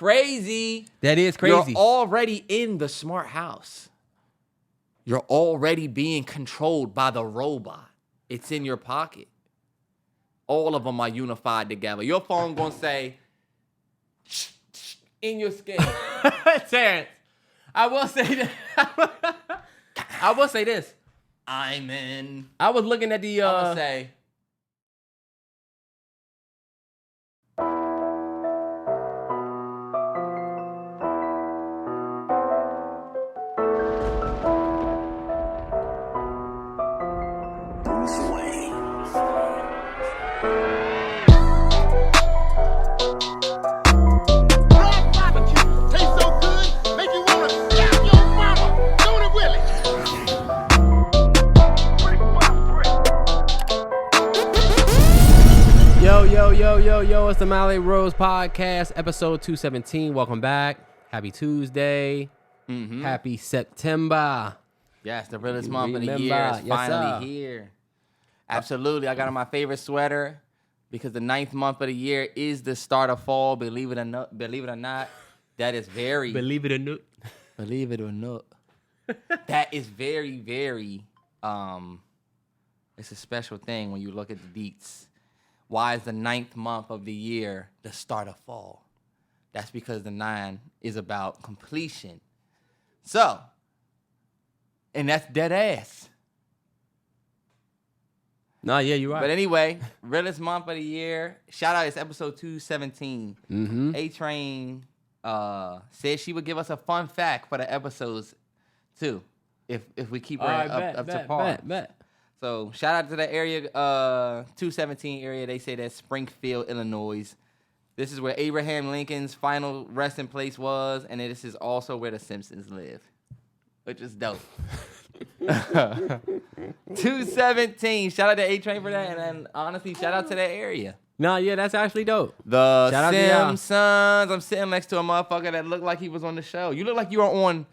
crazy. That is crazy. You're already in the smart house. You're already being controlled by the robot. It's in your pocket. All of them are unified together. Your phone gonna say, in your skin. Terrance, I will say that. I will say this. I'm in. I was looking at the. I'm gonna say. Yo, it's the MalloryBrosPodcast, episode 217. Welcome back. Happy Tuesday. Happy September. Yes, the realest month of the year is finally here. Absolutely. I got on my favorite sweater because the 9th month of the year is the start of fall. Believe it or not, that is very... Believe it or not. Believe it or not. That is very, very... it's a special thing when you look at the deets. Why is the 9th month of the year the start of fall? That's because the 9 is about completion. So, and that's dead ass. No, yeah, you're right. But anyway, realest month of the year. Shout out, it's episode 217. A-Train said she would give us a fun fact for the episodes too, if we keep her up to par. Bet. So shout out to the area, 217 area. They say that's Springfield, Illinois. This is where Abraham Lincoln's final resting place was, and this is also where the Simpsons live, which is dope. 217. Shout out to A-Train for that, and then honestly, shout out to that area. No, yeah, that's actually dope. The Shout Simpsons. I'm sitting next to a motherfucker that looked like he was on the show. You look like you were on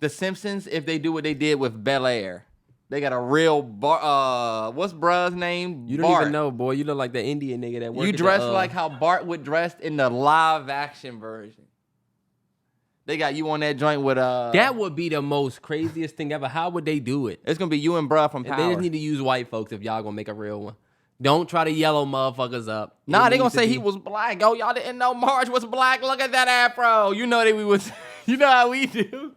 The Simpsons if they do what they did with Bel Air. They got a real what's bruh's name? You don't Bart. even know, boy. You look like the Indian nigga that works. You dress like how Bart would dress in the live action version. They got you on that joint with That would be the most craziest thing ever. How would they do it? It's gonna be you and bruh from Power. They just need to use white folks if y'all gonna make a real one. Don't try to yellow motherfuckers up. Nah, they gonna say he was black. Oh, y'all didn't know Marge was black. Look at that afro. You know that we was. You know how we do.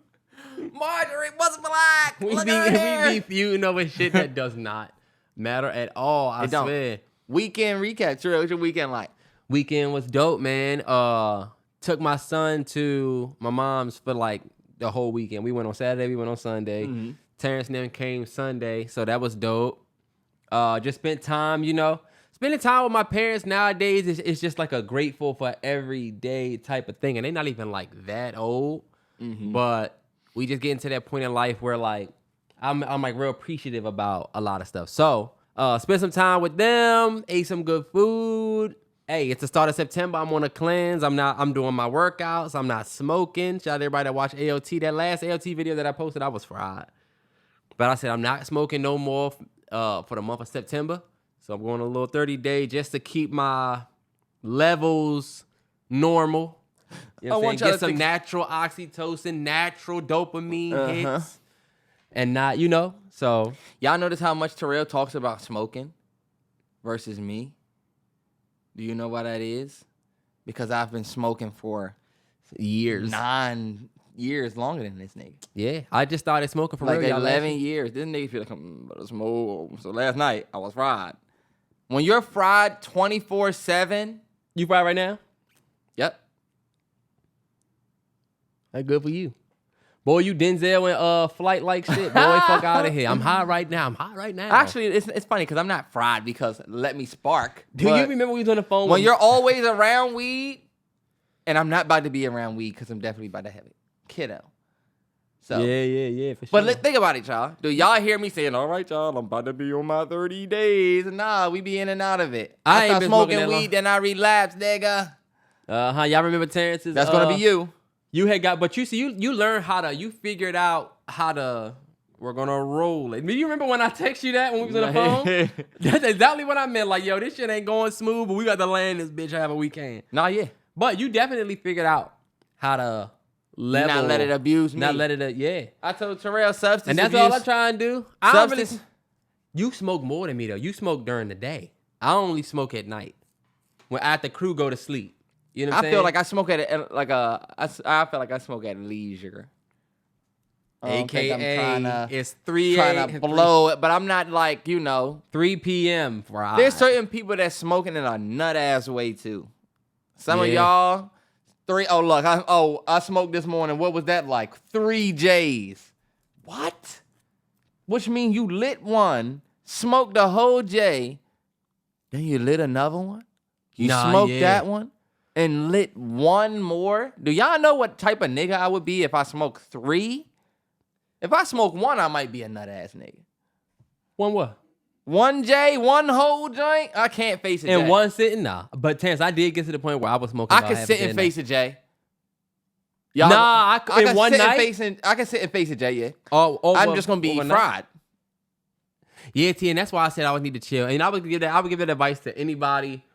Marjorie was black. We be feuding over shit that does not matter at all. I swear. Weekend recap, Terrell. What's your weekend like? Weekend was dope, man. Took my son to my mom's for like the whole weekend. We went on Saturday. We went on Sunday. Terrance and them came Sunday, so that was dope. Just spent time, spending time with my parents nowadays is just like a grateful for everyday type of thing, and they're not even like that old, but. We just get into that point in life where like I'm like real appreciative about a lot of stuff. So spent some time with them, ate some good food. Hey, it's the start of September. I'm on a cleanse. I'm doing my workouts. I'm not smoking. Shout out to everybody that watched AOT. That last AOT video that I posted, I was fried. But I said I'm not smoking no more for the month of September. So I'm going a little 30-day just to keep my levels normal. You know what I'm saying? Get some natural oxytocin, natural dopamine hits, and not, so. Y'all notice how much Terrell talks about smoking versus me? Do you know why that is? Because I've been smoking for years. 9 years longer than this nigga. Yeah, I just started smoking for like 11 years. This nigga feel like I'm about to smoke. So last night, I was fried. When you're fried 24/7. You fried right now? Yep. That's good for you. Boy, you Denzel and Flight like shit. Boy, fuck out of here. I'm high right now. Actually, it's funny because I'm not fried because let me spark. Do you remember when we was on the phone? When you're always around weed, and I'm not about to be around weed because I'm definitely about to have it. Kiddo. So Yeah, for sure. But think about it, y'all. Do y'all hear me saying, all right, y'all, I'm about to be on my 30 days? Nah, we be in and out of it. I start smoking weed, then I relapse, nigga. Y'all remember Terrance's? That's going to be you. You had got, but you see, you learned you figured out how to, we're going to roll it. You remember when I text you that when we was on the phone? That's exactly what I meant. Like, yo, this shit ain't going smooth, but we got to land this bitch however we can. Nah, yeah. But you definitely figured out how to level. Not let it abuse me. Not let it, yeah. I told Terrell substance And that's abuse. all I try and do. I don't really, Substance. you smoke more than me, though. You smoke during the day. I only smoke at night. When after crew go to sleep. You know what I'm saying? I feel like I smoke I feel like I smoke at leisure. AKA, it's 3 trying to blow it, but I'm not like, 3 p.m. Friday. There's certain people that smoking in a nut ass way too. Some of y'all, I smoked this morning. What was that like? 3 J's. What? Which means you lit one, smoked the whole J, then you lit another one. You smoked that one and lit one more. Do y'all know what type of nigga I would be if I smoked 3? If I smoke 1, I might be a nut ass nigga. One what? 1 J, one whole joint. I can't face a J. In one sitting, nah. But Terrance, I did get to the point where I was smoking. I can sit and face a J. Y'all, I in one night. I can sit and face a J. Yeah. I'm just gonna be fried. Yeah, T, and that's why I said I would need to chill. And I would give that advice to anybody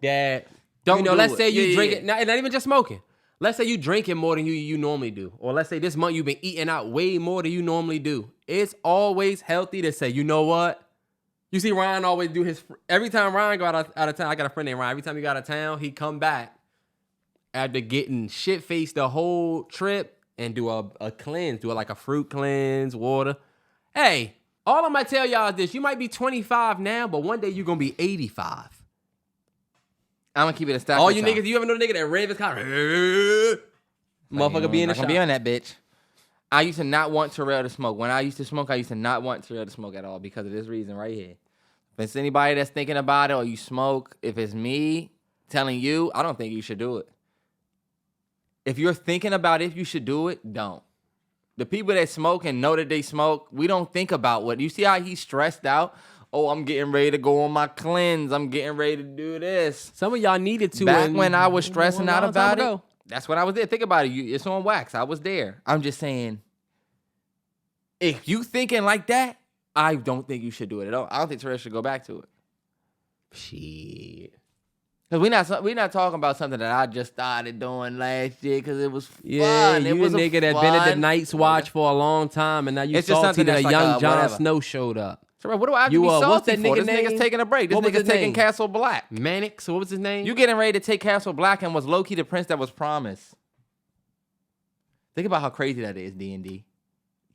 that let's say you drink it, not even just smoking. Let's say you drinking more than you normally do. Or let's say this month you've been eating out way more than you normally do. It's always healthy to say, you know what? You see Ryan always do every time Ryan go out of town, I got a friend named Ryan. Every time he got out of town, he come back after getting shit-faced the whole trip and do a cleanse. Do like a fruit cleanse, water. Hey, all I'm going to tell y'all is this. You might be 25 now, but one day you're going to be 85. I'm gonna keep it a stack. All you niggas, you ever know the nigga that rave his car? Motherfucker be in the shop. Be on that bitch. I used to not want Terrell to smoke. When I used to smoke, I used to not want Terrell to smoke at all because of this reason right here. If it's anybody that's thinking about it or you smoke, if it's me telling you, I don't think you should do it. If you're thinking about if you should do it, don't. The people that smoke and know that they smoke, we don't think about what. You see how he's stressed out? Oh, I'm getting ready to go on my cleanse. I'm getting ready to do this. Some of y'all needed to. Back when I was stressing out about it, that's when I was there. Think about it. It's on wax. I was there. I'm just saying, if you thinking like that, I don't think you should do it at all. I don't think Terrell should go back to it. Shit. Because we're not talking about something that I just started doing last year because it was fun. Yeah, you it was a nigga that been at the Night's Watch for a long time, and now you salty that a young Jon Snow showed up. So what do I have to be salty what's that for? nigga This name? nigga's taking a break. This nigga's taking Castle Black. Mannix, what was his name? You getting ready to take Castle Black and was low-key the prince that was promised. Think about how crazy that is, D&D.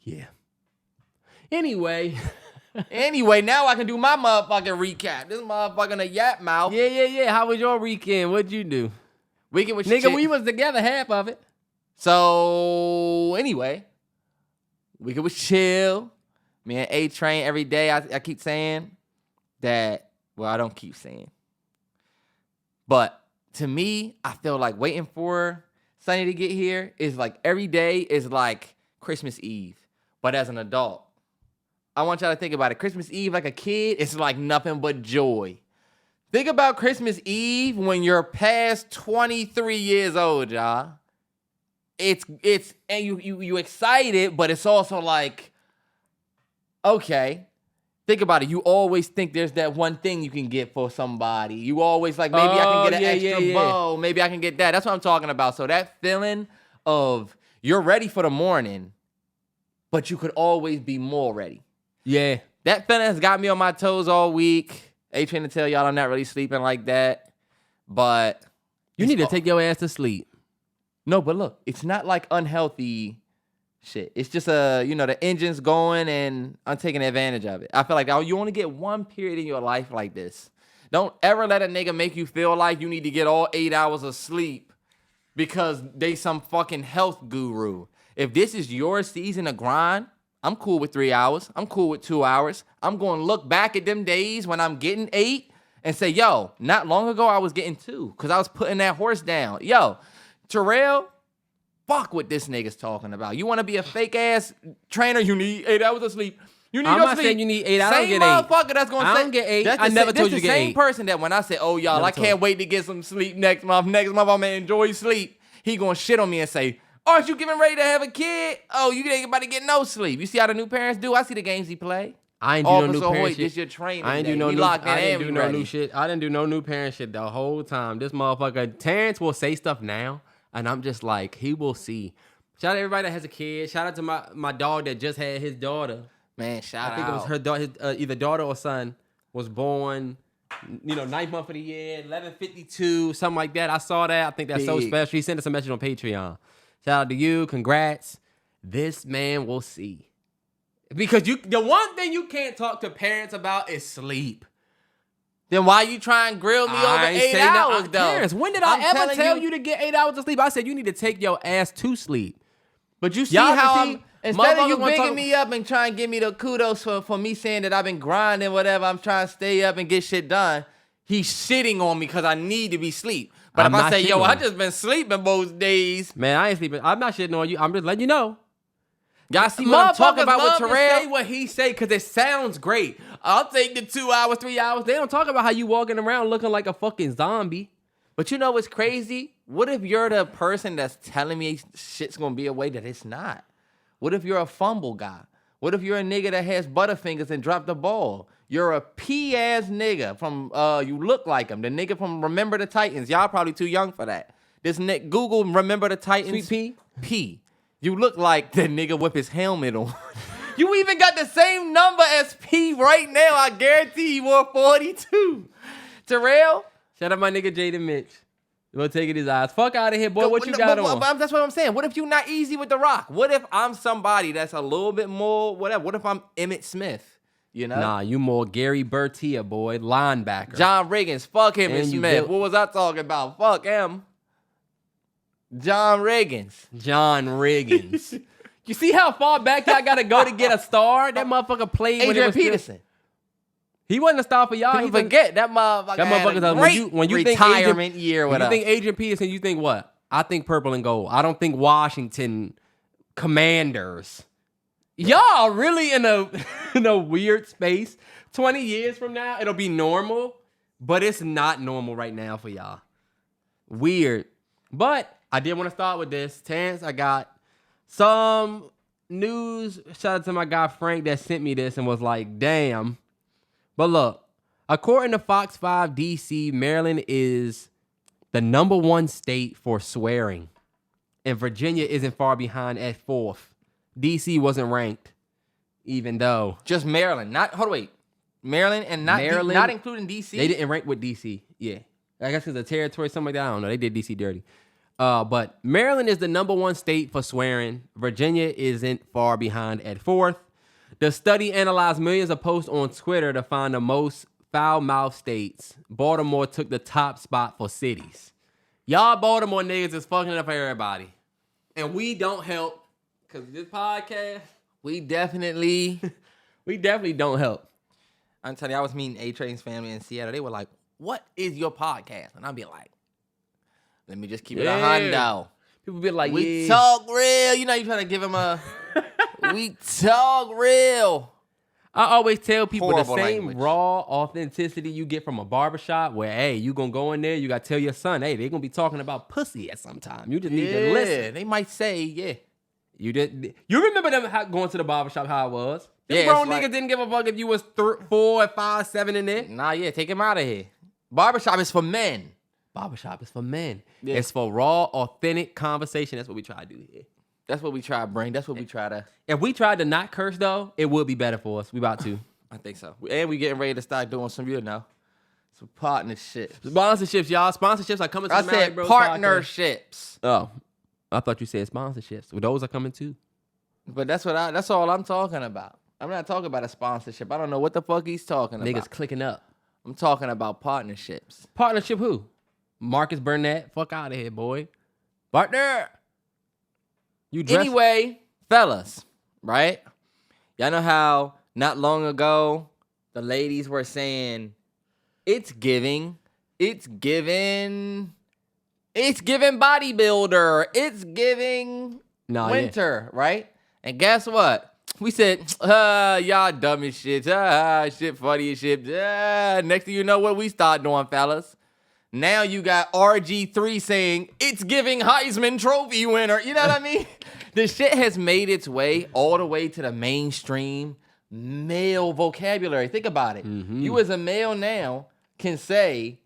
Yeah. Anyway, now I can do my motherfucking recap. This motherfucking a yap mouth. Yeah. How was your weekend? What'd you do? Weekend was nigga, we was together half of it. So, anyway. Weekend was chill. Me and A-Train every day. I keep saying that, well, I don't keep saying. But to me, I feel like waiting for Sunny to get here is like every day is like Christmas Eve. But as an adult, I want y'all to think about it. Christmas Eve, like a kid, it's like nothing but joy. Think about Christmas Eve when you're past 23 years old, y'all. It's and you excited, but it's also like, okay, think about it. You always think there's that one thing you can get for somebody. You always like, maybe I can get an extra bow. Maybe I can get that. That's what I'm talking about. So that feeling of you're ready for the morning, but you could always be more ready. Yeah. That feeling has got me on my toes all week. A-Train to tell y'all I'm not really sleeping like that. But you need to take your ass to sleep. No, but look, it's not like unhealthy shit. It's just the engine's going and I'm taking advantage of it. I feel like you only get one period in your life like this. Don't ever let a nigga make you feel like you need to get all 8 hours of sleep because they some fucking health guru. If this is your season of grind, I'm cool with 3 hours. I'm cool with 2 hours. I'm going to look back at them days when I'm getting 8 and say, yo, not long ago I was getting 2 because I was putting that horse down. Yo, Terrell, fuck what this nigga's talking about. You want to be a fake ass trainer? You need 8 hours of sleep. You need I'm your not sleep. saying you need 8. I don't get 8. Same motherfucker that's gonna say. I don't get 8. I never told you to get 8. This the same person that when I say, "Oh y'all, I can't wait to get some sleep next month. Next month I'm gonna enjoy sleep." He gonna shit on me and say, "Aren't you getting ready to have a kid? Oh, you ain't about to get no sleep." You see how the new parents do? I see the games he play. I ain't do no new parent shit. This your training. I ain't do no new. I didn't do no new shit. I didn't do no new parent shit the whole time. This motherfucker Terrance will say stuff now. And I'm just like, he will see. Shout out to everybody that has a kid. Shout out to my dog that just had his daughter. Man, shout out. I think it was her daughter, either daughter or son was born, 9th month of the year, 11:52, something like that. I saw that. I think that's so special. He sent us a message on Patreon. Shout out to you. Congrats. This man will see. Because the one thing you can't talk to parents about is sleep. Then why you try and grill me over 8 hours, though? Terrance, when did I ever tell you to get 8 hours of sleep? I said you need to take your ass to sleep. But you see how instead of you bigging me up and trying to give me the kudos for me saying that I've been grinding, whatever, I'm trying to stay up and get shit done, he's shitting on me because I need to be sleep. But if I say, yo, I just been sleeping most days. Man, I ain't sleeping. I'm not shitting on you. I'm just letting you know. Y'all see what I'm talking about with Terrell? Say what he say because it sounds great. I'll take the 2 hours, 3 hours. They don't talk about how you walking around looking like a fucking zombie. But you know what's crazy? What if you're the person that's telling me shit's gonna be a way that it's not? What if you're a fumble guy? What if you're a nigga that has butterfingers and dropped the ball? You're a P-ass nigga from, you look like him. The nigga from Remember the Titans. Y'all probably too young for that. This nigga, Google Remember the Titans. Sweet P? P. You look like the nigga with his helmet on. You even got the same number as P right now. I guarantee you wore 42. Terrell? Shout out my nigga Jaden Mitch. We'll take it his eyes. Fuck out of here, boy. What you got on? That's what I'm saying. What if you not easy with the rock? What if I'm somebody that's a little bit more whatever? What if I'm Emmitt Smith? You know? Nah, you more Gary Bertia, boy. Linebacker. John Riggins. Fuck Emmitt Smith. What was I talking about? Fuck him. John Riggins. You see how far back y'all gotta go to get a star? That motherfucker played Adrian Peterson. He wasn't a star for y'all. People forget that motherfucker. That motherfucker had a when you retirement think year. When you think Adrian Peterson, you think what? I think purple and gold. I don't think Washington Commanders. Y'all really in a weird space. 20 years from now, it'll be normal, but it's not normal right now for y'all. Weird. But I did want to start with this. Terrance, I got some news. Shout out to my guy Frank that sent me this and was like, damn. But look, according to Fox 5 DC, Maryland is the #1 state for swearing. And Virginia isn't far behind at 4th. DC wasn't ranked, even though. Just Maryland. Maryland and not including DC? They didn't rank with DC. Yeah. I guess it's a territory, something like that. I don't know. They did DC dirty. But Maryland is the #1 state for swearing. Virginia isn't far behind at 4th. The study analyzed millions of posts on Twitter to find the most foul-mouthed states. Baltimore took the top spot for cities. Y'all Baltimore niggas is fucking it up for everybody. And we don't help. Because this podcast, we definitely don't help. I'm telling you, I was meeting A-Train's family in Seattle. They were like, what is your podcast? And I'd be like, let me just keep it a hundo. People be like, we talk real. You know, you trying to give them a, we talk real. I always tell people Horrible the same language. raw authenticity you get from a barbershop where, hey, you going to go in there, you got to tell your son, hey, they're going to be talking about pussy at some time. You just need to listen. They might say, yeah. You remember them going to the barbershop how it was? Them Yeah, grown niggas didn't give a fuck if you was 4, 5, 7 in there. Nah, yeah, take him out of here. Barbershop is for men. Barbershop is for men. Yeah. It's for raw, authentic conversation. That's what we try to do here. That's what we try to bring. That's what we try to. If we tried to not curse, though, it would be better for us. We about to. I think so. And we getting ready to start doing some, some partnerships. Sponsorships, y'all. Sponsorships are coming to the said MalloryBros partnerships. Podcast. Oh, I thought you said sponsorships. Well, those are coming too. But that's all I'm talking about. I'm not talking about a sponsorship. I don't know what the fuck he's talking about. Niggas clicking up. I'm talking about partnerships. Partnership who? Marcus Burnett. Fuck out of here, boy. Partner. Anyway, fellas, right? Y'all know how not long ago the ladies were saying it's giving bodybuilder, it's giving winter, right? And guess what? We said, y'all dumb as shit. Shit funny as shit. Next thing you know what we start doing, fellas. Now you got RG3 saying, it's giving Heisman Trophy winner. You know what I mean? The shit has made its way all the way to the mainstream male vocabulary. Think about it. Mm-hmm. You as a male now can say,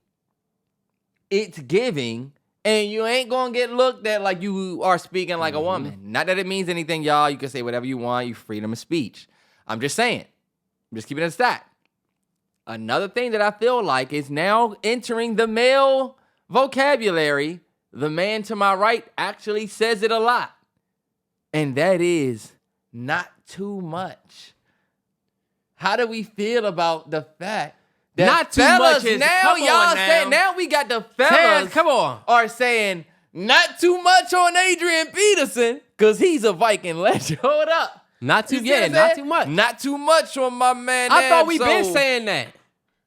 it's giving, And you ain't gonna get looked at like you are speaking like a woman. Not that it means anything, y'all. You can say whatever you want. You freedom of speech. I'm just saying. I'm just keeping it a stat. Another thing that I feel like is now entering the male vocabulary. The man to my right actually says it a lot. And that is not too much. How do we feel about the fact that not too fellas much is, now y'all saying now we got the fellas come on. are saying not too much on Adrian Peterson because he's a Viking legend. Hold up. Not too much. Not too much on my man. I thought we been saying that.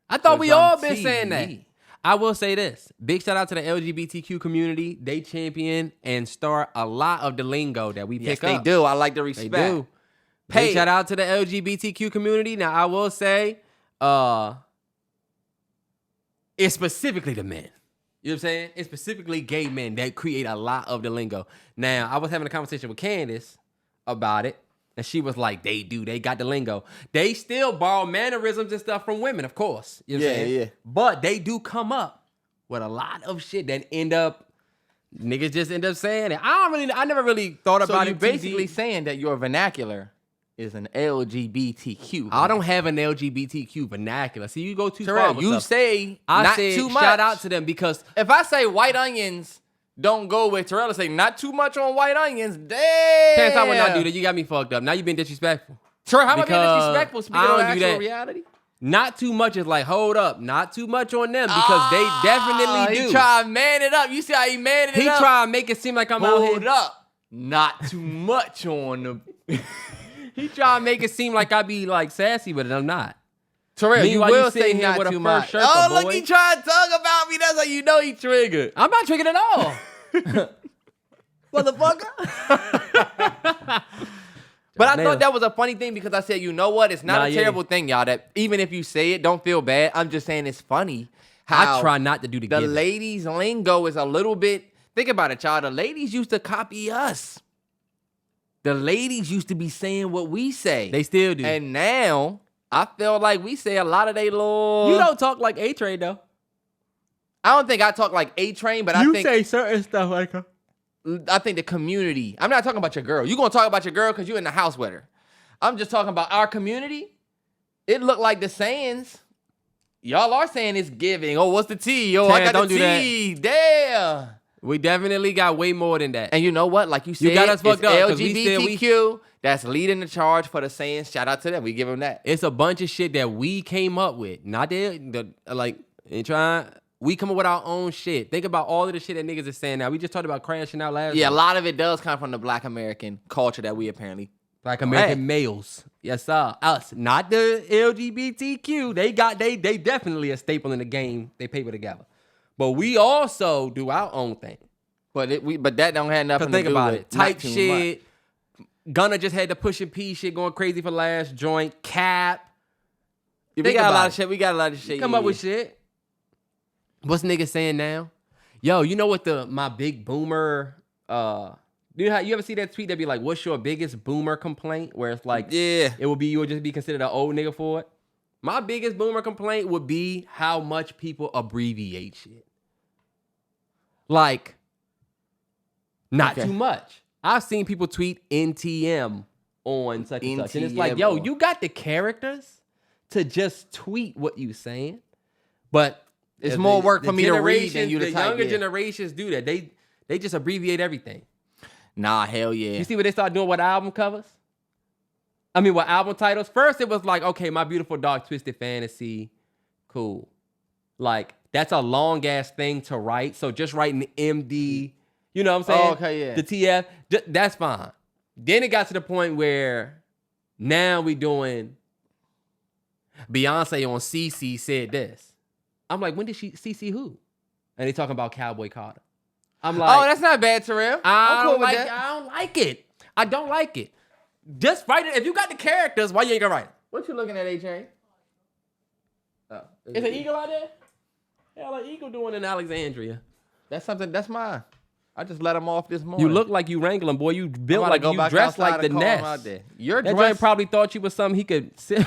I thought we all been saying that. I will say this. Big shout out to the LGBTQ community. They champion and start a lot of the lingo that we pick up. They do. I like the respect. They do. Big shout out to the LGBTQ community. Now, I will say, it's specifically the men. You know what I'm saying? It's specifically gay men that create a lot of the lingo. Now, I was having a conversation with Candace about it, and she was like, they got the lingo. They still borrow mannerisms and stuff from women, of course. You know what I'm saying? Yeah. But they do come up with a lot of shit that niggas just end up saying it. I never really thought about it. So you're basically saying that your vernacular is an LGBTQ. I don't have an LGBTQ vernacular. See, you go too far. You say I not said, too much. Shout out to them because if I say white onions don't go with Terrell, say not too much on white onions. Damn. Chance, I would not do that. You got me fucked up. Now you've been disrespectful. Terrell, how am I being disrespectful? Speaking of actual reality. Not too much is like, hold up. Not too much on them because they definitely do. He try to man it up. You see how he man it up? He try to make it seem like I'm out here. Hold up. Not too much on them. He try to make it seem like I be like sassy, but I'm not. Terrell, you will say not with too a much. Sherpa, Oh, boy. look, he trying to talk about me. That's how you know he triggered. I'm not triggered at all. Motherfucker. But I thought that was a funny thing because I said, you know what? It's not a terrible thing, y'all, that even if you say it, don't feel bad. I'm just saying it's funny how I try not to do the ladies' lingo is a little bit, think about it, y'all. The ladies used to copy us. The ladies used to be saying what we say. They still do. And now, I feel like we say a lot of they little... You don't talk like A-Train, though. I don't think I talk like A-Train, but I think... You say certain stuff like her. I think the community... I'm not talking about your girl. You going to talk about your girl because you in the house with her. I'm just talking about our community. It looked like the sayings. Y'all are saying it's giving. Oh, what's the tea? Oh, I got the tea. Damn. We definitely got way more than that. And you know what? Like you said, you got us fucked up. LGBTQ, that's leading the charge for the sayings. Shout out to them. We give them that. It's a bunch of shit that we came up with. Not we come up with our own shit. Think about all of the shit that niggas are saying now. We just talked about crashing out last week. A lot of it does come from the Black American culture that we apparently... Black American males. Yes, sir. Us. Not the LGBTQ. They definitely a staple in the game. They paper together. But we also do our own thing. But that don't have nothing to do with... Think about it. Type shit. Gunna just had the Push and P shit going crazy for last joint. Cap. We got a lot of shit. We got a lot of shit. Come up with shit. What's niggas saying now? Yo, you know what my big boomer... you ever see that tweet that be like, what's your biggest boomer complaint? Where it's like, you would just be considered an old nigga for it. My biggest boomer complaint would be how much people abbreviate shit. Like, not too much. I've seen people tweet NTM on such and such. And it's like, yo, you got the characters to just tweet what you saying. But it's more work for me to read than you to type. The younger generations do that. They just abbreviate everything. Nah, hell yeah. You see what they start doing with album covers? I mean, with album titles? First, it was like, okay, My Beautiful Dark Twisted Fantasy. Cool. Like, that's a long-ass thing to write. So just writing MD, you know what I'm saying? Oh, okay, yeah. The TF, that's fine. Then it got to the point where now we doing Beyonce on CC said this. I'm like, when did CC who? And they talking about Cowboy Carter. I'm like, oh, that's not bad, Terrell. I don't like it. I don't like it. Just write it. If you got the characters, why you ain't gonna write it? What you looking at, AJ? Oh, is an eagle out there? Yeah, like eagle doing in Alexandria. That's mine. I just let him off this morning. You look like you wrangling, boy. You built like you dressed like the Nest. Your that joint probably thought you was something he could sit.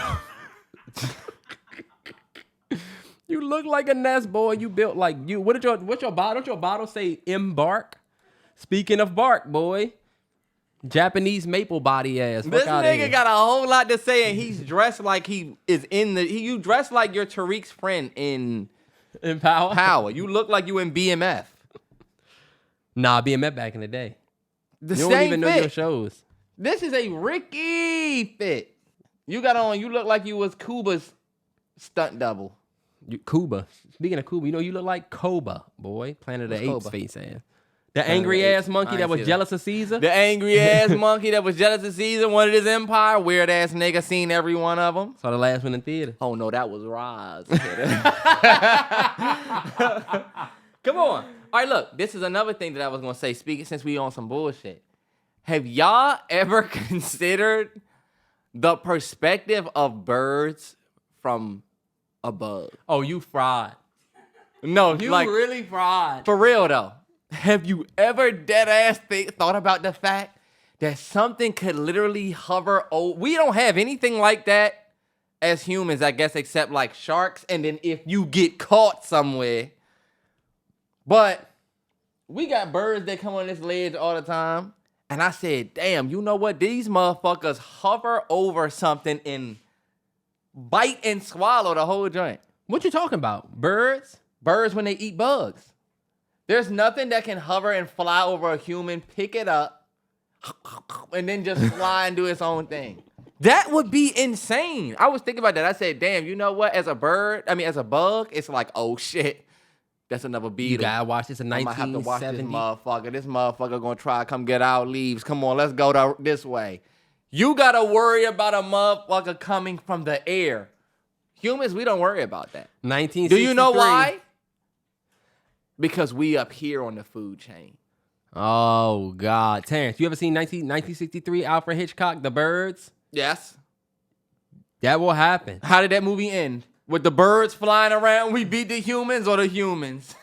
You look like a nest, boy. You built like you. What's your bottle? Don't your bottle say embark? Speaking of bark, boy. Japanese maple body ass. This nigga got a whole lot to say, and he's dressed like he is in the. You dressed like your Tariq's friend in Power. Power. You look like you in BMF. Nah, BMF back in the day. The You same don't even know fit. your shows. This is a Ricky fit. You got on. You look like you was Cuba's stunt double. Cuba. Speaking of Cuba, you look like Koba, boy. Planet of the Apes Koba? face ass. The angry ass monkey that was jealous of Caesar. The angry ass monkey that was jealous of Caesar, wanted his empire. Weird ass nigga, seen every one of them. Saw the last one in theater. Oh no, that was Roz. Come on. All right, look. This is another thing that I was gonna say. Speaking since we on some bullshit. Have y'all ever considered the perspective of birds from a bug? Oh, you fried. No, You like really fried. for real though. Have you ever dead ass thought about the fact that something could literally hover over? We don't have anything like that as humans, I guess, except like sharks. And then if you get caught somewhere, but we got birds that come on this ledge all the time. And I said, damn, you know what? These motherfuckers hover over something and bite and swallow the whole joint. What you talking about? Birds? Birds when they eat bugs. There's nothing that can hover and fly over a human, pick it up, and then just fly and do its own thing. That would be insane. I was thinking about that. I said, damn, you know what? As a bug, it's like, oh shit, that's another beetle. You gotta watch this in I might have to watch this 1970. motherfucker. This motherfucker gonna try to come get our leaves. Come on, let's go this way. You gotta worry about a motherfucker coming from the air. Humans, we don't worry about that. 1963. Do you know why? Because we up here on the food chain. Oh, God. Terrance, you ever seen 1963 Alfred Hitchcock, The Birds? Yes. That will happen. How did that movie end? With the birds flying around, we beat the humans or the humans?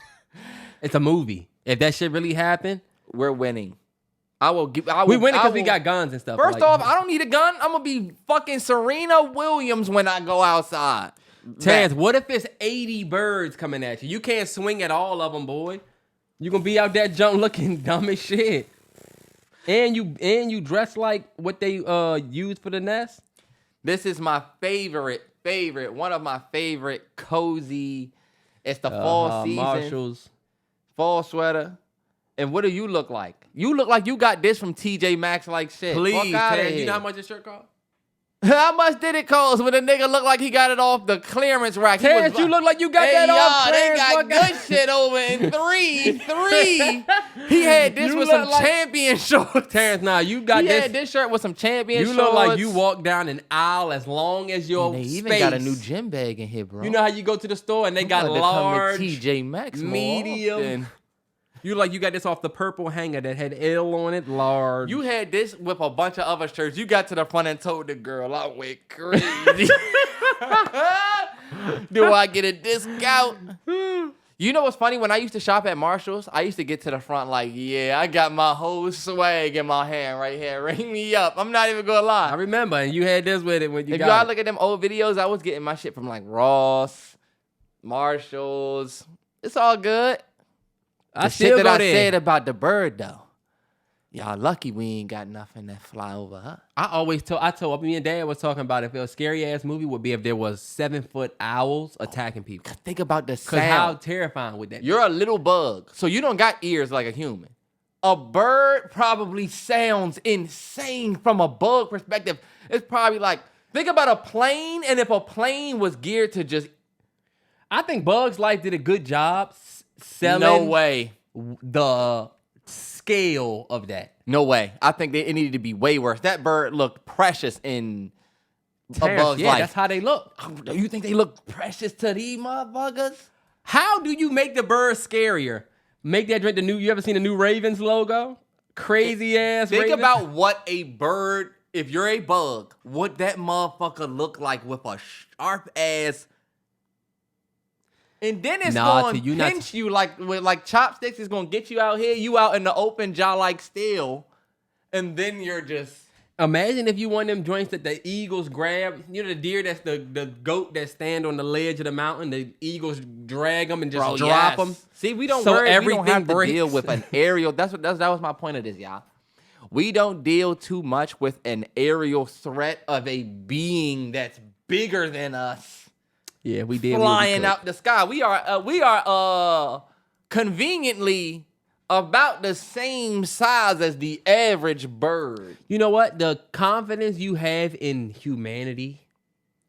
It's a movie. If that shit really happened, We're winning. we win it because we got guns and stuff. First off, I don't need a gun. I'm going to be fucking Serena Williams when I go outside. Terrance, what if it's 80 birds coming at you? You can't swing at all of them, boy. You gonna be out that junk looking dumb as shit. And you dress like what they use for the nest. This is my favorite, one of my favorite cozy. It's the fall season. Marshalls. Fall sweater. And what do you look like? You look like you got this from TJ Maxx like shit. Please, Fuck outta Terrance, here. you know how much this shirt cost? How much did it cost when a nigga looked like he got it off the clearance rack? Terrance, you look like you got hey, that off y'all, they clearance. got good shit over in three. He had this You with look some like- champion shorts. Terrance, nah, you got He this. had this shirt with some champion You shorts. look like you walk down an aisle as long as your They space. even got a new gym bag in here, bro. You know how you go to the store and they got I'm about to large, come to TJ Maxx more medium. often. You like you got this off the purple hanger that had L on it, large. You had this with a bunch of other shirts. You got to the front and told the girl, I went crazy. Do I get a discount? You know what's funny? When I used to shop at Marshall's, I used to get to the front like, yeah, I got my whole swag in my hand right here. Ring me up. I'm not even going to I lie. remember, and you had this with it when you If got y'all it. look at them old videos, I was getting my shit from like Ross, Marshall's. It's all good. I The still shit that go I there. said about the bird, though. Y'all lucky we ain't got nothing that fly over her. I told me and Dad was talking about if it was a scary ass movie would be if there was 7-foot owls attacking people. Think about the Cause sound. how terrifying would that be? You're a little bug, so you don't got ears like a human. A bird probably sounds insane from a bug perspective. It's probably like, think about a plane, and if a plane was geared to just... I think Bugs Life did a good job selling No way. the scale of that. No way. I think it needed to be way worse. That bird looked precious in a bug's life. That's how they look. Do you think they look precious to these motherfuckers? How do you make the bird scarier? Make that drink you ever seen the new Ravens logo? Crazy ass Think Ravens. about what a bird, if you're a bug, what that motherfucker look like with a sharp ass. And then it's going to pinch you like with like chopsticks. It's going to get you out here. You out in the open jaw like steel. And then you're just... Imagine if you one of them joints that the eagles grab. You know the deer that's the goat that stand on the ledge of the mountain. The eagles drag them and just drop them. See, we don't So worry. We everything don't have to breaks. deal with an aerial. That was my point of this, y'all. We don't deal too much with an aerial threat of a being that's bigger than us. Yeah, we did flying out the sky. We are conveniently about the same size as the average bird. You know what? The confidence you have in humanity.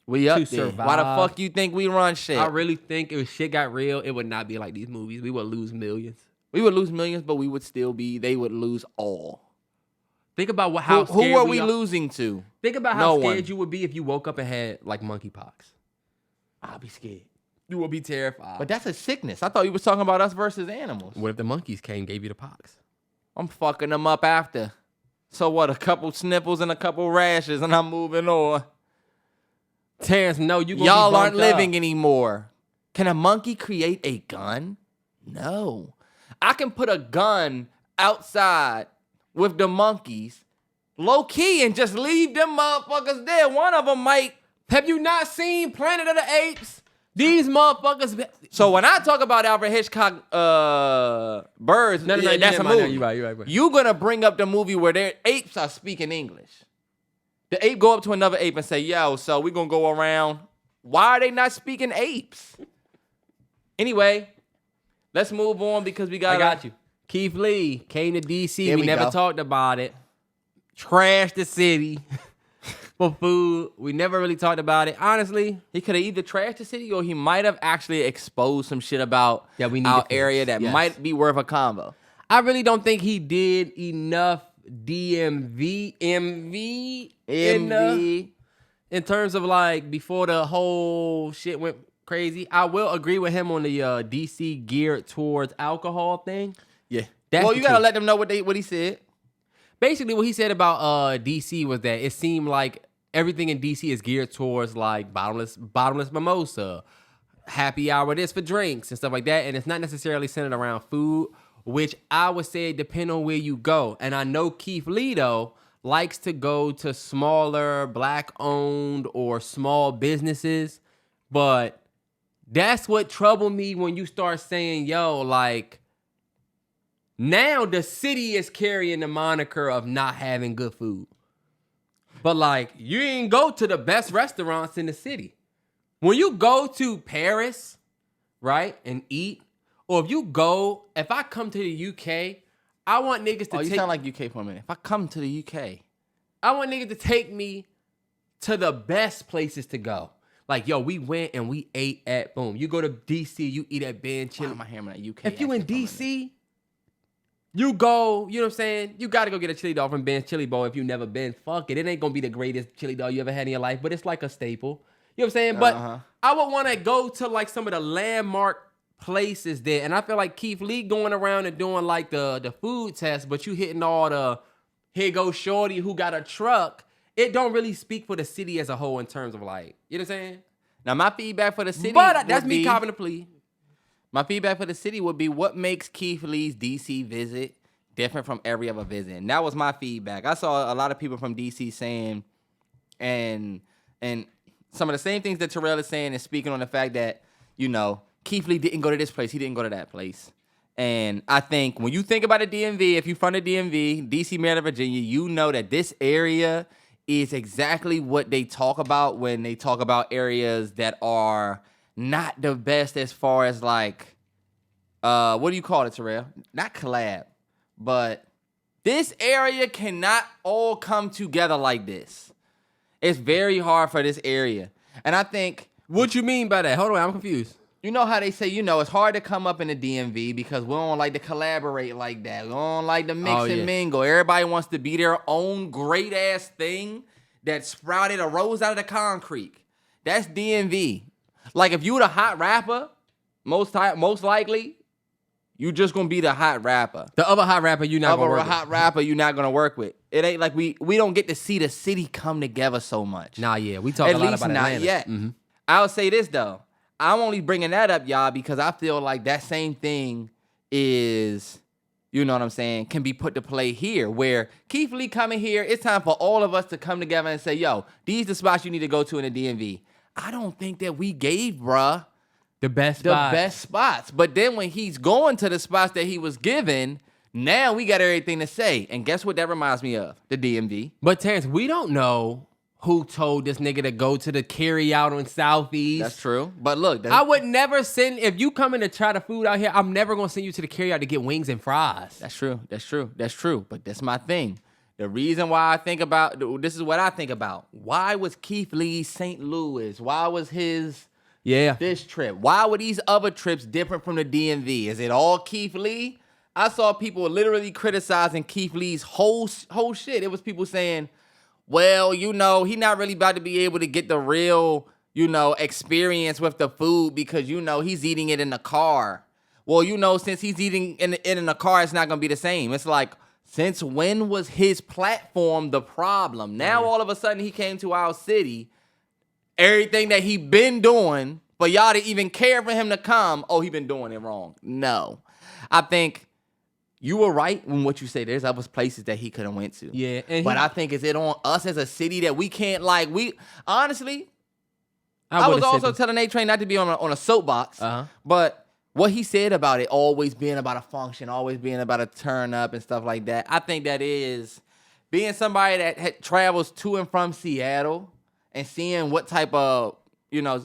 We up to there. survive. Why the fuck you think we run shit? I really think if shit got real, it would not be like these movies. We would lose millions. We would lose millions, but we would still be. They would lose all. Think about how who scared are we losing to? Think about how No scared one. you would be if you woke up and had like monkeypox. I'll be scared. You would be terrified. But that's a sickness. I thought you was talking about us versus animals. What if the monkeys came, gave you the pox? I'm fucking them up after. So what? A couple sniffles and a couple rashes, and I'm moving on. Terrance, no, you gonna Y'all be aren't bumped living up. anymore. Can a monkey create a gun? No. I can put a gun outside with the monkeys, low key, and just leave them motherfuckers there. One of them might. Have you not seen Planet of the Apes? These motherfuckers. So when I talk about Alfred Hitchcock birds, No, that's a movie. You're right. You're gonna bring up the movie where their apes are speaking English. The ape go up to another ape and say, "Yo, so we gonna go around." Why are they not speaking apes? Anyway, let's move on because we got. I got you. Keith Lee came to DC. Here We we never go. talked about it. Trashed the city for food. We never really talked about it. Honestly, He could have either trashed the city or he might have actually exposed some shit about Yeah, we need our to fix. area that Yes. might be worth a convo. I really don't think he did enough MV in terms of like before the whole shit went crazy. I will agree with him on the DC geared towards alcohol thing. Yeah. That's Well, the you gotta truth. let them know what he said. Basically, what he said about DC was that it seemed like everything in DC is geared towards like bottomless mimosa, happy hour this for drinks and stuff like that, and it's not necessarily centered around food, which I would say depend on where you go. And I know Keith Lee though likes to go to smaller black-owned or small businesses, but that's what troubled me when you start saying, yo, like, now the city is carrying the moniker of not having good food. But like, you ain't go to the best restaurants in the city. When you go to Paris, right, and eat, or if I come to the UK, I want niggas to Oh, you take sound like UK for a minute. If I come to the UK, I want niggas to take me to the best places to go. Like, yo, we went and we ate at boom. You go to DC, you eat at Ben why Chili. am I hearing that UK? If you in accent for a minute? DC, you go, you know what I'm saying? You got to go get a chili dog from Ben's Chili Bowl if you've never been. Fuck it. It ain't going to be the greatest chili dog you ever had in your life, but it's like a staple. You know what I'm saying? But I would want to go to like some of the landmark places there. And I feel like Keith Lee going around and doing like the food test, but you hitting all the, here goes shorty who got a truck. It don't really speak for the city as a whole in terms of like, you know what I'm saying? Now, my feedback for the city But that's would me be- copping the plea. My feedback for the city would be what makes Keith Lee's DC visit different from every other visit. And that was my feedback. I saw a lot of people from DC saying, and some of the same things that Terrell is saying is speaking on the fact that, you know, Keith Lee didn't go to this place. He didn't go to that place. And I think when you think about a DMV, if you're from the DMV, DC, Maryland, Virginia, you know that this area is exactly what they talk about when they talk about areas that are not the best as far as like, what do you call it, Terrell? Not collab, but this area cannot all come together like this. It's very hard for this area. And I think, What you mean by that? Hold on, I'm confused. you know how they say, you know, it's hard to come up in the DMV because we don't like to collaborate like that. We don't like to mix and mingle. Everybody wants to be their own great ass thing that sprouted or rose out of the concrete. That's DMV. Like if you the hot rapper, most likely, you just gonna be the hot rapper. The other hot rapper you not gonna Other work hot rapper you're not gonna work with. It ain't like we don't get to see the city come together so much. with. Nah, yeah, we talk At a lot least about not Atlanta. yet. Mhm. I'll say this though. I'm only bringing that up, y'all, because I feel like that same thing is you know what I'm saying, can be put to play here. Where Keith Lee coming here, it's time for all of us to come together and say, yo, these the spots you need to go to in the DMV. I don't think that we gave, bruh, the best spots. But then when he's going to the spots that he was given, now we got everything to say. And guess what that reminds me of? The DMV. But Terrance, we don't know who told this nigga to go to the carry out on Southeast. That's true. But look, I would never send, if you come in to try the food out here, I'm never going to send you to the carry out to get wings and fries. That's true. But that's my thing. The reason why I think about, this is what I think about. Why was Keith Lee St. Louis? Why was his this trip? Why were these other trips different from the DMV? Is it all Keith Lee? I saw people literally criticizing Keith Lee's whole shit. It was people saying, well, you know, he not really about to be able to get the real, you know, experience with the food because, you know, he's eating it in the car. Well, you know, since he's eating in the car, it's not going to be the same. It's like, since when was his platform the problem? Now, all of a sudden, he came to our city. Everything that he been doing, for y'all to even care for him to come, he been doing it wrong. No. I think you were right when what you say. There's other places that he could have went to. Yeah. But I think, is it on us as a city that we can't, honestly, I was also telling A-Train not to be on a soapbox, but what he said about it always being about a function, always being about a turn up and stuff like that, I think that is being somebody that travels to and from Seattle and seeing what type of, you know,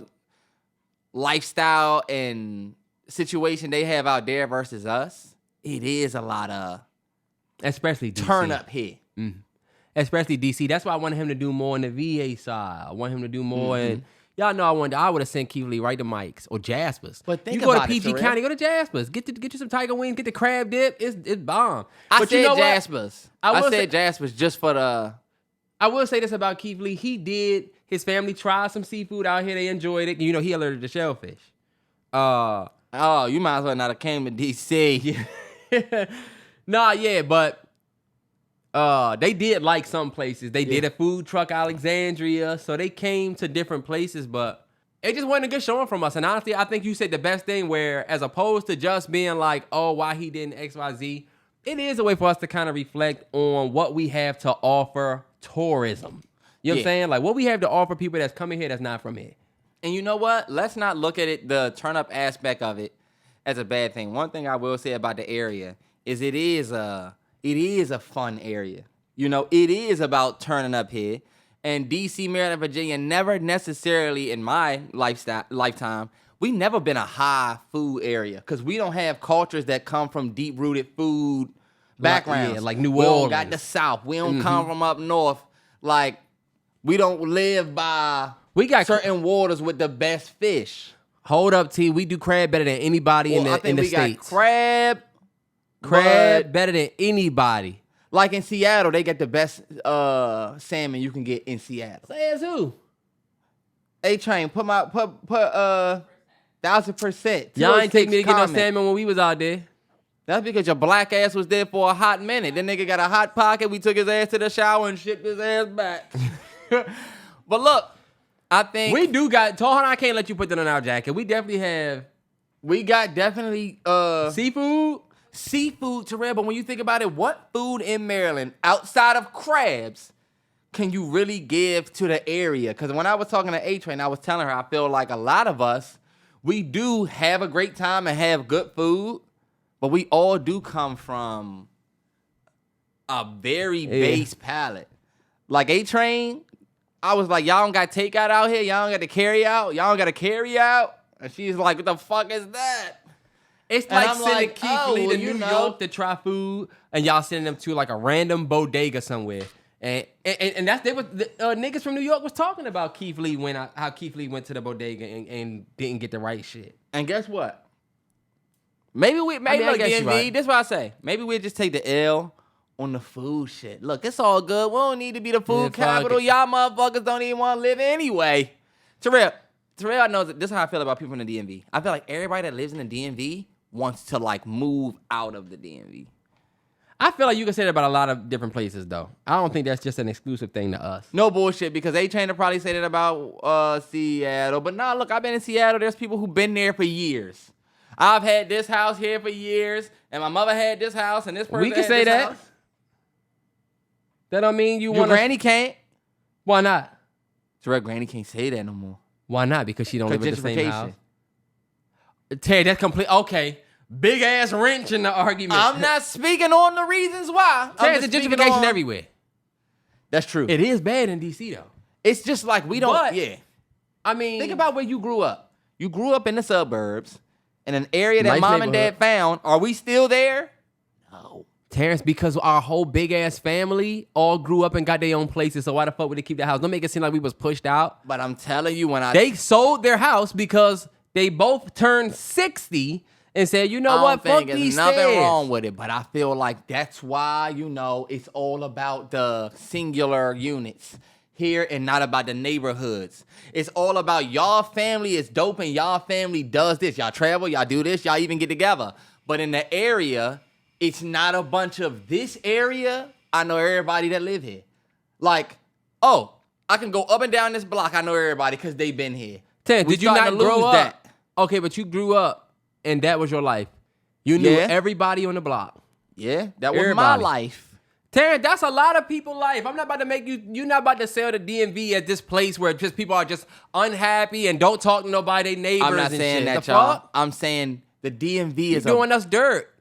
lifestyle and situation they have out there versus us. It is a lot of, especially DC. Turn up here. Mm-hmm. Especially DC. That's why I wanted him to do more on the VA side. I want him to do more in, y'all know I would have sent Keith Lee right to Mike's or Jasper's. But think you go about to PG it, County, go to Jasper's. Get you some tiger wings, get the crab dip. It's bomb. I but said you know Jasper's. I said Jasper's just for the. I will say this about Keith Lee. He did, his family tried some seafood out here. They enjoyed it. You know, he alerted to shellfish. You might as well not have came to DC. But they did like some places. They did a food truck Alexandria, so they came to different places, but it just wasn't a good showing from us. And honestly, I think you said the best thing where, as opposed to just being like, oh, why he didn't XYZ, it is a way for us to kind of reflect on what we have to offer tourism. You know what I'm saying? Like what we have to offer people that's coming here that's not from here. And you know what? Let's not look at it, the turn up aspect of it, as a bad thing. One thing I will say about the area is it is a fun area. You know, it is about turning up here. And DC, Maryland, Virginia, never necessarily in my lifetime, we never been a high food area because we don't have cultures that come from deep-rooted food backgrounds. Like New Orleans. We Orleans. don't got the South. We don't come from up north. Like, we don't live by certain waters with the best fish. Hold up, T. We do crab better than anybody in the States. Got crab better than anybody. Like in Seattle, they get the best salmon you can get in Seattle. Say as who? A-Train, put 1,000%. Y'all ain't take me to get no salmon when we was out there. That's because your black ass was there for a hot minute. That nigga got a hot pocket. We took his ass to the shower and shipped his ass back. But look, I think we do got. Hold on, I can't let you put that on our jacket. We definitely have. We got definitely seafood, Terrell. But when you think about it, what food in Maryland outside of crabs can you really give to the area? Because when I was talking to A-Train, I was telling her I feel like a lot of us, we do have a great time and have good food, but we all do come from a very base palate. Like A-Train, I was like, y'all don't got takeout out here? Y'all don't got to carry out? Y'all don't got to carry out? And she's like, what the fuck is that? It's like sending Keith Lee to New York to try food, and y'all sending them to like a random bodega somewhere. And that's the niggas from New York was talking about Keith Lee how Keith Lee went to the bodega and didn't get the right shit. And guess what? Maybe look, DMV, right. This is what I say. Maybe we'll just take the L on the food shit. Look, it's all good. We don't need to be the food capital. Y'all motherfuckers don't even want to live anyway. Terrell knows that this is how I feel about people in the DMV. I feel like everybody that lives in the DMV wants to like move out of the DMV. I feel like you can say that about a lot of different places, though. I don't think that's just an exclusive thing to us. No bullshit, because A-Train will probably say that about Seattle. But nah, look, I've been in Seattle. There's people who've been there for years. I've had this house here for years, and my mother had this house, and this person We can had say this that. house. That don't mean you Your want to. granny can't. Why not? Terrell, granny can't say that no more. Why not? Because she don't live in the same Gentrification. house. Terry, that's complete. Okay. Big ass wrench in the argument. I'm not speaking on the reasons why. Terry, the gentrification everywhere. That's true. It is bad in DC though. It's just like we don't. But, yeah. I mean, Think about where you grew up. You grew up in the suburbs, in an area that Nice mom and neighborhood. dad found. Are we still there? No. Terrance, because our whole big ass family all grew up and got their own places. So why the fuck would they keep their house? Don't make it seem like we was pushed out. But I'm telling you, They sold their house because they both turned 60 and said, you know what? Fuck there's these nothing stairs. wrong with it. But I feel like that's why, it's all about the singular units here and not about the neighborhoods. It's all about y'all family is dope and y'all family does this. Y'all travel, y'all do this, y'all even get together. But in the area, it's not a bunch of this area. I know everybody that live here. Like, oh, I can go up and down this block. I know everybody because they've been here. Terrance, did you not starting to grow lose up? that. Okay, but you grew up and that was your life. You knew everybody on the block. Yeah, that was my Everybody. life. Terrance, that's a lot of people's life. I'm not about to make you're not about to sell the DMV at this place where just people are just unhappy and don't talk to nobody, they neighbors I'm not and saying shit. that, The y'all. fuck? I'm saying the DMV You're is doing us dirt.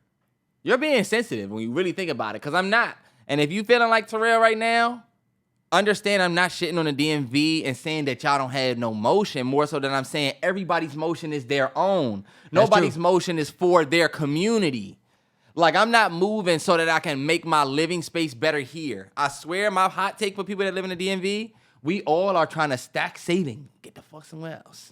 You're being sensitive when you really think about it, because I'm not. And if you feeling like Terrell right now, understand I'm not shitting on the DMV and saying that y'all don't have no motion, more so than I'm saying everybody's motion is their own. Nobody's true. motion is for their community. Like, I'm not moving so that I can make my living space better here. I swear, my hot take for people that live in the DMV, we all are trying to stack saving. Get the fuck somewhere else.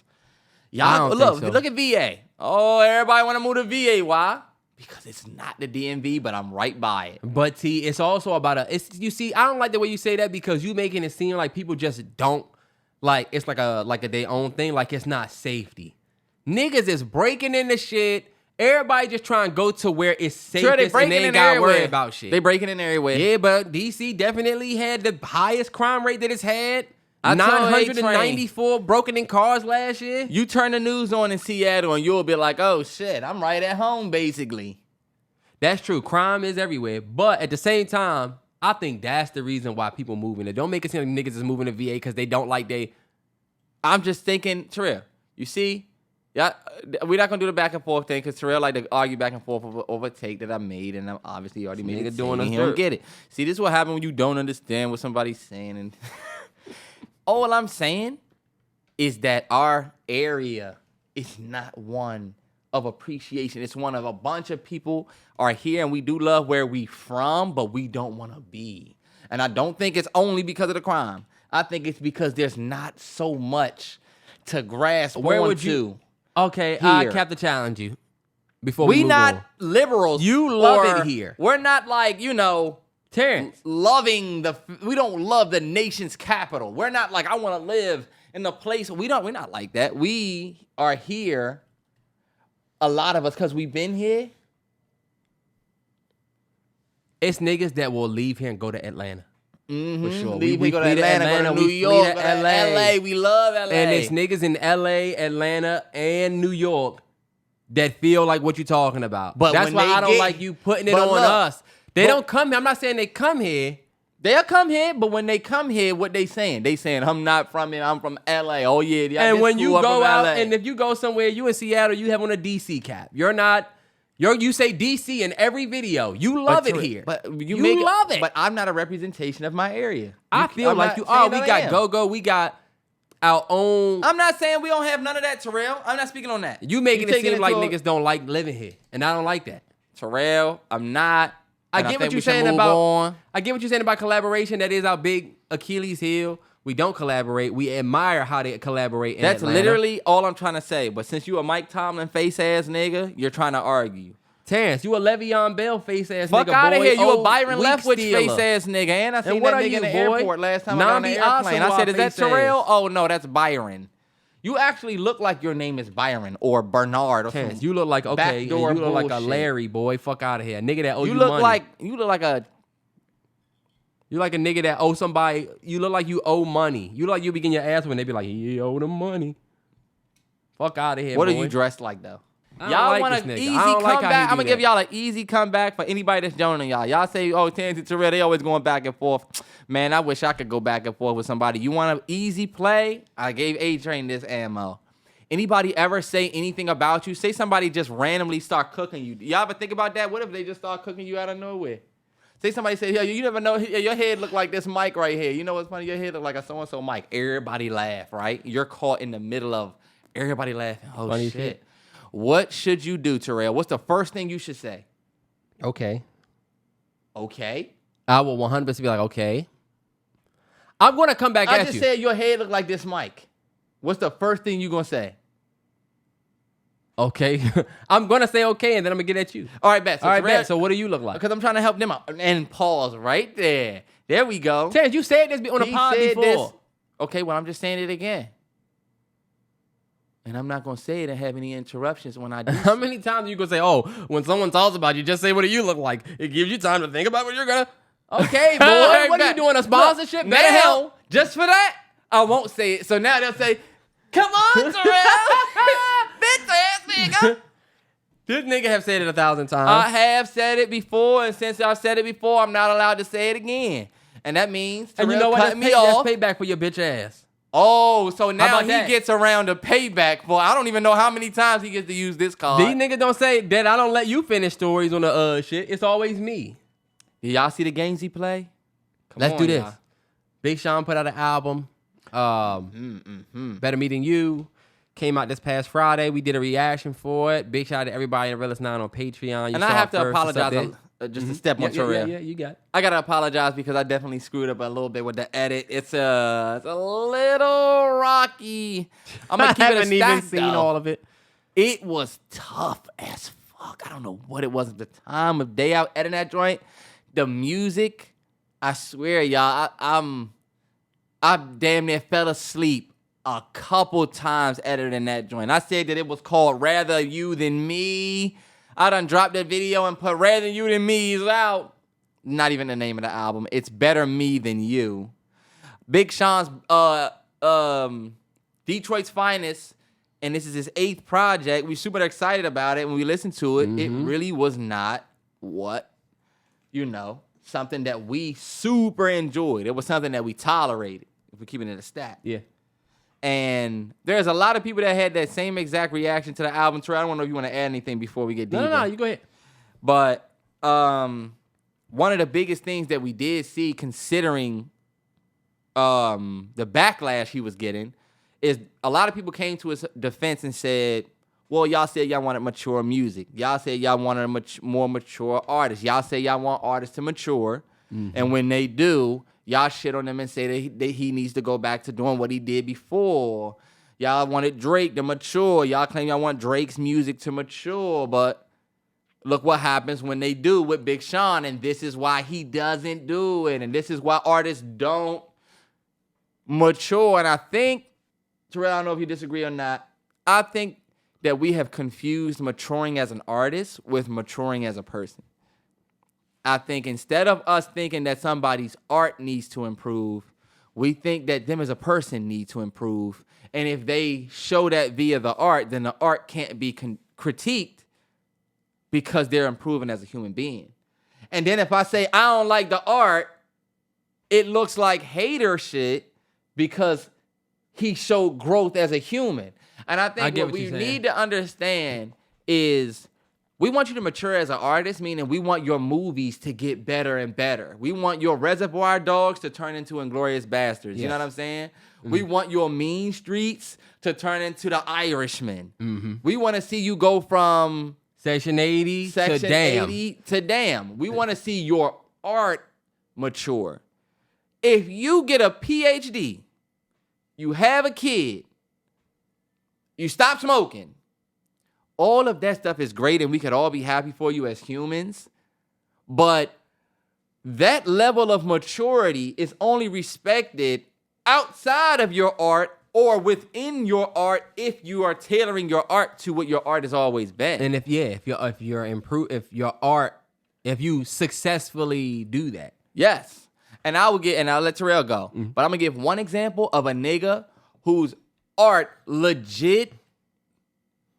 I Y'all, don't look, think so. look at VA. Oh, everybody want to move to VA. Why? Because it's not the DMV, but I'm right by it. But T, it's also about you see, I don't like the way you say that because you making it seem like people just don't like it's like a their own thing, like it's not safety. Niggas is breaking into shit. Everybody just trying to go to where it's safest and they ain't got to worry about shit. They breaking in everywhere. Yeah, but DC definitely had the highest crime rate that it's had. I told 994 broken in cars last year. You turn the news on in Seattle and you'll be like, oh shit, I'm right at home basically. That's true. Crime is everywhere. But at the same time, I think that's the reason why people moving. It don't make it seem like niggas is moving to VA because they don't like they. I'm just thinking, Terrell, you see, yeah, we're not gonna do the back and forth thing because Terrell like to argue back and forth over a take that I made, and I'm obviously already made it. Doing us he don't dirt. get it. See, this is what happens when you don't understand what somebody's saying. And all I'm saying is that our area is not one of appreciation. It's one of a bunch of people are here, and we do love where we from, but we don't want to be. And I don't think it's only because of the crime. I think it's because there's not so much to grasp. Where would onto. you? Okay, I Here. have to challenge you. Before we We move not on. liberals. You love or- it here. We're not like, Terrance. loving we don't love the nation's capital. We're not like, I want to live in the place. We're not like that. We are here, a lot of us, because we've been here. It's niggas that will leave here and go to Atlanta. Mm-hmm. For sure. We We go to flee to Atlanta, go Atlanta, to New we York, flee to go to LA. We love LA. And it's niggas in LA, Atlanta, and New York that feel like what you're talking about. But that's when why they I don't get- like you putting it but on look, us. They but- don't come here. I'm not saying they come here. They'll come here, but when they come here, what they saying? They saying, I'm not from here, I'm from LA. Oh, yeah. y'all And this when you cool, I'm go from out, LA. and if you go somewhere, you in Seattle, you have on a DC cap. You say DC in every video. You love it here. But you love it. But I'm not a representation of my area. I feel I'm like not you saying are. We that I got am. go-go. We got our own. I'm not saying we don't have none of that, Terrell. I'm not speaking on that. You making it taking seem like to a- niggas don't like living here. And I don't like that. Terrell, I'm not. I and get think what we you're should saying move about. on. I get what you're saying about collaboration. That is our big Achilles heel. We don't collaborate. We admire how they collaborate. That's Atlanta. literally all I'm trying to say. But since you a Mike Tomlin face ass nigga, you're trying to argue. Terrance, you a Le'Veon Bell face ass Fuck nigga. out of boy. here. You a Old Byron weak Leftwich stealer. face ass nigga. And I seen what that are nigga you, in the boy? airport last time I got on the Nambi airplane. I said, is that Asamoah face Terrell? ass. Oh, no, that's Byron. You actually look like your name is Byron or Bernard or Terrance, something. you look like okay. You backdoor look like a bullshit. Larry boy. Fuck out of here, nigga that owe you You look money. like a. You like a nigga that owe somebody. You look like you owe money. You look like you be getting your ass when they be like, he owe them money. Fuck out of here, What boy. are you dressed like though? Y'all want an easy comeback? I'm gonna give y'all an easy comeback for anybody that's joining y'all. Y'all say, oh, Terrance and Terrell, they always going back and forth. Man, I wish I could go back and forth with somebody. You want an easy play? I gave A-Train this ammo. Anybody ever say anything about you? Say somebody just randomly start cooking you. Y'all ever think about that? What if they just start cooking you out of nowhere? Say somebody say, yo, you never know, your head look like this mic right here. You know what's funny? Your head look like a so-and-so mic. Everybody laugh, right? You're caught in the middle of everybody laughing. Oh, funny shit. What should you do, Terrell? What's the first thing you should say? Okay. Okay? I will 100% be like, okay. I'm going to come back at you. I just said your head look like this mic. What's the first thing you going to say? Okay. I'm going to say okay, and then I'm going to get at you. All right, bet. So, all right, bet. So what do you look like? Because I'm trying to help them out. And pause right there. There we go. Terrance, you said this on a pod before. This. Okay, well, I'm just saying it again. And I'm not going to say it and have any interruptions when I do. How many times are you going to say, oh, when someone talks about you, just say, what do you look like? It gives you time to think about what you're going to. Okay, boy. What are you doing? A sponsorship? Look, now, just for that, I won't say it. So now they'll say, come on, Terrell. Bitch ass nigga. This nigga have said it 1,000 times. I have said it before, and since I've said it before, I'm not allowed to say it again. And that means Terrell, and you know what? That's payback for your bitch ass. Oh, so now he gets around to payback for, I don't even know how many times he gets to use this card. These niggas don't say that I don't let you finish stories on the shit. It's always me. Did y'all see the games he play? Let's do this. Y'all. Big Sean put out an album. Better Me Than You. Came out this past Friday. We did a reaction for it. Big shout out to everybody in Realest 9 on Patreon. And I have to apologize just to step on Terrell. Yeah, you got it. I got to apologize because I definitely screwed up a little bit with the edit. It's a little rocky. I'm going to keep it a stack, even seen all of it. It was tough as fuck. I don't know what it was at the time of day out editing that joint. The music, I swear, y'all, I damn near fell asleep a couple times editing that joint. I said that it was called Rather You Than Me. I done dropped that video and put Rather You Than Me is out. Not even the name of the album. It's Better Me Than You. Big Sean's Detroit's Finest, and this is his 8th project. We're super excited about it. When we listened to it, it really was not something that we super enjoyed. It was something that we tolerated, if we're keeping it a stat. Yeah. And there's a lot of people that had that same exact reaction to the album. Trey, I don't know if you want to add anything before we get deeper. No, you go ahead. But one of the biggest things that we did see, considering the backlash he was getting, is a lot of people came to his defense and said, well, y'all said y'all wanted mature music. Y'all said y'all wanted a more mature artist. Y'all say y'all want artists to mature. And when they do, y'all shit on them and say that he needs to go back to doing what he did before. Y'all wanted Drake to mature. Y'all claim y'all want Drake's music to mature. But look what happens when they do with Big Sean. And this is why he doesn't do it. And this is why artists don't mature. And I think, Terrell, I don't know if you disagree or not, I think that we have confused maturing as an artist with maturing as a person. I think instead of us thinking that somebody's art needs to improve, we think that them as a person need to improve. And if they show that via the art, then the art can't be critiqued because they're improving as a human being. And then if I say I don't like the art, it looks like hater shit because he showed growth as a human. And I think what we need to understand is we want you to mature as an artist, meaning we want your movies to get better and better. We want your Reservoir Dogs to turn into Inglourious Bastards. Yes. You know what I'm saying? We want your Mean Streets to turn into The Irishman. We want to see you go from Section 80 to Damn. We want to see your art mature. If you get a PhD, you have a kid, you stop smoking, all of that stuff is great and we could all be happy for you as humans. But that level of maturity is only respected outside of your art or within your art if you are tailoring your art to what your art has always been. And if you successfully do that. Yes. And I'll let Terrell go. But I'm gonna give one example of a nigga whose art legit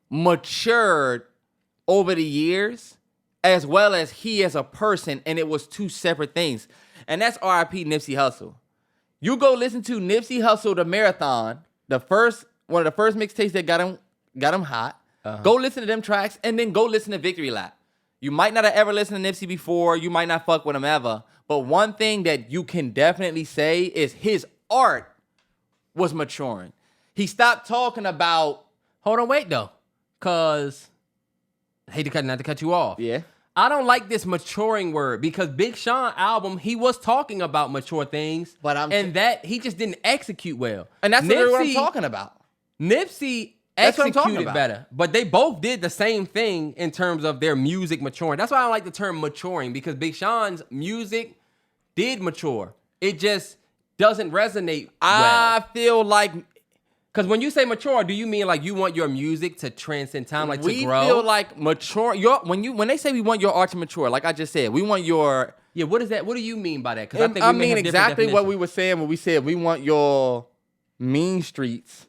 matured over the years, as well as he as a person, and it was two separate things. And that's R.I.P. Nipsey Hussle. You go listen to Nipsey Hussle, The Marathon, one of the first mixtapes that got him hot. Go listen to them tracks, and then go listen to Victory Lap. You might not have ever listened to Nipsey before. You might not fuck with him ever. But one thing that you can definitely say is his art was maturing. He stopped talking about... Hold on, wait, though. Because, not to cut you off. Yeah. I don't like this maturing word because Big Sean album, he was talking about mature things. That he just didn't execute well. And that's what I'm talking about. Nipsey executed better. But they both did the same thing in terms of their music maturing. That's why I don't like the term maturing, because Big Sean's music did mature. It just doesn't resonate well. I feel like... Because when you say mature, do you mean like you want your music to transcend time, like to grow? We feel like mature... When they say we want your art to mature, like I just said, we want your... Yeah, what is that? What do you mean by that? Because I mean exactly what we were saying when we said we want your mean streets.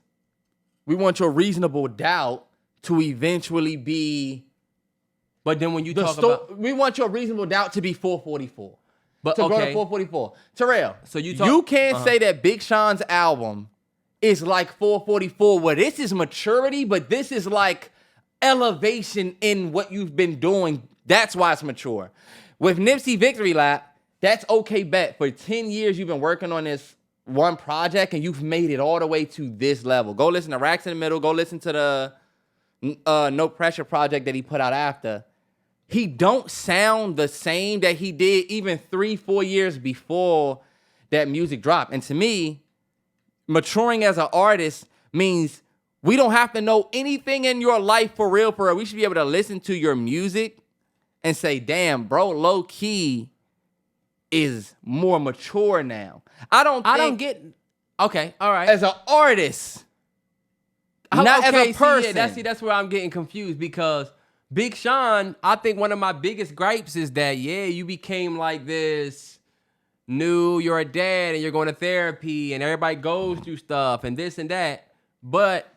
We want your reasonable doubt to eventually be... But then when you talk about... We want your reasonable doubt to be 444. But to go to 444. Terrell, so you can't say that Big Sean's album is like 444, where this is maturity, but this is like elevation in what you've been doing. That's why it's mature. With Nipsey Victory Lap, that's okay bet. For 10 years, you've been working on this one project, and you've made it all the way to this level. Go listen to Racks in the Middle. Go listen to the No Pressure project that he put out after. He don't sound the same that he did even 3-4 years before that music dropped. And to me, maturing as an artist means we don't have to know anything in your life for real, for real. We should be able to listen to your music and say, damn, bro, low key is more mature now. I don't get... Okay, all right. As an artist, not as a person. That's where I'm getting confused, because Big Sean, I think one of my biggest gripes is that, you became like this you're a dad and you're going to therapy and everybody goes through stuff and this and that. But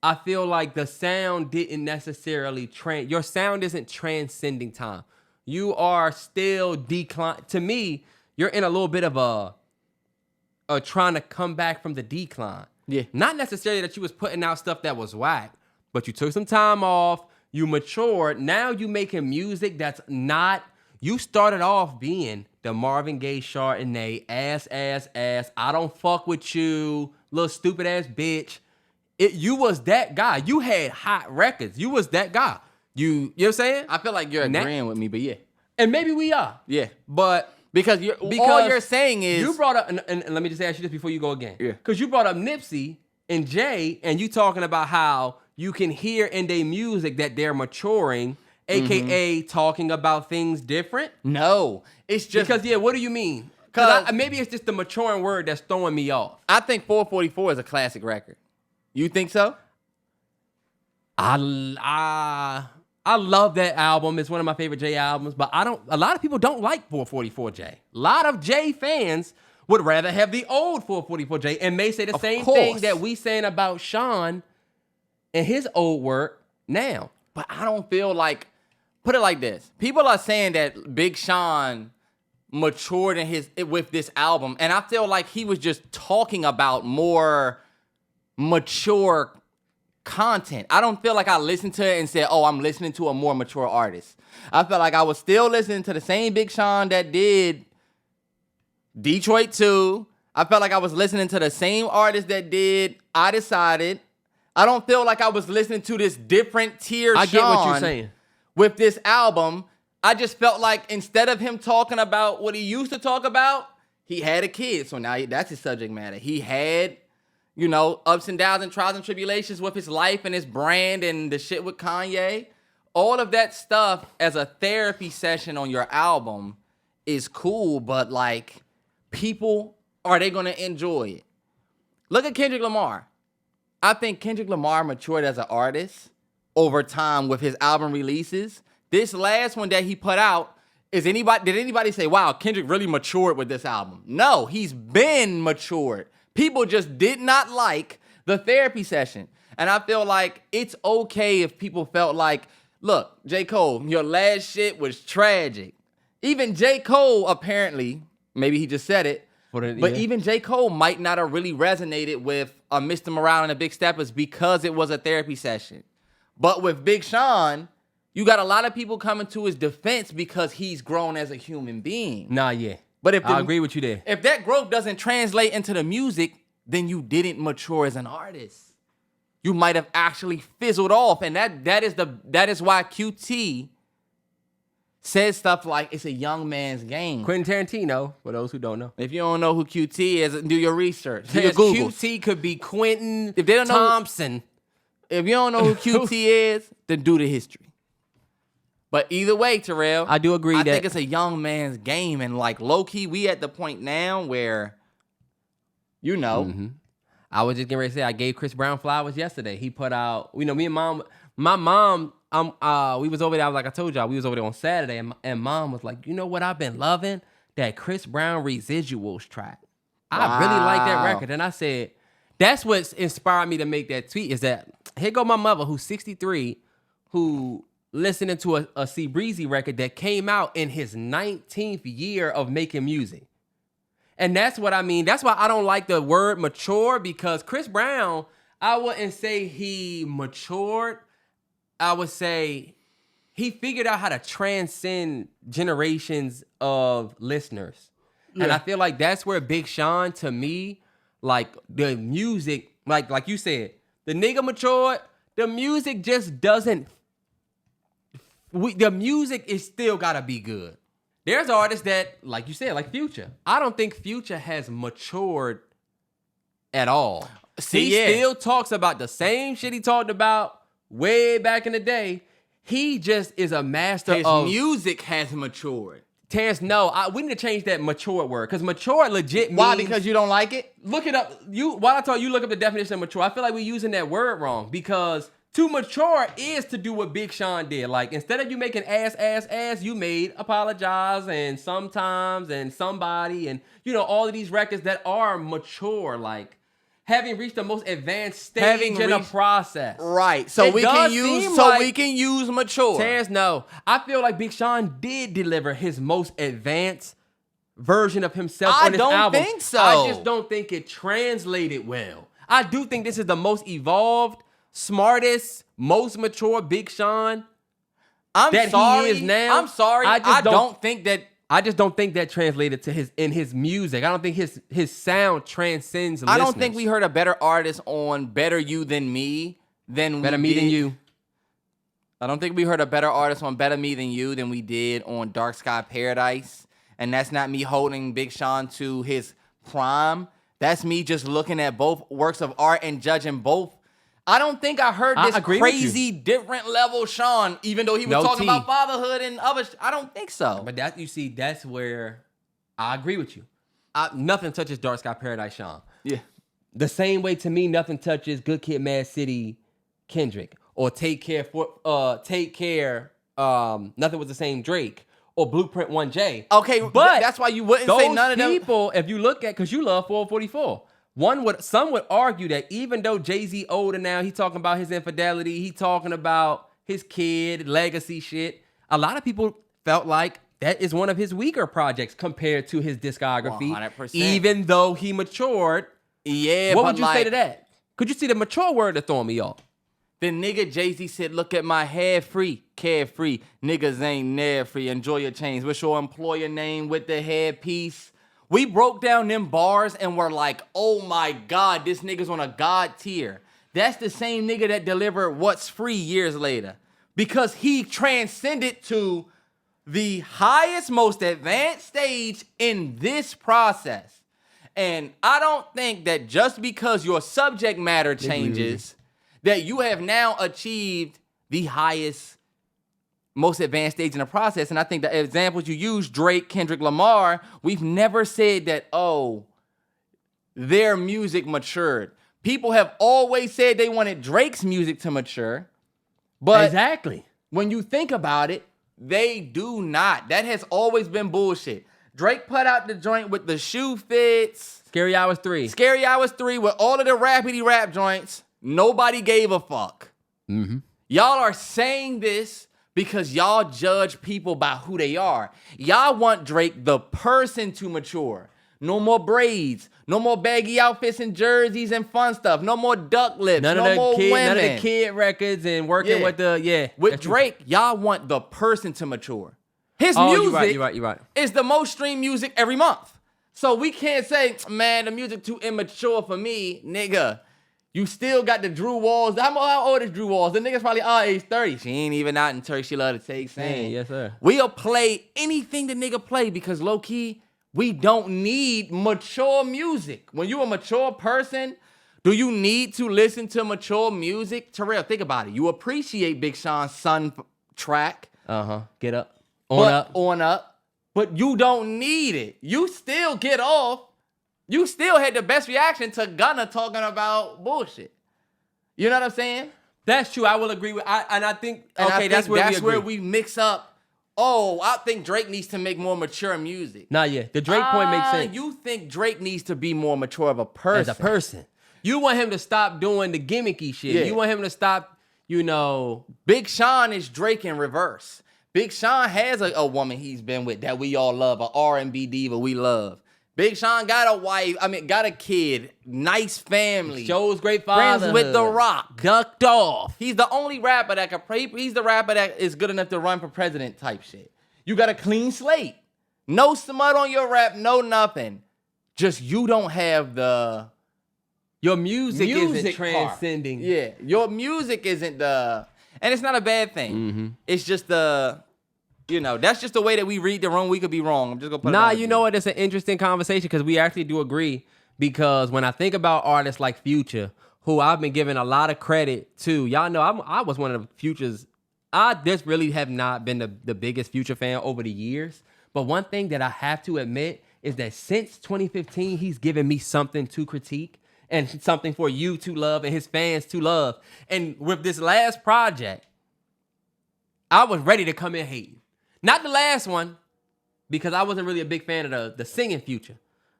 I feel like the sound didn't necessarily your sound isn't transcending time. You are still decline. To me, you're in a little bit of a trying to come back from the decline. Yeah. Not necessarily that you was putting out stuff that was whack, but you took some time off, you matured. Now you making music that's not... You started off being the Marvin Gaye, Chardonnay, ass, I don't fuck with you, little stupid ass bitch. You was that guy. You had hot records. You was that guy. You know what I'm saying? I feel like you're agreeing with me, but yeah. And maybe we are. Yeah. But because all you're saying is... You brought up, and let me just ask you this before you go again. Yeah. Because you brought up Nipsey and Jay, and you talking about how you can hear in their music that they're maturing, a.k.a. talking about things different. No. It's just... Because, what do you mean? Because maybe it's just the maturing word that's throwing me off. I think 444 is a classic record. You think so? I love that album. It's one of my favorite Jay albums, but a lot of people don't like 444 Jay. A lot of Jay fans would rather have the old 444 Jay and may say the same thing that we saying about Sean and his old work now. But I don't feel like... Put it like this. People are saying that Big Sean matured with this album, and I feel like he was just talking about more mature content. I don't feel like I listened to it and said, oh, I'm listening to a more mature artist. I felt like I was still listening to the same Big Sean that did Detroit 2. I felt like I was listening to the same artist that did I Decided. I don't feel like I was listening to this different tier Sean. I get what you're saying. With this album, I just felt like instead of him talking about what he used to talk about, he had a kid. So now that's his subject matter. He had, ups and downs and trials and tribulations with his life and his brand and the shit with Kanye. All of that stuff as a therapy session on your album is cool, but like, people, are they going to enjoy it? Look at Kendrick Lamar. I think Kendrick Lamar matured as an artist over time with his album releases. This last one that he put out, did anybody say, wow, Kendrick really matured with this album? No, he's been matured. People just did not like the therapy session. And I feel like it's okay if people felt like, look, J. Cole, your last shit was tragic. Even J. Cole, apparently, maybe he just said it, even J. Cole might not have really resonated with Mr. Morale and the Big Steppers because it was a therapy session. But with Big Sean, you got a lot of people coming to his defense because he's grown as a human being. Nah, yeah. But if I agree with you there. If that growth doesn't translate into the music, then you didn't mature as an artist. You might have actually fizzled off, and that is why QT says stuff like it's a young man's game. Quentin Tarantino, for those who don't know. If you don't know who QT is, do your research. Do your Google. QT could be Quentin if they don't Thompson. If you don't know who QT is, then do the history. But either way, Terrell, I do agree I think it's a young man's game, and like low key, we at the point now where, I was just getting ready to say I gave Chris Brown flowers yesterday. He put out, me and mom, my mom, we was over there. Like I told y'all, we was over there on Saturday, and mom was like, you know what I've been loving? That Chris Brown Residuals track. I really like that record, and I said that's what inspired me to make that tweet. Is that here go my mother, who's 63, who listening to a C Breezy record that came out in his 19th year of making music. And that's what I mean. That's why I don't like the word mature, because Chris Brown, I wouldn't say he matured. I would say he figured out how to transcend generations of listeners. Yeah. And I feel like that's where Big Sean, to me, like the music, like you said, the nigga matured, the music just doesn't, the music is still gotta be good. There's artists that, like you said, like Future. I don't think Future has matured at all. He still talks about the same shit he talked about way back in the day. He just is a master of... His music has matured. Terrance, no. We need to change that matured word, because mature legit means... Why? Because you don't like it? Look it up. While I told you, look up the definition of mature. I feel like we're using that word wrong, because... To mature is to do what Big Sean did. Like, instead of you making ass, you made Apologize and Sometimes and Somebody and, all of these records that are mature, like having reached the most advanced stage in a process. Right. So we can use mature. Terrance, no. I feel like Big Sean did deliver his most advanced version of himself on this album. I don't think so. I just don't think it translated well. I do think this is the most evolved, smartest, most mature Big Sean he is now. I'm sorry. I just don't think that translated to his music. I don't think his sound transcends listeners. I don't think we heard a better artist on Better You Than Me than Better Me Than You. I don't think we heard a better artist on Better Me Than You than we did on Dark Sky Paradise. And that's not me holding Big Sean to his prime. That's me just looking at both works of art and judging both. I don't think I heard this crazy different level Sean, even though he was talking about fatherhood and other. I don't think so. But that's where I agree with you. Nothing touches Dark Sky Paradise Sean. Yeah. The same way, to me, nothing touches Good Kid, Mad City Kendrick, or Take Care. Nothing Was the Same Drake, or Blueprint 1J. Okay, but that's why you wouldn't say none of them. Those people, if you look at, because you love 444. Some would argue that even though Jay-Z older now, he talking about his infidelity, he talking about his kid, legacy shit. A lot of people felt like that is one of his weaker projects compared to his discography. 100%. Even though he matured. Yeah, what would you say to that? Could you see the mature word that throwing me off? The nigga Jay-Z said, look at my head free, carefree. Niggas ain't never free. Enjoy your chains. What's your employer name with the headpiece? We broke down them bars and were like, oh my God, this nigga's on a God tier. That's the same nigga that delivered What's Free years later. Because he transcended to the highest, most advanced stage in this process. And I don't think that just because your subject matter changes, that you have now achieved the highest, most advanced stage in the process. And I think the examples you use, Drake, Kendrick Lamar, we've never said that, their music matured. People have always said they wanted Drake's music to mature. But exactly, when you think about it, they do not. That has always been bullshit. Drake put out the joint with the shoe fits. Scary Hours 3. Scary Hours 3 with all of the rapidy rap joints. Nobody gave a fuck. Mm-hmm. Y'all are saying this because y'all judge people by who they are. Y'all want Drake, the person, to mature. No more braids. No more baggy outfits and jerseys and fun stuff. No more duck lips. None no of more women. None of the kid records and working with the With Drake, y'all want the person to mature. His you're music right. is the most streamed music every month. So we can't say, man, the music too immature for me, nigga. You still got the Drew Walls. How old is Drew Walls? The nigga's probably age 30. She ain't even out in Turkey. She love to take sing. Yes, sir. We'll play anything the nigga play because low key, we don't need mature music. When you a mature person, do you need to listen to mature music? Terrell, think about it. You appreciate Big Sean's Son track. Get up. On up. But you don't need it. You still get off. You still had the best reaction to Gunna talking about bullshit. You know what I'm saying? That's true. I will agree with. I think That's where we mix up. Oh, I think Drake needs to make more mature music. Nah, yeah. The Drake point makes sense. You think Drake needs to be more mature of a person. As a person. You want him to stop doing the gimmicky shit. Yeah. You want him to stop, Big Sean is Drake in reverse. Big Sean has a woman he's been with that we all love, an R&B diva we love. Big Sean got a wife, got a kid, nice family. Shows great fatherhood. Friends with The Rock. Ducked off. He's the only rapper that can pray. He's the rapper that is good enough to run for president type shit. You got a clean slate. No smut on your rap, no nothing. Just you don't have the... Your music isn't transcending. Part. Yeah, your music isn't the... And it's not a bad thing. Mm-hmm. It's just the... that's just the way that we read the room. We could be wrong. I'm just going to put it on. You know what? It's an interesting conversation because we actually do agree. Because when I think about artists like Future, who I've been giving a lot of credit to, y'all know I was one of the Future's. I just really have not been the biggest Future fan over the years. But one thing that I have to admit is that since 2015, he's given me something to critique and something for you to love and his fans to love. And with this last project, I was ready to come in hating. Not the last one, because I wasn't really a big fan of the singing Future.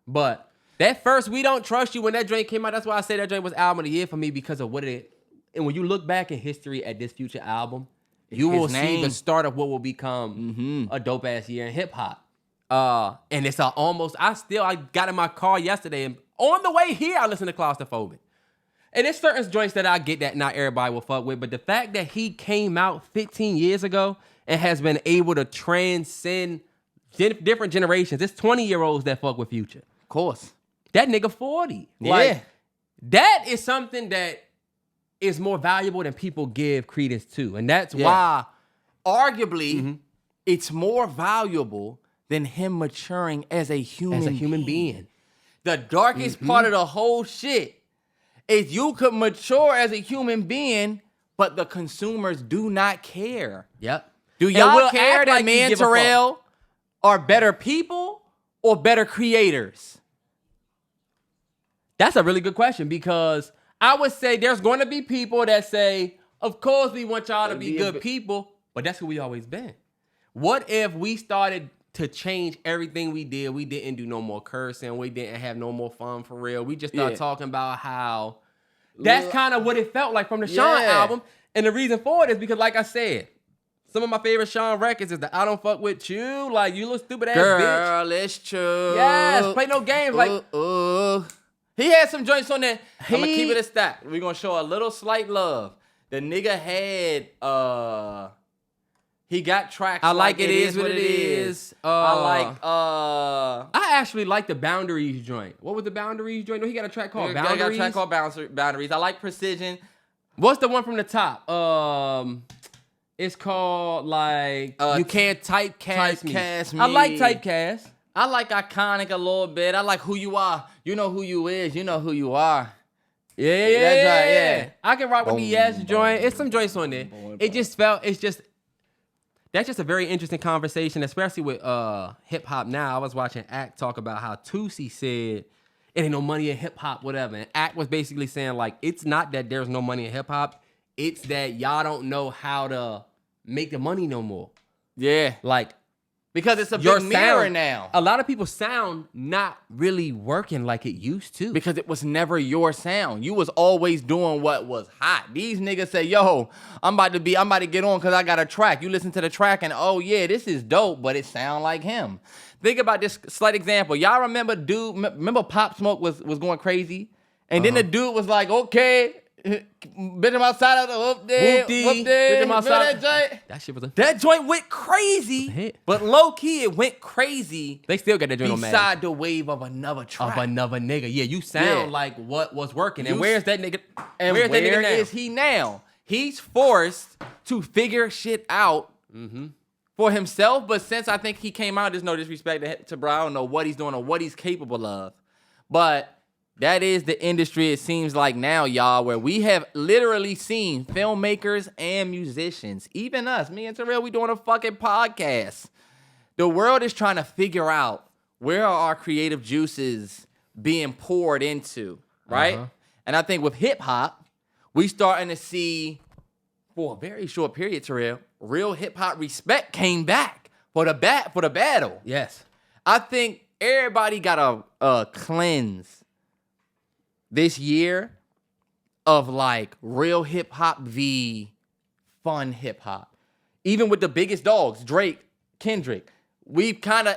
But that first We Don't Trust You, when that joint came out, that's why I say that joint was album of the year for me because of what it... And when you look back in history at this Future album, you will see the start of what will become a dope-ass year in hip-hop. And it's almost... I got in my car yesterday, and on the way here, I listened to Claustrophobic. And there's certain joints that I get that not everybody will fuck with, but the fact that he came out 15 years ago and has been able to transcend different generations. It's 20-year-olds that fuck with Future. Of course. That nigga 40. Yeah. That is something that is more valuable than people give credence to. And that's why... Arguably, it's more valuable than him maturing as a human being. The darkest part of the whole shit is you could mature as a human being, but the consumers do not care. Yep. Do y'all care that me and Terrell are better people or better creators? That's a really good question because I would say there's going to be people that say, of course we want y'all to be good people, but that's who we always been. What if we started to change everything we did? We didn't do no more cursing. We didn't have no more fun for real. We just started talking about how that's kind of what it felt like from the Sean album. And the reason for it is because, like I said, some of my favorite Sean records is the I Don't Fuck With You, like you little stupid ass bitch. Girl, it's true. Yes, play no games. He had some joints on there. I'm gonna keep it a stack. We're gonna show a little slight love. The nigga had he got tracks. I like It Is What It Is. I actually like the Boundaries joint. What was the Boundaries joint? No, he got a track called Boundaries. He got a track called Boundaries. I like Precision. What's the one from the top? It's called like You Can't Typecast Me. I like Typecast. I like Iconic a little bit. I like Who You Are. You know who you is. You know who you are. Yeah. I can rock with the Yes joint. It's some joints on there. That's just a very interesting conversation, especially with hip hop now. I was watching Act talk about how Toosii said it ain't no money in hip hop, whatever. And Act was basically saying like it's not that there's no money in hip hop, it's that y'all don't know how to make the money no more. Yeah. Like Because it's a your big mirror sound, now. A lot of people's sound not really working like it used to. Because it was never your sound. You was always doing what was hot. These niggas say, yo, I'm about to get on because I got a track. You listen to the track and, oh yeah, this is dope, but it sound like him. Think about this slight example. Y'all remember Pop Smoke was going crazy? And then the dude was like, okay, bitch, I'm outside of the whoop there. Bitch, I'm outside. That joint? That shit was That joint went crazy, but low key it went crazy. They still got that joint on Madden. Beside the wave of another track. Of another nigga. Yeah, you sound like what was working. And where's that nigga? And where is he now? He's forced to figure shit out for himself. But since I think he came out, there's no disrespect to bro. I don't know what he's doing or what he's capable of. But that is the industry, it seems like now, y'all, where we have literally seen filmmakers and musicians, even us, me and Terrell, we doing a fucking podcast. The world is trying to figure out where are our creative juices being poured into, right? And I think with hip hop, we starting to see, for a very short period, Terrell, real hip hop respect came back for the battle. Yes. I think everybody got a cleanse this year of like real hip hop v fun hip hop. Even with the biggest dogs, Drake, Kendrick, we've kind of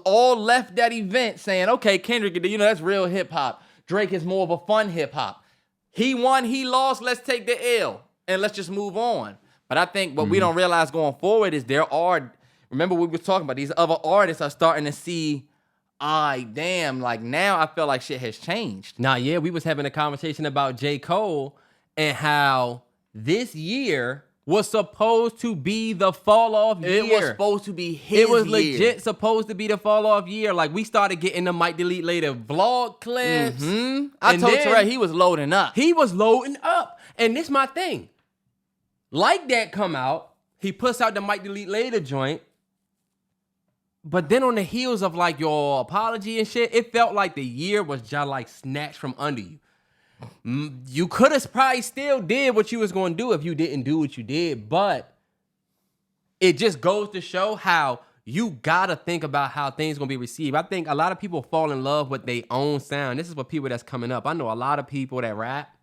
all left that event saying, okay, Kendrick, that's real hip hop. Drake is more of a fun hip hop. He won, he lost, let's take the L and let's just move on. But I think what we don't realize going forward is remember we were talking about, these other artists are starting to see, damn, like now I feel like shit has changed. Nah, yeah, we was having a conversation about J. Cole and how this year was supposed to be the fall off year. It was supposed to be his It was year. legit supposed to be the fall off year. Like we started getting the Might Delete Later vlog clips. I told Terrell he was loading up. He was loading up. And this my thing. Like that come out, he puts out the Might Delete Later joint. But then on the heels of like your apology and shit, it felt like the year was just like snatched from under you. You could have probably still did what you was going to do if you didn't do what you did. But it just goes to show how you got to think about how things going to be received. I think a lot of people fall in love with their own sound. This is for people that's coming up. I know a lot of people that rap,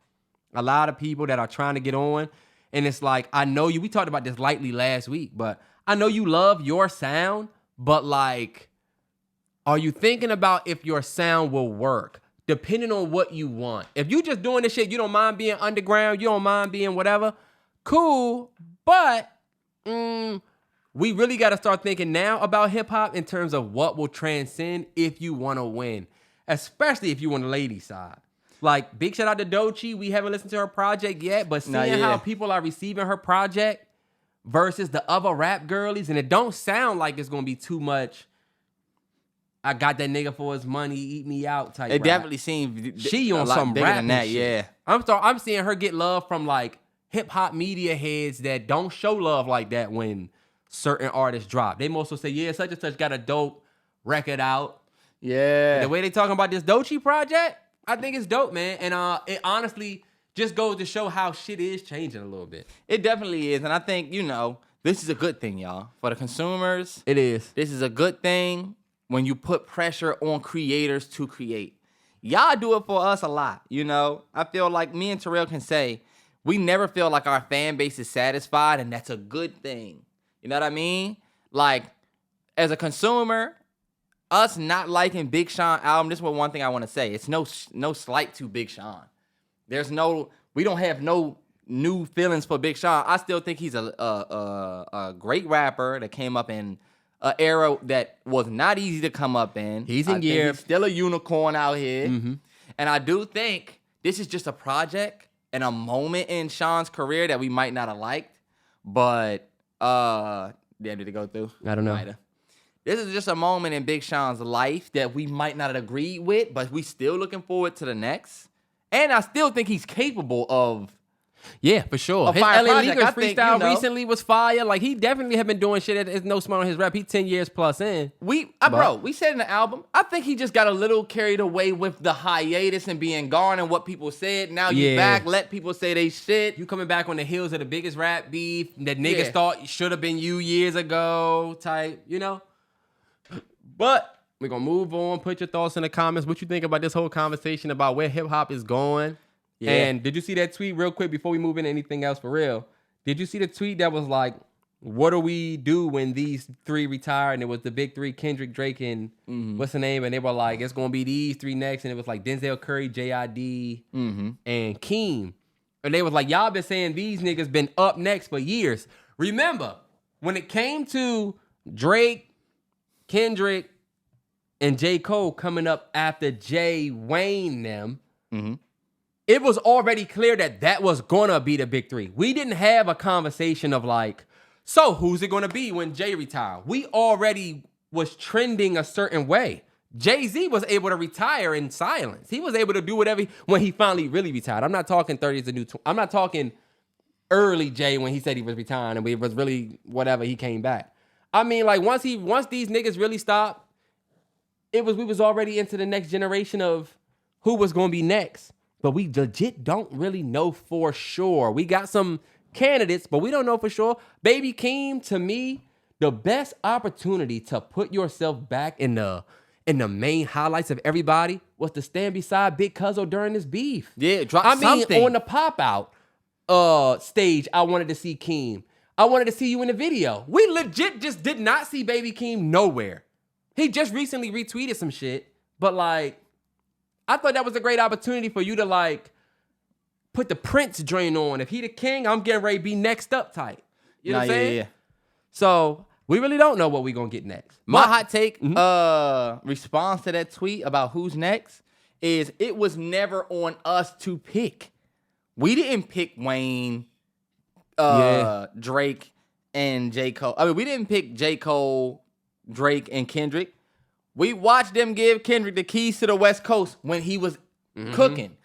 a lot of people that are trying to get on. And it's like, I know you, we talked about this lightly last week, but I know you love your sound. But like, are you thinking about if your sound will work? Depending on what you want. If you just doing this shit, you don't mind being underground, you don't mind being whatever, cool. But we really got to start thinking now about hip hop in terms of what will transcend if you want to win. Especially if you on the lady side. Like, big shout out to Doechii. We haven't listened to her project yet, but seeing how people are receiving her project versus the other rap girlies, and it don't sound like it's gonna be too much. I got that nigga for his money, eat me out type. It definitely seems she on some bigger rap than that. shit. Yeah, I'm seeing her get love from like hip hop media heads that don't show love like that when certain artists drop. They mostly say, yeah, such and such got a dope record out. Yeah, And the way they talking about this Doechii project, I think it's dope, man. And it honestly just goes to show how shit is changing a little bit. It definitely is. And I think, this is a good thing, y'all. For the consumers, It is. this is a good thing when you put pressure on creators to create. Y'all do it for us a lot, I feel like me and Terrell can say, we never feel like our fan base is satisfied, and that's a good thing. You know what I mean? Like, as a consumer, us not liking Big Sean album, this is one thing I want to say. It's no slight to Big Sean. We don't have no new feelings for Big Sean. I still think he's a great rapper that came up in an era that was not easy to come up in. He's in gear. He's still a unicorn out here. And I do think this is just a project and a moment in Sean's career that we might not have liked. But, did it go through? I don't know. Might've. This is just a moment in Big Sean's life that we might not have agreed with, but we still looking forward to the next. And I still think he's capable of. Yeah, for sure. His fire LA project, Leakers I think, freestyle recently was fire. Like, he definitely have been doing shit that is no smart on his rap. He 10 years plus in. We said in the album, I think he just got a little carried away with the hiatus and being gone and what people said. Now you back, let people say they shit. You coming back on the heels of the biggest rap beef that niggas thought should have been you years ago type, But we're going to move on. Put your thoughts in the comments. What you think about this whole conversation about where hip-hop is going? Yeah. And did you see that tweet real quick before we move into anything else for real? Did you see the tweet that was like, what do we do when these three retire? And it was the big three, Kendrick, Drake, and what's the name? And they were like, it's going to be these three next. And it was like Denzel Curry, J.I.D., and Keem. And they was like, y'all been saying these niggas been up next for years. Remember, when it came to Drake, Kendrick, and J. Cole coming up after Jay Wayne them, it was already clear that that was going to be the big three. We didn't have a conversation of like, so who's it going to be when Jay retired? We already was trending a certain way. Jay-Z was able to retire in silence. He was able to do whatever when he finally really retired. I'm not talking 30s to new. I'm not talking early Jay when he said he was retiring and it was really whatever he came back. I mean, like once these niggas really stopped, we was already into the next generation of who was going to be next. But we legit don't really know for sure. We got some candidates, but we don't know for sure. Baby Keem, to me, the best opportunity to put yourself back in the main highlights of everybody was to stand beside Big Cuzzo during this beef. Yeah, something. On the pop out stage, I wanted to see Keem. I wanted to see you in the video. We legit just did not see Baby Keem nowhere. He just recently retweeted some shit, but like, I thought that was a great opportunity for you to like put the Prince drain on. If he the king, I'm getting ready to be next up type. You know what I'm saying? Yeah. So we really don't know what we're going to get next. My hot take response to that tweet about who's next is it was never on us to pick. We didn't pick Wayne, Drake, and J. Cole. I mean, we didn't pick J. Cole, Drake, and Kendrick. We watched them give Kendrick the keys to the West Coast when he was cooking.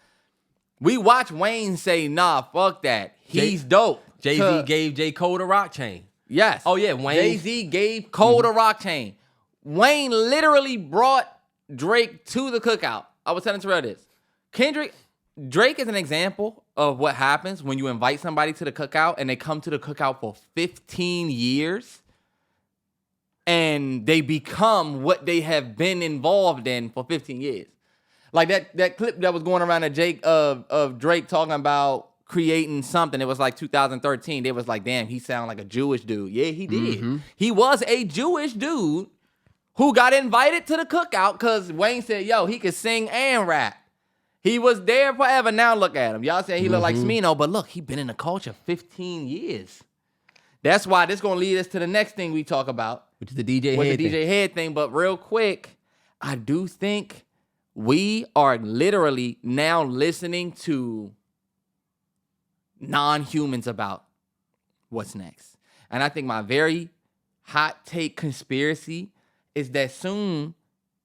We watched Wayne say, nah, fuck that. He's dope. Jay-Z gave J. Cole the rock chain. Yes. Oh, yeah, Wayne. Jay-Z gave Cole the rock chain. Wayne literally brought Drake to the cookout. I was telling Terrell this. Drake is an example of what happens when you invite somebody to the cookout and they come to the cookout for 15 years and they become what they have been involved in for 15 years. Like that clip that was going around of Drake talking about creating something. It was like 2013. They was like, damn, he sound like a Jewish dude. Yeah, he did. He was a Jewish dude who got invited to the cookout because Wayne said, yo, he could sing and rap. He was there forever. Now look at him. Y'all say he look like Smino, but look, he been in the culture 15 years. That's why this going to lead us to the next thing we talk about. Which is the DJ Hed thing. DJ Hed thing. But real quick, I do think we are literally now listening to non-humans about what's next. And I think my very hot take conspiracy is that soon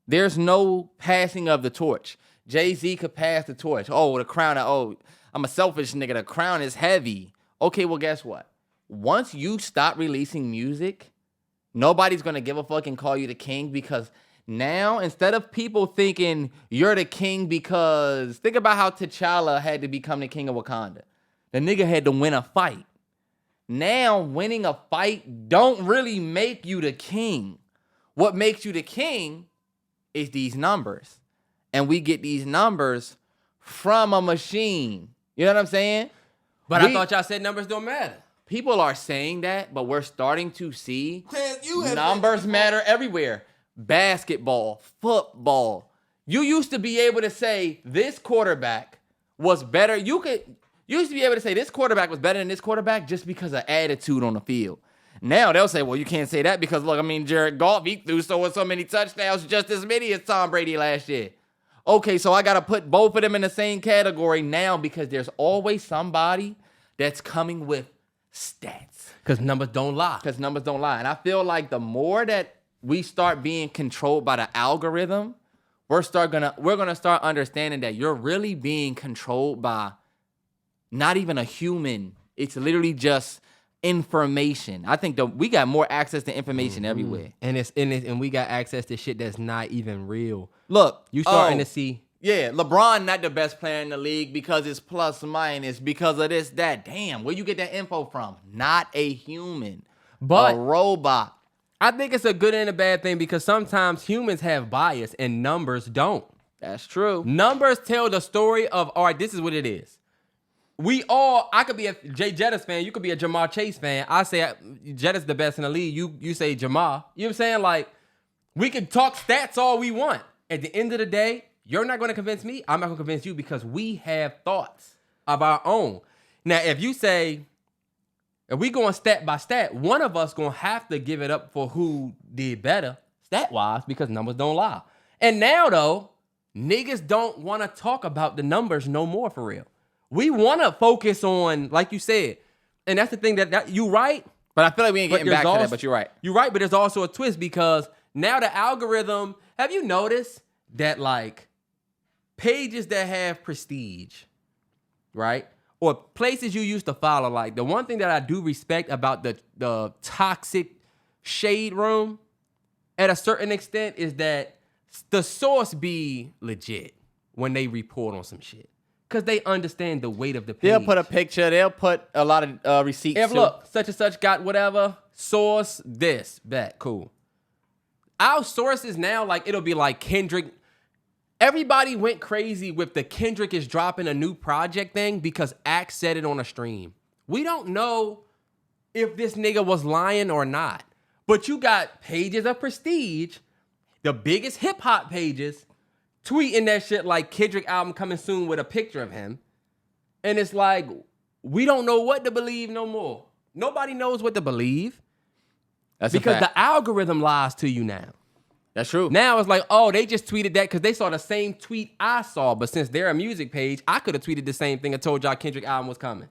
there's no passing of the torch. Jay-Z could pass the torch. Oh, the crown. Oh, I'm a selfish nigga. The crown is heavy. Okay, well, guess what? Once you stop releasing music, nobody's going to give a fuck and call you the king because now, instead of people thinking you're the king because... Think about how T'Challa had to become the king of Wakanda. The nigga had to win a fight. Now, winning a fight don't really make you the king. What makes you the king is these numbers. And we get these numbers from a machine. You know what I'm saying? But I thought y'all said numbers don't matter. People are saying that, but we're starting to see numbers matter everywhere. Basketball, football. You used to be able to say this quarterback was better. You used to be able to say this quarterback was better than this quarterback just because of attitude on the field. Now they'll say, well, you can't say that because, look, I mean, Jared Goff, he threw so many touchdowns, just as many as Tom Brady last year. Okay, so I got to put both of them in the same category now because there's always somebody that's coming with stats. Because numbers don't lie. And I feel like the more that we start being controlled by the algorithm, we're gonna start understanding that you're really being controlled by not even a human. It's literally just information. I think we got more access to information everywhere. And we got access to shit that's not even real. Look, you starting to see. Yeah, LeBron not the best player in the league because it's plus minus, because of this, that. Damn, where you get that info from? Not a human, but a robot. I think it's a good and a bad thing because sometimes humans have bias and numbers don't. That's true. Numbers tell the story of, all right, this is what it is. I could be a Jay Jettis fan. You could be a Jamar Chase fan. I say Jettis the best in the league. You say Jamar. You know what I'm saying? Like, we can talk stats all we want. At the end of the day, you're not going to convince me. I'm not going to convince you because we have thoughts of our own. Now, if you say, if we going stat by stat, one of us going to have to give it up for who did better stat-wise because numbers don't lie. And now, though, niggas don't want to talk about the numbers no more for real. We want to focus on, like you said, and that's the thing that you right. But I feel like we ain't getting back to that, but you're right. You're right, but there's also a twist because now the algorithm, have you noticed that like pages that have prestige, right? Or places you used to follow, like the one thing that I do respect about the toxic shade room at a certain extent is that the source be legit when they report on some shit. Because they understand the weight of the page. They'll put a picture. They'll put a lot of receipts. If look, such and such got whatever, source, this, that, cool. Our sources now, like, it'll be like Kendrick. Everybody went crazy with the Kendrick is dropping a new project thing because Axe said it on a stream. We don't know if this nigga was lying or not. But you got pages of prestige, the biggest hip-hop pages, tweeting that shit like Kendrick album coming soon with a picture of him. And it's like, we don't know what to believe no more. Nobody knows what to believe. That's because the algorithm lies to you now. That's true. Now it's like, oh, they just tweeted that because they saw the same tweet I saw. But since they're a music page, I could have tweeted the same thing and told y'all Kendrick album was coming.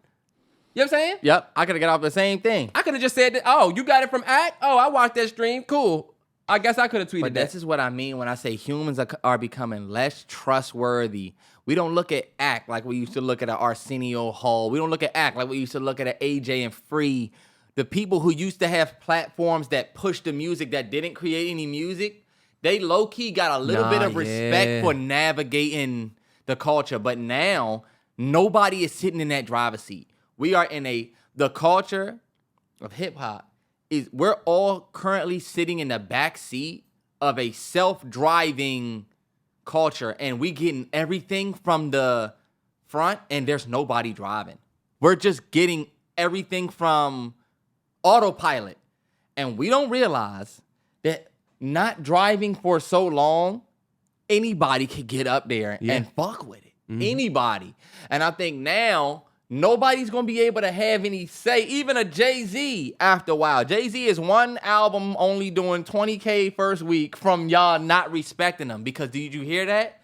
You know what I'm saying? Yep. I could have got off the same thing. I could have just said that, oh, you got it from Act? Oh, I watched that stream. Cool. I guess I could have tweeted but that. This is what I mean when I say humans are becoming less trustworthy. We don't look at Act like we used to look at an Arsenio Hall. We don't look at Act like we used to look at an AJ and Free. The people who used to have platforms that pushed the music that didn't create any music, they low-key got a little bit of respect for navigating the culture. But now, nobody is sitting in that driver's seat. We are in the culture of hip-hop. We're all currently sitting in the back seat of a self-driving culture, and we getting everything from the front, and there's nobody driving. We're just getting everything from autopilot, and we don't realize that not driving for so long, anybody could get up there and fuck with it. Mm-hmm. Anybody. And I think now, nobody's going to be able to have any say, even a Jay-Z after a while. Jay-Z is one album only doing 20K first week from y'all not respecting him. Because did you hear that?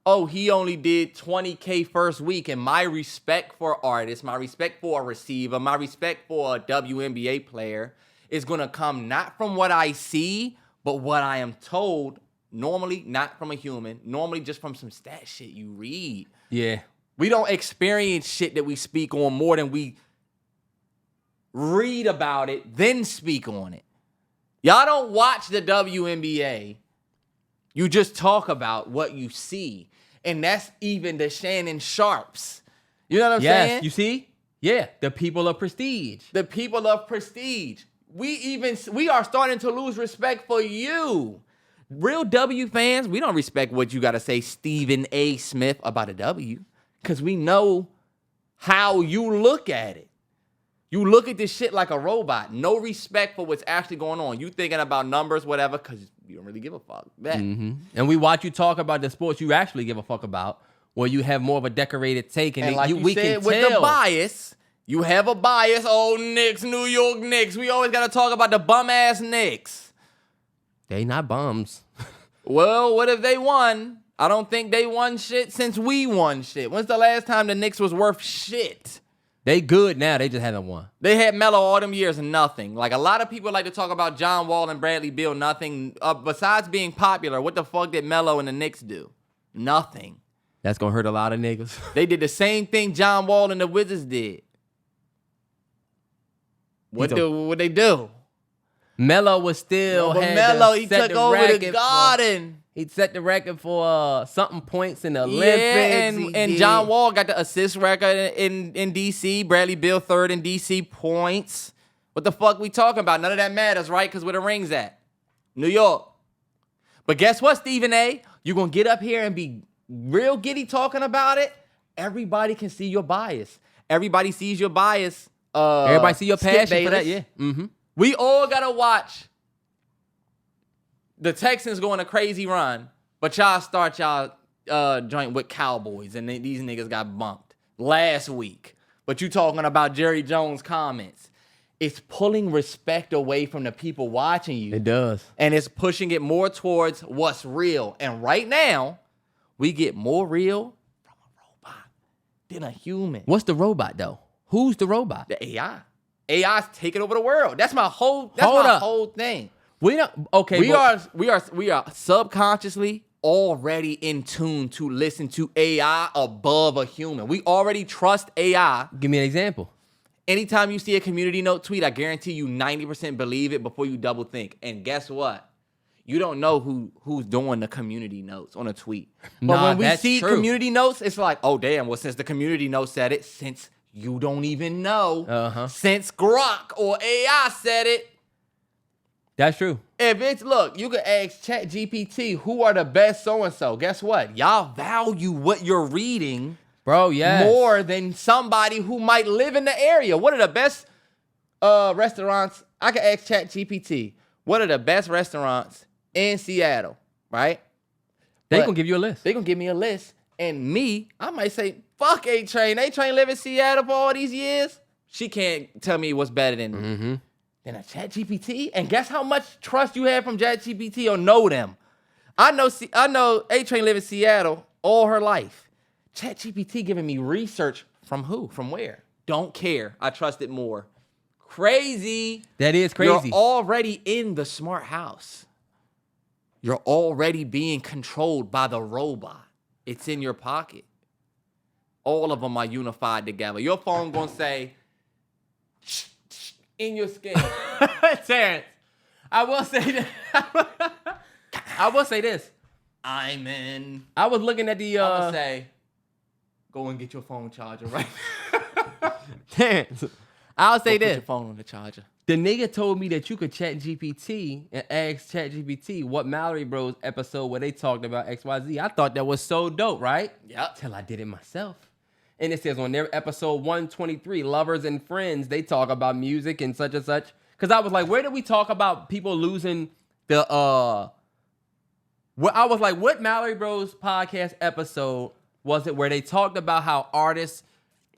Oh, he only did 20K first week. And my respect for artists, my respect for a receiver, my respect for a WNBA player is going to come not from what I see, but what I am told. Normally, not from a human. Normally, just from some stat shit you read. Yeah. We don't experience shit that we speak on more than we read about it, then speak on it. Y'all don't watch the WNBA. You just talk about what you see. And that's even the Shannon Sharps. You know what I'm saying? Yes, you see? Yeah, the people of prestige. The people of prestige. We are starting to lose respect for you. Real W fans, we don't respect what you got to say Stephen A. Smith about a W. Because we know how you look at it. You look at this shit like a robot. No respect for what's actually going on. You thinking about numbers, whatever, because you don't really give a fuck. Mm-hmm. And we watch you talk about the sports you actually give a fuck about, where you have more of a decorated take. And like we said, can with tell. the bias, you have a bias. Oh, Knicks, New York Knicks. We always got to talk about the bum-ass Knicks. They not bums. Well, what if they won? I don't think they won shit since we won shit. When's the last time the Knicks was worth shit? They good now. They just haven't won. They had Melo all them years and nothing. Like, a lot of people like to talk about John Wall and Bradley Beal, nothing. Besides being popular, what the fuck did Melo and the Knicks do? Nothing. That's going to hurt a lot of niggas. They did the same thing John Wall and the Wizards did. What they do? Melo was still Melo, he took over the Garden. He set the record for something points in the Olympics. Yeah, and John Wall got the assist record in DC. Bradley Beal third in DC points. What the fuck we talking about? None of that matters, right? Because where the ring's at? New York. But guess what, Stephen A? You gonna get up here and be real giddy talking about it? Everybody can see your bias. Everybody sees your bias. Everybody see your passion Skip for that, Bayless. yeah. Mm-hmm. We all gotta watch the Texans go on a crazy run, but y'all start y'all joint with Cowboys, and these niggas got bumped last week. But you talking about Jerry Jones' comments. It's pulling respect away from the people watching you. It does. And it's pushing it more towards what's real. And right now, we get more real from a robot than a human. What's the robot, though? Who's the robot? The AI. AI's taking over the world. That's my whole thing. We don't okay. We are subconsciously already in tune to listen to AI above a human. We already trust AI. Give me an example. Anytime you see a community note tweet, I guarantee you 90% believe it before you double think. And guess what? You don't know who's doing the community notes on a tweet. But when we see community notes, it's like, oh, damn, well, since the community note said it, since you don't even know, since Grok or AI said it. That's true. If it's, look, you can ask ChatGPT, who are the best so-and-so. Guess what? Y'all value what you're reading. Bro, yes. More than somebody who might live in the area. What are the best restaurants? I can ask ChatGPT. What are the best restaurants in Seattle, right? They gonna give you a list. They gonna give me a list. And me, I might say, fuck A-Train. A-Train live in Seattle for all these years. She can't tell me what's better than a ChatGPT. And guess how much trust you have from ChatGPT or know them? I know A-Train live in Seattle all her life. ChatGPT giving me research from who? From where? Don't care. I trust it more. Crazy. That is crazy. You're already in the smart house. You're already being controlled by the robot. It's in your pocket. All of them are unified together. Your phone gonna say, shh, shh, in your skin. Terrance, I will say that. I will say this. I'm in. I was looking at the. I'm gonna say, go and get your phone charger right now. Terrance, I'll say this. Put your phone on the charger. The nigga told me that you could chat GPT and ask chat GPT what Mallory Bros episode where they talked about XYZ. I thought that was so dope, right? Yep. Till I did it myself. And it says on their episode 123, Lovers and Friends, they talk about music and such and such. Because I was like, where did we talk about people losing the I was like, what Mallory Bros podcast episode was it where they talked about how artists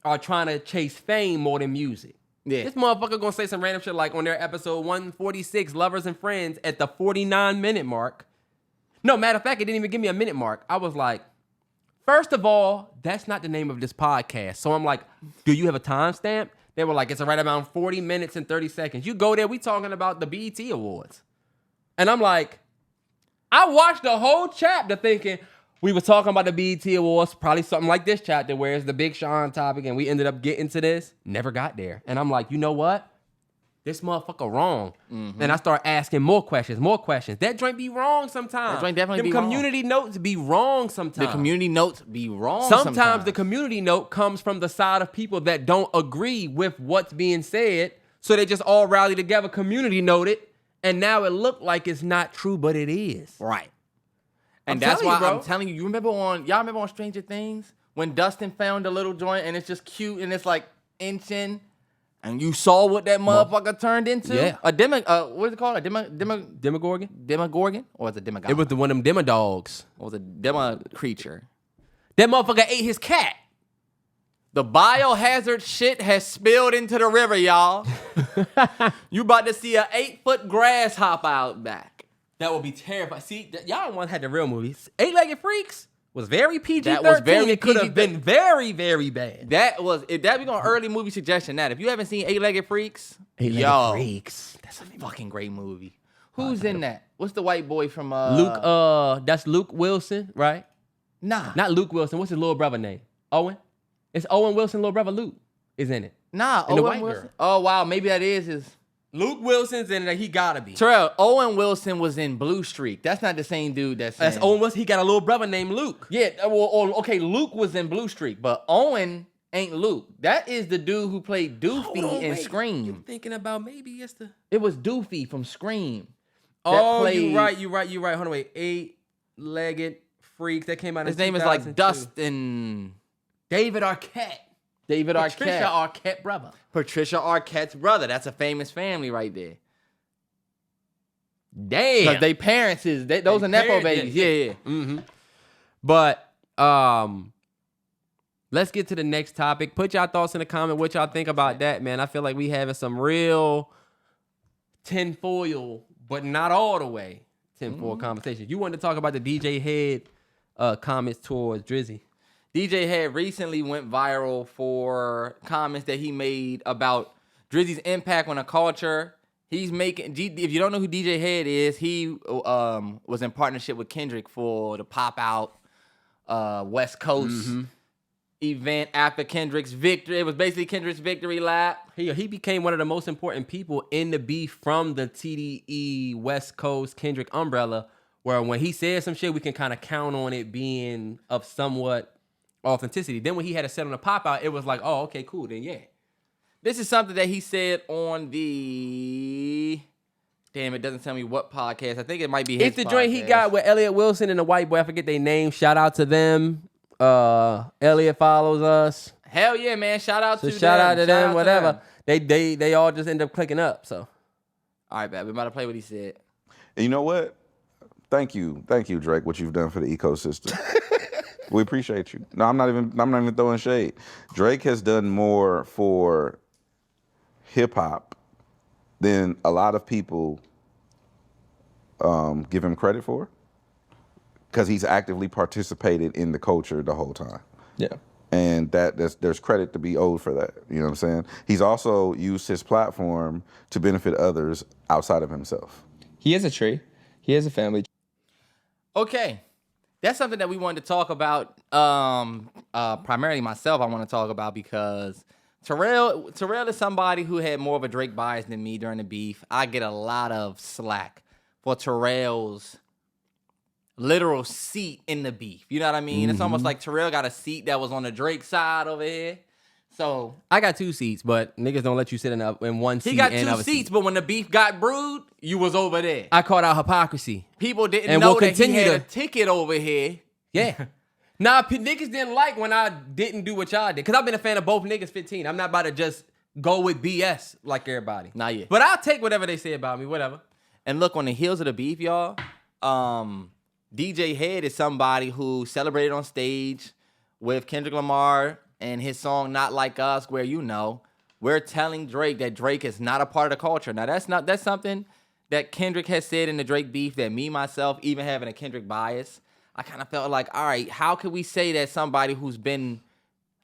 are trying to chase fame more than music? Yeah. This motherfucker gonna say some random shit like on their episode 146, Lovers and Friends, at the 49-minute mark. No, matter of fact, it didn't even give me a minute mark. I was like, first of all, that's not the name of this podcast. So I'm like, do you have a timestamp? They were like, it's right around 40 minutes and 30 seconds. You go there, we talking about the BET Awards. And I'm like, I watched the whole chapter thinking we were talking about the BET Awards, probably something like this chapter where it's the Big Sean topic and we ended up getting to this. Never got there. And I'm like, you know what? This motherfucker wrong. And I start asking more questions. That joint be wrong sometimes. That joint definitely be wrong. Community notes be wrong sometimes. The community notes be wrong sometimes. The community note comes from the side of people that don't agree with what's being said. So they just all rally together, community note it. And now it looked like it's not true, but it is. Right. And that's why I'm telling you, y'all remember on Stranger Things when Dustin found a little joint and it's just cute and it's like inching and you saw what that motherfucker turned into? Yeah. What is it called? Demogorgon? Demogorgon? Or was it Demogorgon? It was one of them Demodogs. Or was it Demo creature? That motherfucker ate his cat. The biohazard shit has spilled into the river, y'all. You about to see an 8-foot grasshopper out back. That would be terrifying. See, y'all once had the real movies. 8-Legged Freaks was very PG-13. That was very It could have been very, very bad. That was, if that be on early movie suggestion, that if you haven't seen 8-Legged Freaks, 8-Legged Freaks. That's a fucking great movie. Who's in that? What's the white boy from Luke? That's Luke Wilson, right? Nah. Not Luke Wilson. What's his little brother name? Owen? It's Owen Wilson, little brother Luke is in it. Nah, and Owen the white Wilson. girl. Oh wow, maybe that is his. Luke Wilson's in it. He gotta be. Terrell, Owen Wilson was in Blue Streak. That's not the same dude that's Owen Wilson. He got a little brother named Luke. Yeah, well, okay, Luke was in Blue Streak, but Owen ain't Luke. That is the dude who played Doofy in Scream. You thinking about maybe it's the... It was Doofy from Scream. Oh, you right. Hold on, wait. 8-legged freak that came out. His name is like Dustin. David Arquette. Patricia Arquette brother. Patricia Arquette's brother. That's a famous family right there. Damn. Because they parents those are Nepo babies. Yeah. Mm-hmm. But let's get to the next topic. Put y'all thoughts in the comment. What y'all think about that, man? I feel like we having some real tinfoil, but not all the way tinfoil conversation. You wanted to talk about the DJ Hed comments towards Drizzy. DJ Hed recently went viral for comments that he made about Drizzy's impact on the culture. He's making, if you don't know who DJ Hed is, he was in partnership with Kendrick for the Pop Out West Coast event after Kendrick's victory. It was basically Kendrick's victory lap. He became one of the most important people in the beef from the TDE West Coast Kendrick umbrella, where when he said some shit, we can kind of count on it being of somewhat authenticity. Then when he had a set on the Pop Out, it was like, oh, okay, cool, then yeah. This is something that he said on the... Damn, it doesn't tell me what podcast. I think it might be his It's the joint he got with Elliot Wilson and the white boy. I forget their name. Shout out to them. Elliot follows us. Hell yeah, man. Shout out to them. Shout out to them, whatever. They all just end up clicking up, so. All right, man. We're about to play what he said. And you know what? Thank you, Drake, what you've done for the ecosystem. We appreciate you. No, I'm not even throwing shade. Drake has done more for hip hop than a lot of people give him credit for, because he's actively participated in the culture the whole time. Yeah. And there's credit to be owed for that. You know what I'm saying? He's also used his platform to benefit others outside of himself. He has a tree. He has a family. Okay. That's something that we wanted to talk about. Primarily myself, I want to talk about because Terrell is somebody who had more of a Drake bias than me during the beef. I get a lot of slack for Terrell's literal seat in the beef. You know what I mean? It's almost like Terrell got a seat that was on the Drake side over here. So I got 2 seats, but niggas don't let you sit in one seat. He got 2 seats, but when the beef got brewed, you was over there. I called out hypocrisy. People didn't know that he had a ticket over here. Yeah. Nah, niggas didn't like when I didn't do what y'all did. Because I've been a fan of both niggas 15. I'm not about to just go with BS like everybody. Not yet. But I'll take whatever they say about me, whatever. And look, on the heels of the beef, y'all, DJ Hed is somebody who celebrated on stage with Kendrick Lamar and his song Not Like Us, where, you know, we're telling Drake that Drake is not a part of the culture. Now, that's something that Kendrick has said in the Drake beef that me, myself, even having a Kendrick bias, I kind of felt like, all right, how could we say that somebody who's been,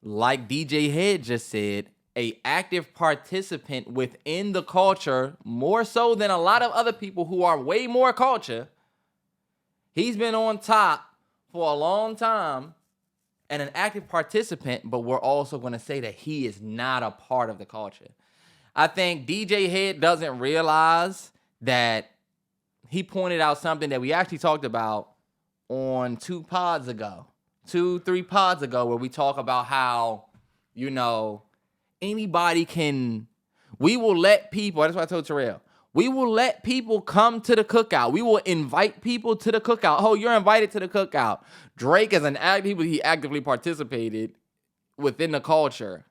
like DJ Hed just said, a active participant within the culture, more so than a lot of other people who are way more culture, he's been on top for a long time and an active participant, but we're also going to say that he is not a part of the culture. I think DJ Hed doesn't realize that he pointed out something that we actually talked about on 3 pods ago, where we talk about how, you know, anybody can, we will let people, that's what I told Terrell, we will let people come to the cookout. We will invite people to the cookout. Oh, you're invited to the cookout. Drake is he actively participated within the culture.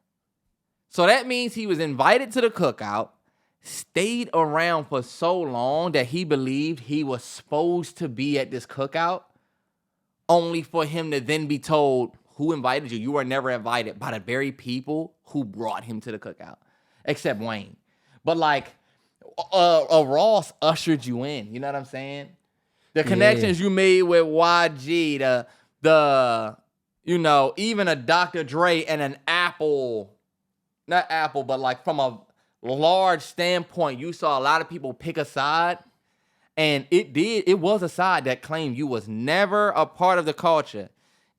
So that means he was invited to the cookout, stayed around for so long that he believed he was supposed to be at this cookout, only for him to then be told, who invited you? You were never invited, by the very people who brought him to the cookout, except Wayne. But like, Ross ushered you in. You know what I'm saying? The connections you made with YG, the you know, even a Dr. Dre and an Apple, not Apple, but like from a large standpoint, you saw a lot of people pick a side, and it was a side that claimed you was never a part of the culture.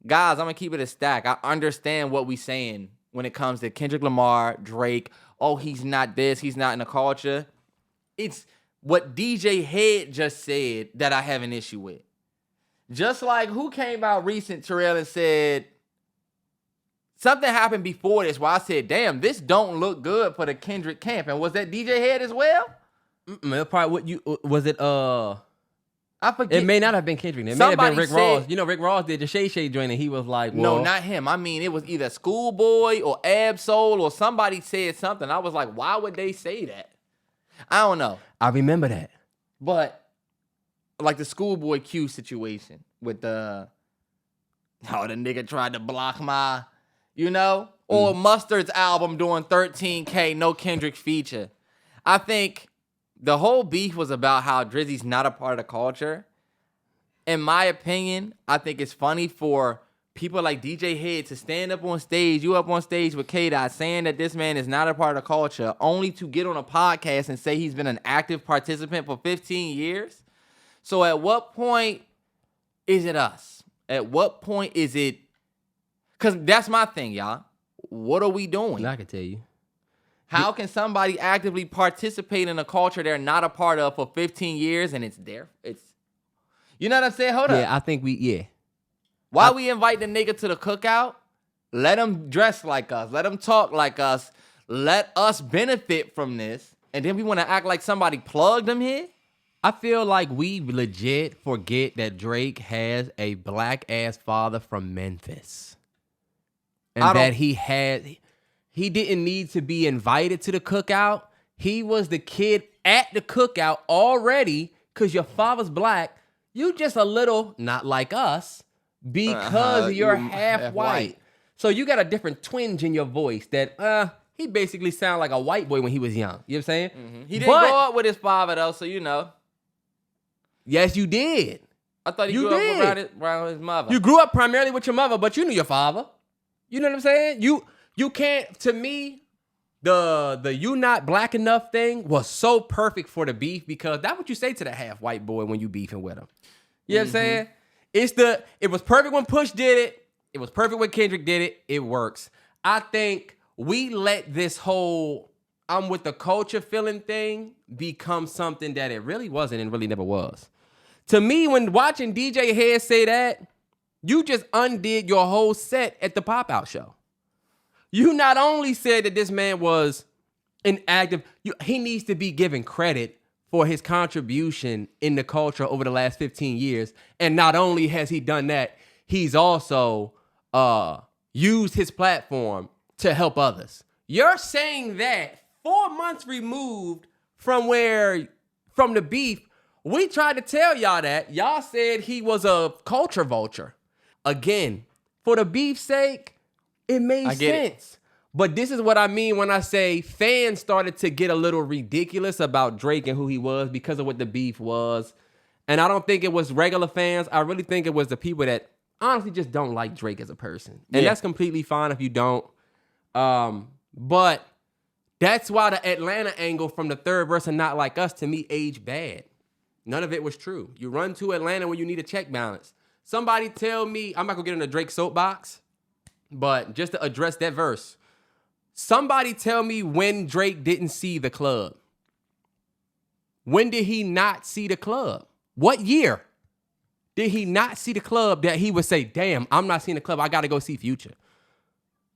Guys, I'm gonna keep it a stack. I understand what we saying when it comes to Kendrick Lamar, Drake. Oh, he's not this, he's not in the culture. It's what DJ Hed just said that I have an issue with. Just like who came out recent, Terrell, and said something happened before this where I said, damn, this don't look good for the Kendrick camp. And was that DJ Hed as well? Probably was it? I forget. It may not have been Kendrick. It may have been Rick Ross. You know, Rick Ross did the Shay Shay joint, and he was like, well, no, not him. I mean, it was either Schoolboy or Ab-Soul or somebody said something. I was like, why would they say that? I don't know. I remember that. But like the Schoolboy Q situation with the nigga tried to block my, or Mustard's album doing 13K, no Kendrick feature. I think the whole beef was about how Drizzy's not a part of the culture. In my opinion, I think it's funny for people like DJ Hed to stand up on stage, you up on stage with K-Dot saying that this man is not a part of the culture, only to get on a podcast and say he's been an active participant for 15 years. So at what point is it us? At what point is it? Because that's my thing, y'all. What are we doing? I can tell you. How can somebody actively participate in a culture they're not a part of for 15 years and it's there? You know what I'm saying? Hold up. Yeah, I think Why we invite the nigga to the cookout? Let him dress like us. Let him talk like us. Let us benefit from this. And then we want to act like somebody plugged him here? I feel like we legit forget that Drake has a black-ass father from Memphis. And that he didn't need to be invited to the cookout. He was the kid at the cookout already because your father's black. You just a little not like us because you're half white. So you got a different twinge in your voice that he basically sounded like a white boy when he was young. You know what I'm saying? Mm-hmm. He didn't grow up with his father though, so you know. Yes, you did. I thought he grew up around his mother. You grew up primarily with your mother, but you knew your father. You know what I'm saying? You can't, to me, the you not black enough thing was so perfect for the beef because that's what you say to the half white boy when you beefing with him. You know what I'm saying? It was perfect when Push did it. It was perfect when Kendrick did it. It works. I think we let this whole I'm with the culture feeling thing become something that it really wasn't and really never was. To me, when watching DJ Hed say that, you just undid your whole set at the Pop-Out show. You not only said that this man was inactive, he needs to be given credit for his contribution in the culture over the last 15 years. And not only has he done that, he's also used his platform to help others. You're saying that 4 months removed from the beef, we tried to tell y'all that. Y'all said he was a culture vulture. Again, for the beef's sake, it made sense. But this is what I mean when I say fans started to get a little ridiculous about Drake and who he was because of what the beef was. And I don't think it was regular fans. I really think it was the people that honestly just don't like Drake as a person. And that's completely fine if you don't. But that's why the Atlanta angle from the third verse and Not Like Us to me aged bad. None of it was true. You run to Atlanta when you need a check balance. Somebody tell me, I'm not gonna get in a Drake soapbox, but just to address that verse, somebody tell me when Drake didn't see the club. When did he not see the club? What year did he not see the club that he would say, damn, I'm not seeing the club, I gotta go see Future?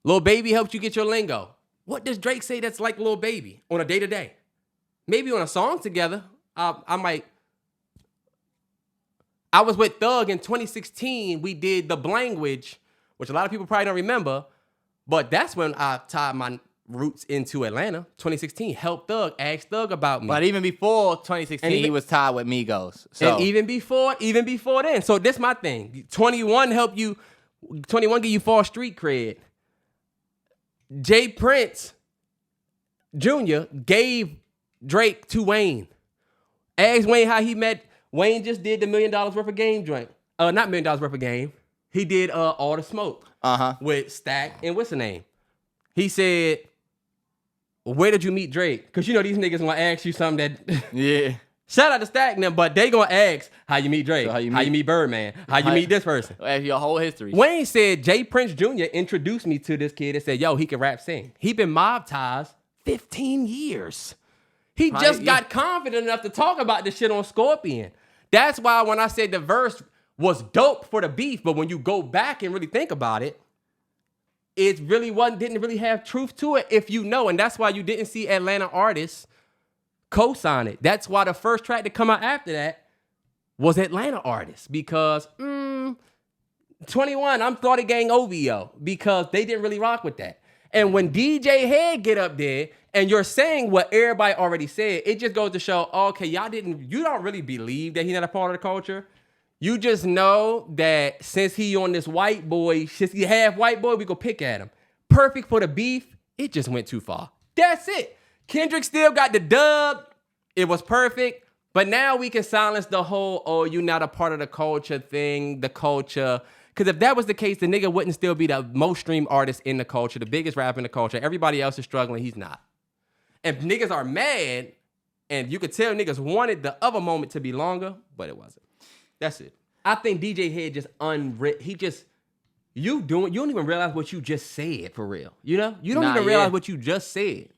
Lil Baby helped you get your lingo. What does Drake say that's like Lil Baby on a day-to-day? Maybe on a song together, I was with Thug in 2016. We did The Blangwidge, which a lot of people probably don't remember, but that's when I tied my roots into Atlanta. 2016, helped Thug, asked Thug about me. But even before 2016, he was tied with Migos. So. And even before then. So this my thing. 21 helped you, 21 give you false street cred. Jay Prince Jr. gave Drake to Wayne. Asked Wayne how he met. Wayne just did the $1 million worth of game joint. Not $1 million worth of game. He did All the Smoke with Stack and what's the name? He said, where did you meet Drake? Because you know these niggas gonna ask you something that yeah. Shout out to Stack and them, but they gonna ask how you meet Drake, so how you meet Birdman, how you meet this person. Your whole history. Wayne said Jay Prince Jr. introduced me to this kid and said, yo, he can rap sing. He been mob-tized 15 years. He just got confident enough to talk about this shit on Scorpion. That's why when I said the verse was dope for the beef, but when you go back and really think about it, it really didn't really have truth to it if you know. And that's why you didn't see Atlanta artists co-sign it. That's why the first track to come out after that was Atlanta artists, because 21, I'm Thought Gang OVO, because they didn't really rock with that. And when DJ Hed get up there and you're saying what everybody already said, it just goes to show, okay, you don't really believe that he's not a part of the culture. You just know that since he on this white boy, since he half white boy, we go pick at him. Perfect for the beef. It just went too far. That's it. Kendrick still got the dub. It was perfect. But now we can silence the whole, oh, you're not a part of the culture thing, the culture. Because if that was the case, the nigga wouldn't still be the most streamed artist in the culture, the biggest rapper in the culture. Everybody else is struggling. He's not. If niggas are mad, and you could tell niggas wanted the other moment to be longer, but it wasn't. That's it. I think DJ Hed just you don't even realize what you just said for real. You know? You don't even realize what you just said.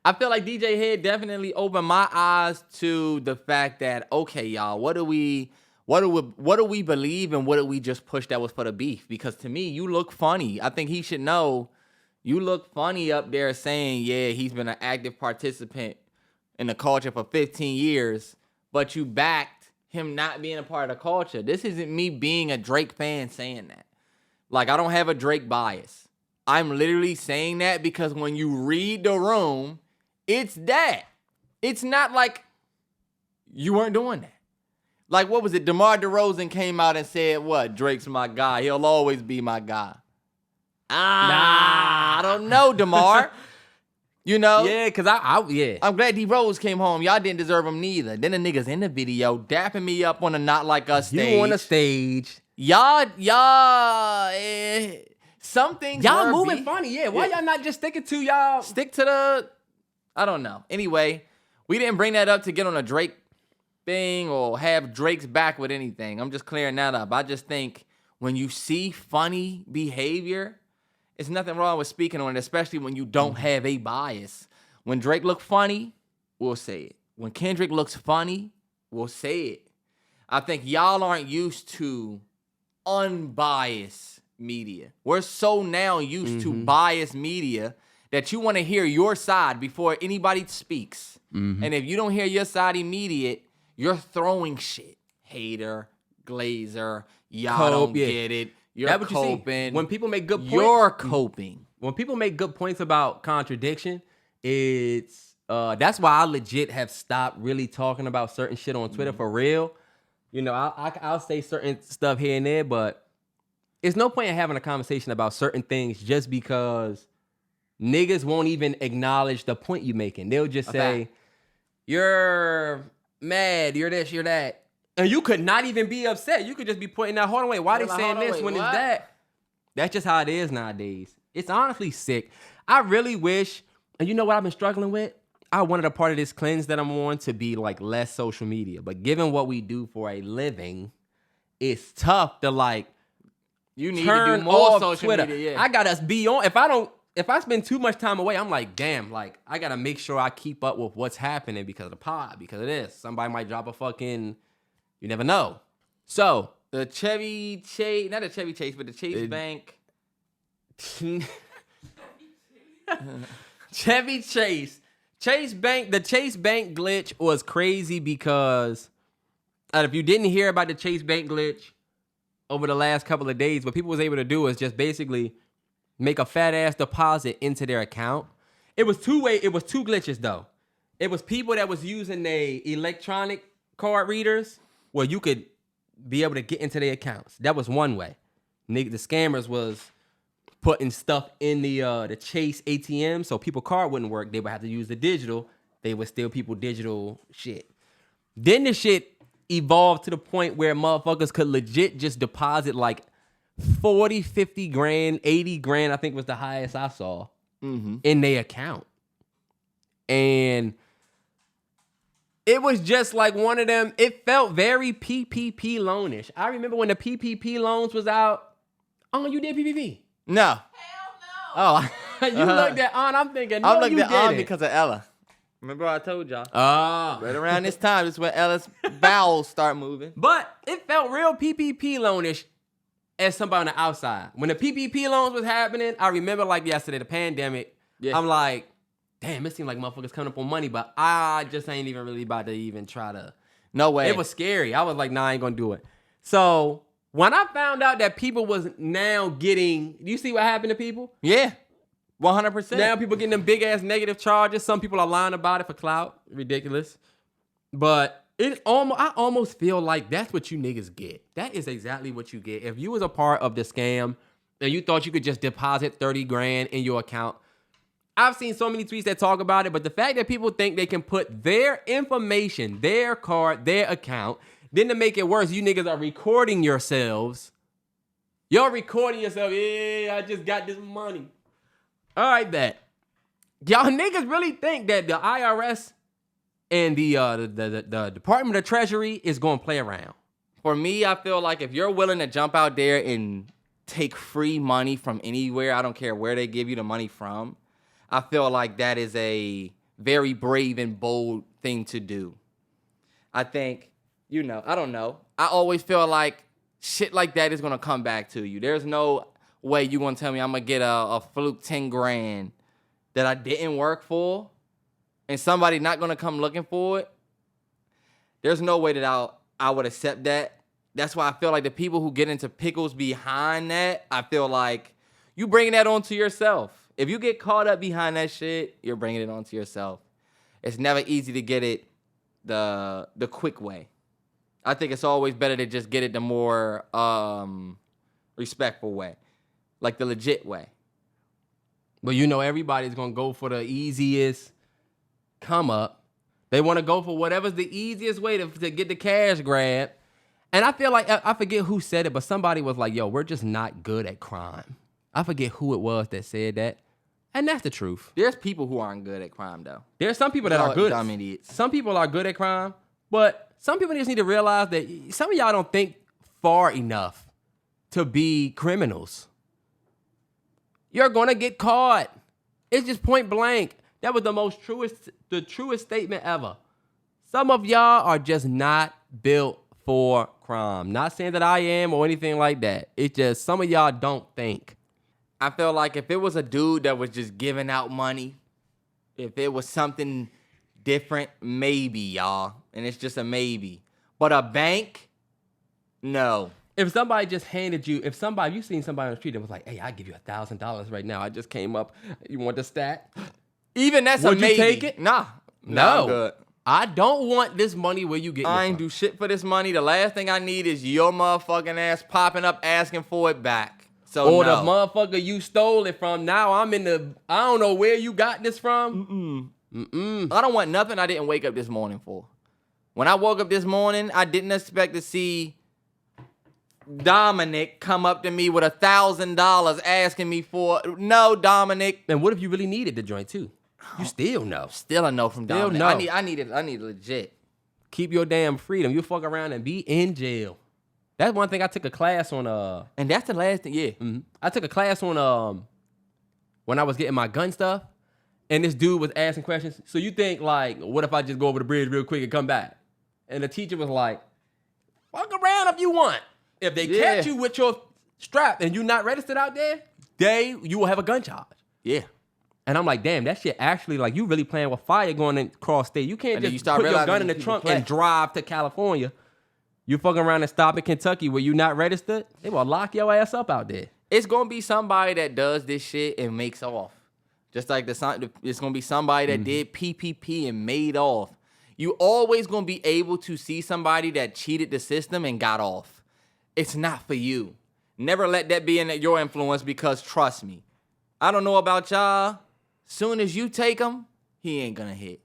I feel like DJ Hed definitely opened my eyes to the fact that, okay, y'all, what do we believe and what do we just push that was for the beef? Because to me, you look funny. I think he should know you look funny up there saying, yeah, he's been an active participant in the culture for 15 years, but you backed him not being a part of the culture. This isn't me being a Drake fan saying that. Like, I don't have a Drake bias. I'm literally saying that because when you read the room, it's that. It's not like you weren't doing that. Like, what was it? DeMar DeRozan came out and said, what? Drake's my guy. He'll always be my guy. I don't know, DeMar. You know? Yeah, because I'm glad D Rose came home. Y'all didn't deserve him neither. Then the niggas in the video dapping me up on a Not Like Us stage. You on the stage. Y'all, some things y'all moving funny, yeah. Why y'all not just sticking to y'all? Stick to the, I don't know. Anyway, we didn't bring that up to get on a Drake thing or have Drake's back with anything. I'm just clearing that up. I just think when you see funny behavior, it's nothing wrong with speaking on it, especially when you don't have a bias. When Drake look funny, we'll say it. When Kendrick looks funny, we'll say it. I think y'all aren't used to unbiased media. We're so now used to biased media that you want to hear your side before anybody speaks. And if you don't hear your side immediate, you're throwing shit. Hater, glazer, y'all don't get it. You're coping. When people make good points, you're coping. When people make good points about contradiction, it's that's why I legit have stopped really talking about certain shit on Twitter for real. You know, I'll say certain stuff here and there, but it's no point in having a conversation about certain things just because niggas won't even acknowledge the point you're making. They'll just say, you're mad, you're this, you're that. And you could not even be upset. You could just be pointing out, hold on, wait, why they saying this when it's that? That's just how it is nowadays. It's honestly sick. I really wish, and you know what I've been struggling with? I wanted a part of this cleanse that I'm on to be like less social media. But given what we do for a living, it's tough to like you need turn to do more off social Twitter. media. Yeah. I gotta be on. If I spend too much time away, I'm like, damn, like I gotta make sure I keep up with what's happening because of the pod, because of this. Somebody might drop a fucking, you never know. So the Chevy Chase, not the Chevy Chase, but the Chase Bank. Chevy Chase. The Chase Bank glitch was crazy because if you didn't hear about the Chase Bank glitch over the last couple of days, what people was able to do is just basically make a fat ass deposit into their account. It was two glitches though. It was people that was using their electronic card readers where you could be able to get into their accounts. That was one way. The scammers was putting stuff in the Chase ATM so people card wouldn't work. They would have to use the digital. They would steal people digital shit. Then the shit evolved to the point where motherfuckers could legit just deposit like 40, 50 grand, 80 grand, I think was the highest I saw, in their account. And it was just like one of them, it felt very PPP loanish. I remember when the PPP loans was out. Oh, you did PPP? No. Hell no. Oh, you looked at On. I'm thinking, no, I looked you at On didn't. because of Ella. Remember I told y'all. Ah. Right around this time is when Ella's bowels start moving. But it felt real PPP loanish. as somebody on the outside. When the PPP loans was happening, I remember like yesterday, the pandemic. Yeah. I'm like, damn, it seemed like motherfuckers coming up on money, but I just ain't even really about to even try to. No way. It was scary. I was like, nah, I ain't gonna do it. So when I found out that people was now getting, do you see what happened to people? Yeah, 100%. Now people getting them big ass negative charges. Some people are lying about it for clout. Ridiculous. But I almost feel like that's what you niggas get. That is exactly what you get. If you was a part of the scam and you thought you could just deposit 30 grand in your account, I've seen so many tweets that talk about it, but the fact that people think they can put their information, their card, their account, then to make it worse, you niggas are recording yourselves. You're recording yourself. Yeah, I just got this money. All right, bet. Y'all niggas really think that the IRS and the Department of Treasury is going to play around? For me, I feel like if you're willing to jump out there and take free money from anywhere, I don't care where they give you the money from, I feel like that is a very brave and bold thing to do. I think, I don't know. I always feel like shit like that is going to come back to you. There's no way you going to tell me I'm going to get a fluke 10 grand that I didn't work for and somebody not going to come looking for it. There's no way that I would accept that. That's why I feel like the people who get into pickles behind that, I feel like you bringing that onto yourself. If you get caught up behind that shit, you're bringing it onto yourself. It's never easy to get it the quick way. I think it's always better to just get it the more respectful way, like the legit way. But everybody's going to go for the easiest come up. They want to go for whatever's the easiest way to get the cash grab. And I feel like, I forget who said it, but somebody was like, yo, we're just not good at crime. I forget who it was that said that. And that's the truth. There's people who aren't good at crime, though. There's some people that are good. Dumb idiots. Some people are good at crime, but some people just need to realize that some of y'all don't think far enough to be criminals. You're gonna get caught. It's just point blank. That was the truest statement ever. Some of y'all are just not built for crime. Not saying that I am or anything like that. It's just some of y'all don't think. I feel like if it was a dude that was just giving out money, if it was something different, maybe, y'all. And it's just a maybe. But a bank, no. If somebody just handed you, you seen somebody on the street that was like, hey, I'll give you $1,000 right now. I just came up. You want the stack? Even that's a maybe. Would you take it? Nah. No. I'm good. I don't want this money where you get it I ain't from. do shit for this money. The last thing I need is your motherfucking ass popping up asking for it back. So or the motherfucker you stole it from. Now I don't know where you got this from. I don't want nothing I didn't wake up this morning for. When I woke up this morning, I didn't expect to see Dominic come up to me with $1,000 asking me for it. No, Dominic. And what if you really needed the joint too? You still know. Still a no from Dominic. No. I need it legit. Keep your damn freedom. You fuck around and be in jail. That's one thing I took a class on. And that's the last thing, yeah. Mm-hmm. I took a class on when I was getting my gun stuff, and this dude was asking questions. So you think like, what if I just go over the bridge real quick and come back? And the teacher was like, fuck around if you want. If they catch you with your strap and you not registered out there, you will have a gun charge. Yeah. And I'm like, damn, that shit actually, like, you really playing with fire going across state. You can't just put your gun in the trunk and drive to California. You fucking around and stop in Kentucky where you not registered, they will lock your ass up out there. It's going to be somebody that does this shit and makes off. Just like it's going to be somebody that did PPP and made off. You always going to be able to see somebody that cheated the system and got off. It's not for you. Never let that be in your influence because trust me, I don't know about y'all. Soon as you take him, he ain't going to hit.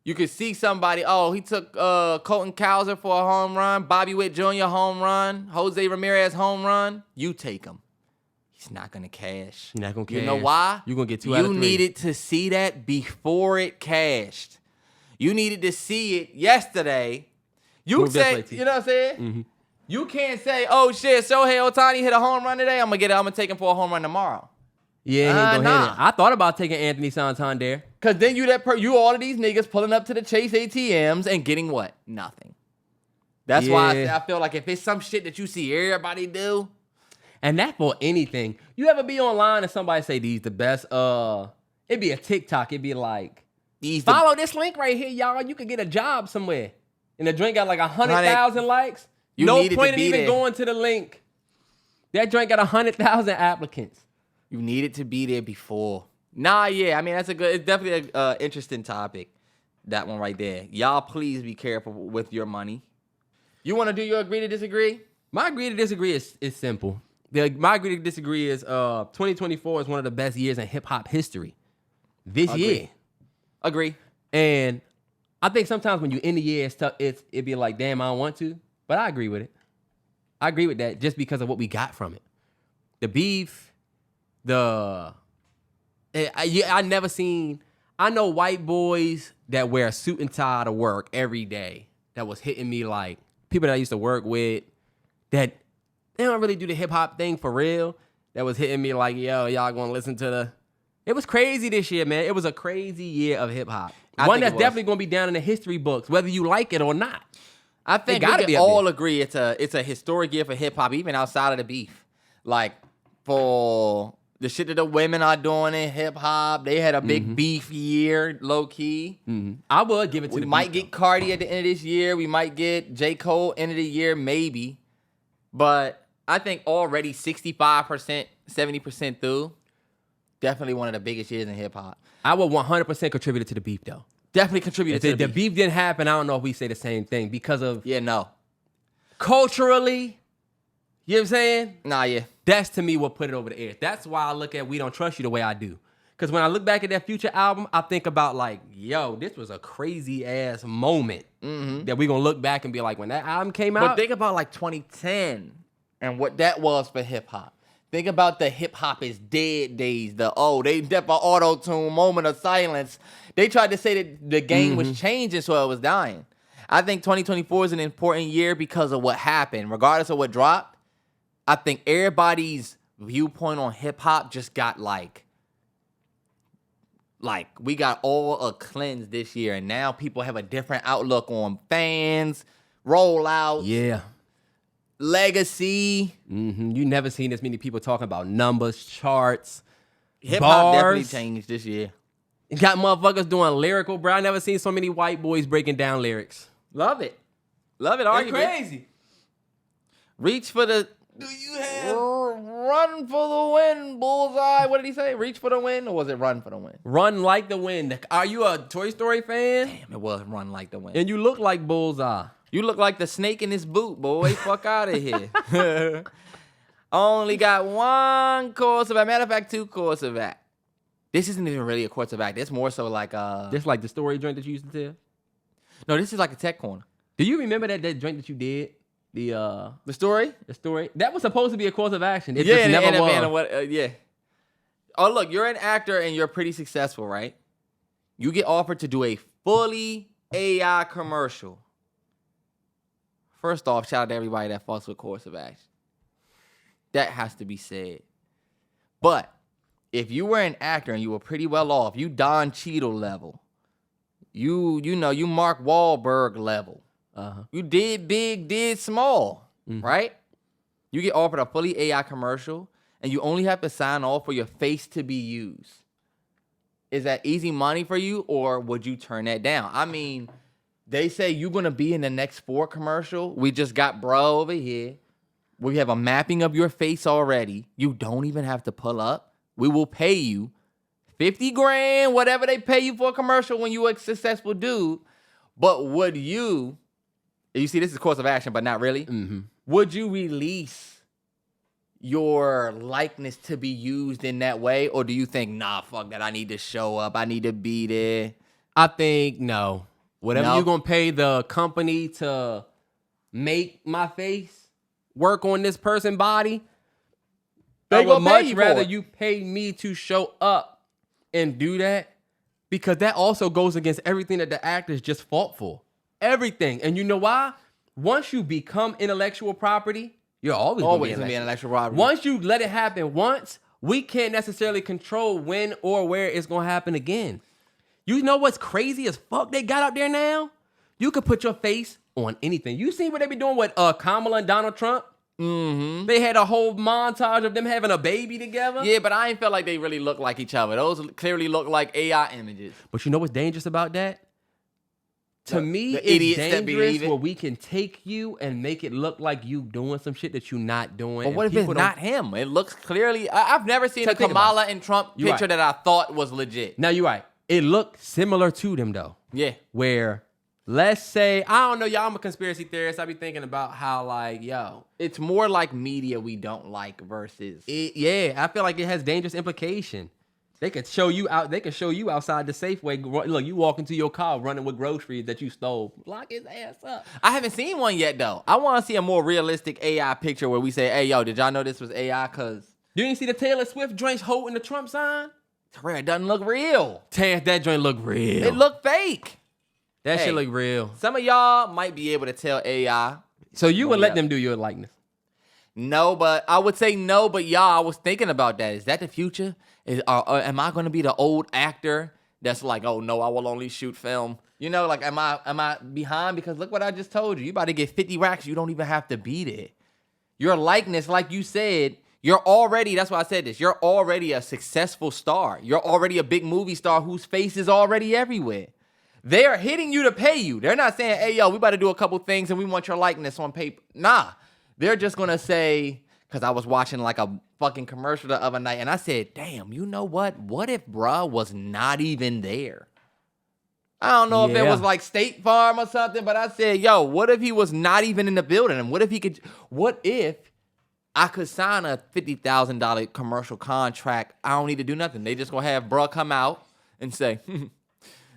You could see somebody, he took Colton Cowser for a home run, Bobby Witt Jr. home run, Jose Ramirez home run. You take him. He's not going to cash. You're not going to cash. You know why? You're going to get 2 out of 3. You needed to see that before it cashed. You needed to see it yesterday. You say, you know what I'm saying? Mm-hmm. You can't say, oh shit, Shohei Ohtani hit a home run today. I'm gonna take him for a home run tomorrow. Yeah, he ain't gonna hit it. I thought about taking Anthony Santander. Cause then you all of these niggas pulling up to the Chase ATMs and getting what? Nothing. That's why I feel like if it's some shit that you see everybody do, And that for anything. You ever be online and somebody say these the best, it'd be a TikTok. It'd be like, follow this link right here, y'all. You could get a job somewhere. And the drink got like 100,000 likes. No point in even going to the link. That drink got 100,000 applicants. You needed to be there before. Nah, yeah. I mean, it's definitely an interesting topic. That one right there. Y'all, please be careful with your money. You want to do your agree to disagree? My agree to disagree is simple. My agree to disagree is 2024 is one of the best years in hip hop history. This year. Agree. And I think sometimes when you end the year, it's tough. It'd be like, damn, I don't want to. But I agree with it. I agree with that just because of what we got from it. The beef, I know white boys that wear a suit and tie to work every day that was hitting me like people that I used to work with that they don't really do the hip hop thing for real. That was hitting me like, yo, y'all gonna listen to It was crazy this year, man. It was a crazy year of hip hop. One that's definitely gonna be down in the history books, whether you like it or not. I think we can all agree it's a historic year for hip hop, even outside of the beef. Like for the shit that the women are doing in hip hop, they had a big beef year, low key. I would give it to the beef. We might get Cardi at the end of this year. We might get J. Cole end of the year, maybe. But I think already 65%, 70% through, definitely one of the biggest years in hip hop. I would 100% contribute it to the beef though. Definitely contributed to the beef. The beef didn't happen, I don't know if we say the same thing because of culturally, you know what I'm saying? Nah, yeah. That's to me what put it over the edge. That's why I look at We Don't Trust You the way I do. Because when I look back at that Future album, I think about like, yo, this was a crazy ass moment that we gonna look back and be like, when that album came out. But think about like 2010 and what that was for hip hop. Think about the hip hop is dead days. They did an auto-tune, moment of silence. They tried to say that the game was changing, so it was dying. I think 2024 is an important year because of what happened. Regardless of what dropped, I think everybody's viewpoint on hip hop just got like we got all a cleanse this year, and now people have a different outlook on fans, rollouts, legacy. You never seen as many people talking about numbers, charts, hip hop definitely changed this year. You got motherfuckers doing lyrical, bro. I never seen so many white boys breaking down lyrics. Love it. It's crazy. Reach for the... Do you have... Run for the win, bullseye. What did he say? Reach for the win? Or was it run for the win? Run like the wind. Are you a Toy Story fan? Damn, it was run like the wind. And you look like bullseye. You look like the snake in his boot, boy. Fuck out of here. Only got one course of act. Matter of fact, 2 course of act. This isn't even really a course of act. It's more so like just like the story joint that you used to tell? No, this is like a tech corner. Do you remember that joint that you did? The story? The story? That was supposed to be a course of action. It just never was. Yeah. Oh, look, you're an actor and you're pretty successful, right? You get offered to do a fully AI commercial. First off, shout out to everybody that fucks with course of action. That has to be said. But if you were an actor and you were pretty well off, you Don Cheadle level, you Mark Wahlberg level, you did big, did small, right? You get offered a fully AI commercial and you only have to sign off for your face to be used. Is that easy money for you, or would you turn that down? I mean, they say you're going to be in the next Ford commercial. We just got bro over here. We have a mapping of your face already. You don't even have to pull up. We will pay you $50,000, whatever they pay you for a commercial when you're a successful dude. But would you see, this is course of action, but not really. Would you release your likeness to be used in that way? Or do you think, nah, fuck that, I need to show up, I need to be there? I think no. Whatever you're going to pay the company to make my face work on this person's body, I would much rather you pay me to show up and do that, because that also goes against everything that the actors just fought for. Everything. And you know why? Once you become intellectual property, you're always going to be intellectual property. Once you let it happen once, we can't necessarily control when or where it's going to happen again. You know what's crazy as fuck they got out there now? You could put your face on anything. You seen what they be doing with Kamala and Donald Trump? Mm-hmm. They had a whole montage of them having a baby together. Yeah, but I ain't felt like they really look like each other. Those clearly look like AI images. But you know what's dangerous about that? To me, the it's idiots that dangerous believe it. where we can take you and make it look like you doing some shit that you're not doing. But what if it's not him? It looks clearly... I've never seen So a think about Kamala and Trump You're picture right. that I thought was legit. Now, you're right. It looked similar to them, though. Yeah. Where, let's say, I don't know, y'all, I'm a conspiracy theorist. I be thinking about how, like, yo. It's more like media we don't like versus... Yeah, I feel like it has dangerous implication. They could show you out. They could show you outside the Safeway. Look, you walk into your car running with groceries that you stole. Lock his ass up. I haven't seen one yet, though. I want to see a more realistic AI picture where we say, hey, yo, did y'all know this was AI? Because... You didn't see the Taylor Swift joint holding the Trump sign? Terrell, it doesn't look real. Terrance, that joint look real. It look fake. That Hey. shit look real. Some of y'all might be able to tell AI. So you would Yeah. let them do your likeness? No, but I would say no, but y'all, I was thinking about that. Is that the future? Am I going to be the old actor that's like, oh, no, I will only shoot film? You know, like, am I behind? Because look what I just told you. You about to get 50 racks. You don't even have to be there. Your likeness, like you said, you're already, that's why I said this, you're already a successful star. You're already a big movie star whose face is already everywhere. They are hitting you to pay you. They're not saying, hey, yo, we about to do a couple things and we want your likeness on paper. Nah. They're just going to say, because I was watching like a fucking commercial the other night and I said, damn, you know what? What if bruh was not even there? I don't know if it Yeah. was like State Farm or something, but I said, yo, what if he was not even in the building? And what if I could sign a $50,000 commercial contract? I don't need to do nothing. They just going to have bruh come out and say,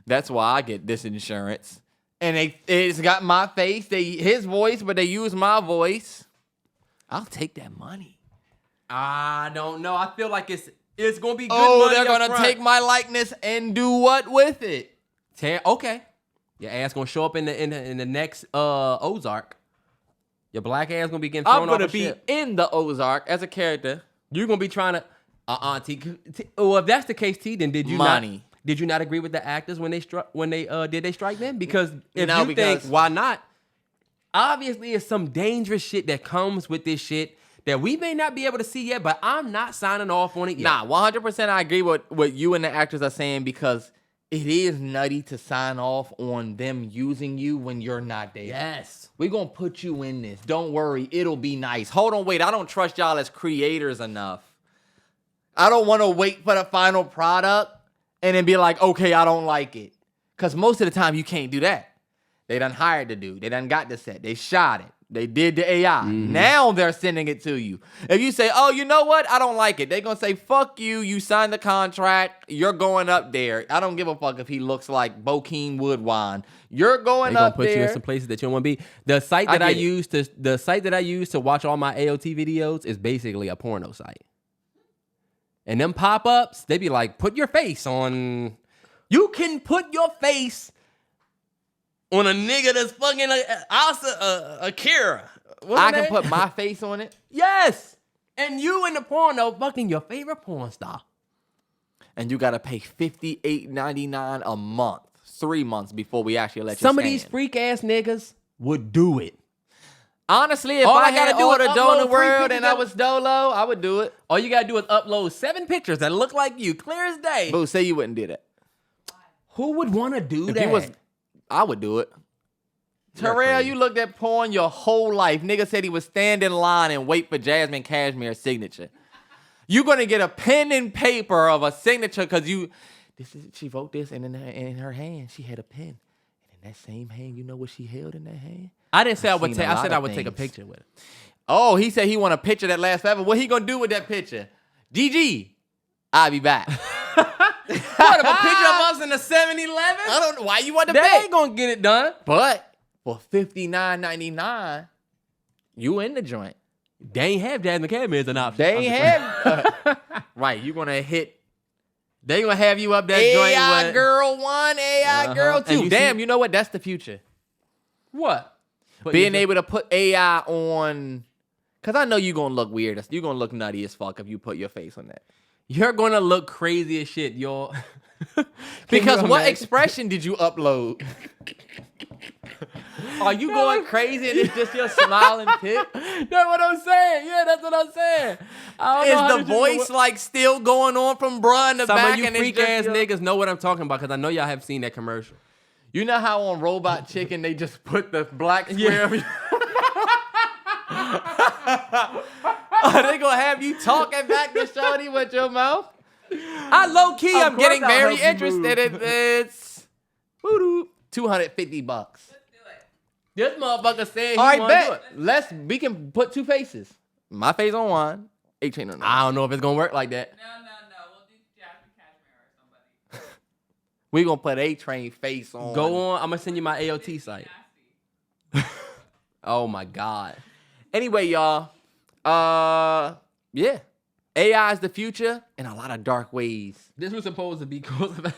that's why I get this insurance. And it's got my face, his voice, but they use my voice. I'll take that money. I don't know. I feel like it's gonna be good. Oh, money they're up gonna front. take my likeness and do what with it? Okay, your ass gonna show up in the next Ozark. Your black ass gonna be getting thrown I'm gonna off a be ship. in the Ozark as a character. You're gonna be trying to well, if that's the case, T, then did you Money. not agree with the actors when they did they strike then? Because if No, you because- think why not? Obviously, it's some dangerous shit that comes with this shit that we may not be able to see yet, but I'm not signing off on it yet. Nah, 100% I agree with what you and the actors are saying because it is nutty to sign off on them using you when you're not there. Yes. We're going to put you in this. Don't worry. It'll be nice. Hold on, wait. I don't trust y'all as creators enough. I don't want to wait for the final product and then be like, okay, I don't like it. Because most of the time, you can't do that. They done hired the dude. They done got the set. They shot it. They did the AI. Now they're sending it to you. If you say, oh, you know what? I don't like it. They're going to say, fuck you. You signed the contract. You're going up there. I don't give a fuck if he looks like Bokeem Woodwine. You're going They're up gonna put there. you in some places that you don't want to be. The site that I use to watch all my AOT videos is basically a porno site. And them pop-ups, they be like, put your face on. You can put your face on a nigga that's fucking Akira. I can put my face on it. Yes. And you in the porno fucking your favorite porn star. And you got to pay $58.99 a month. 3 months before we actually let you Some of scan. these freak ass niggas would do it. Honestly, if All I I gotta had do all is the dough in the upload 3 world pictures and I of- was dolo, I would do it. All you gotta do is upload 7 pictures that look like you, clear as day. Boo, say you wouldn't do that. Who would want to do If that? you was, I would do it. You're Terrell, crazy. you looked at porn your whole life. Nigga said he would stand in line and wait for Jasmine Cashmere's signature. You gonna get a pen and paper of a signature because she wrote this and in her hand she had a pen. And in that same hand, you know what she held in that hand? I didn't say I I've would seen take. a I said lot I of would take a things. picture with it. Oh, he said he want a picture that lasts forever. What he gonna do with that picture? GG, I'll be back. What, a picture of us in the 7-Eleven? I don't know why you want to They pay. ain't gonna get it done. But for $59.99, you in the joint. They ain't have Jasmine Cashmere as an option. They I'm ain't just saying. have. Right, you gonna hit. They gonna have you up that AI joint with girl 1, AI girl And 2. you Damn, see- you know what? That's the future. What? Being able to put AI on. Cause I know you gonna look weird. You gonna look nutty as fuck if you put your face on that. You're gonna look crazy as shit, y'all. Because you what imagine? expression did you upload? Are you going crazy and it's just your smiling pic? That's what I'm saying. Yeah, that's what I'm saying. I don't know Is how the this shit voice work. like still going on from bruh in the Some back? of you and freak it's ass just niggas know what I'm talking about because I know y'all have seen that commercial. You know how on Robot Chicken they just put the black square? Are they gonna have you talking back to shorty with your mouth? I low key, Of I'm course getting I'll very help you interested in this. $250. This motherfucker said he All right, want to do it. bet. We can put two faces. My face on one. A-Train on the I don't know if it's gonna work like that. No. We'll do Jasmine Cashmere or somebody. We gonna put A-Train face on. Go on. I'm gonna send you my AOT site. Nasty. Oh my god. Anyway, y'all. Yeah. AI is the future in a lot of dark ways. This was supposed to be course of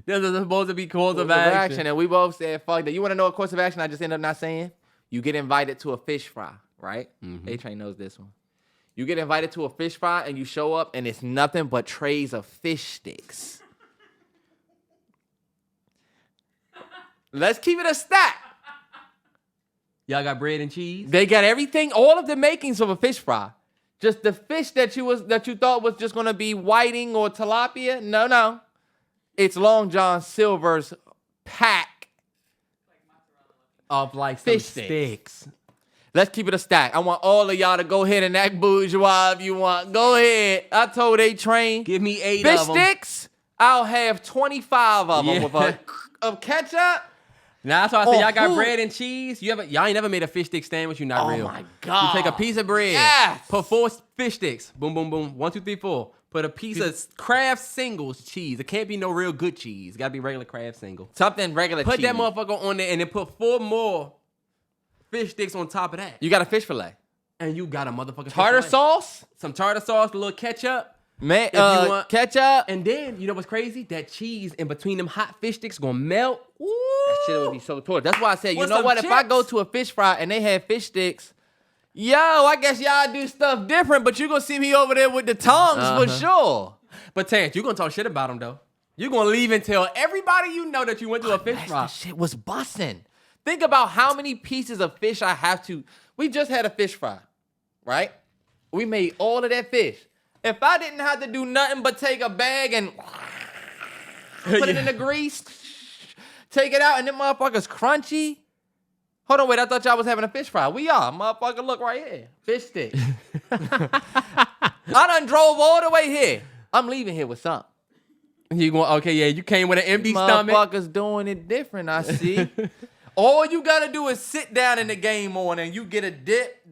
This was supposed to be course of Course of action. and we both said fuck that. You want to know a course of action? I just ended up not saying. You get invited to a fish fry, right? A-Train knows this one. You get invited to a fish fry and you show up and it's nothing but trays of fish sticks. Let's keep it a stack. Y'all got bread and cheese? They got everything, all of the makings of a fish fry. Just the fish that you thought was just gonna be whiting or tilapia. No. It's Long John Silver's pack. Of like some Fish sticks. sticks. Let's keep it a stack. I want all of y'all to go ahead and act bourgeois if you want. Go ahead. I told A-Train. Give me 8 Fish of them. sticks, I'll have 25 of them Yeah. with of ketchup. Now that's why I said Oh, y'all got who- bread and cheese. Y'all ain't never made a fish stick sandwich. You not Oh real. my God. You take a piece of bread. Yes. Put 4 fish sticks. Boom, boom, boom. 1, 2, 3, 4. Put a piece of Kraft Singles cheese. It can't be no real good cheese. It gotta be regular Kraft Single. Something regular Put cheese. that motherfucker on there and then put 4 more fish sticks on top of that. You got a fish fillet. And you got a motherfucking Tartar fish fillet. sauce. Some tartar sauce, a little ketchup. Man, you want- ketchup. And then, you know what's crazy? That cheese in between them hot fish sticks gonna melt. Ooh. That shit would be so torture. That's why I said, you With know some what? If I chips. go to a fish fry and they have fish sticks, yo, I guess y'all do stuff different, but you gonna see me over there with the tongs for sure. But Terrance, you gonna talk shit about them though. You gonna leave and tell everybody you know that you went to a fish That fry. shit was bussin'. Think about how many pieces of fish I have to. We just had a fish fry, right? We made all of that fish. If I didn't have to do nothing but take a bag and put it in the grease, take it out, and them motherfuckers crunchy. Hold on, wait, I thought y'all was having a fish fry. We are. Motherfucker, look right here. Fish stick. I done drove all the way here. I'm leaving here with something. You going okay? Yeah, you came with an empty stomach. Motherfuckers doing it different, I see. All you gotta do is sit down in the game on and you get a dip.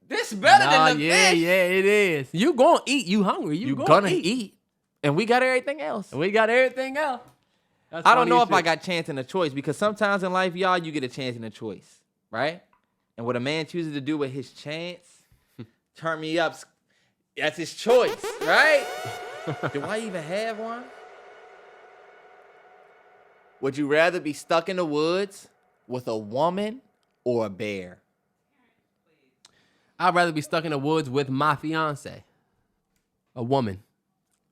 This better than the yeah, fish. yeah, it is. You gonna eat? You hungry? You Gonna eat. And we got everything else. We got everything else. That's I don't funny know as if I shit. got chance and a choice because sometimes in life, y'all, you get a chance and a choice, right? And what a man chooses to do with his chance, turn me up, that's his choice, right? Do I even have one? Would you rather be stuck in the woods with a woman or a bear? I'd rather be stuck in the woods with my fiance, a woman.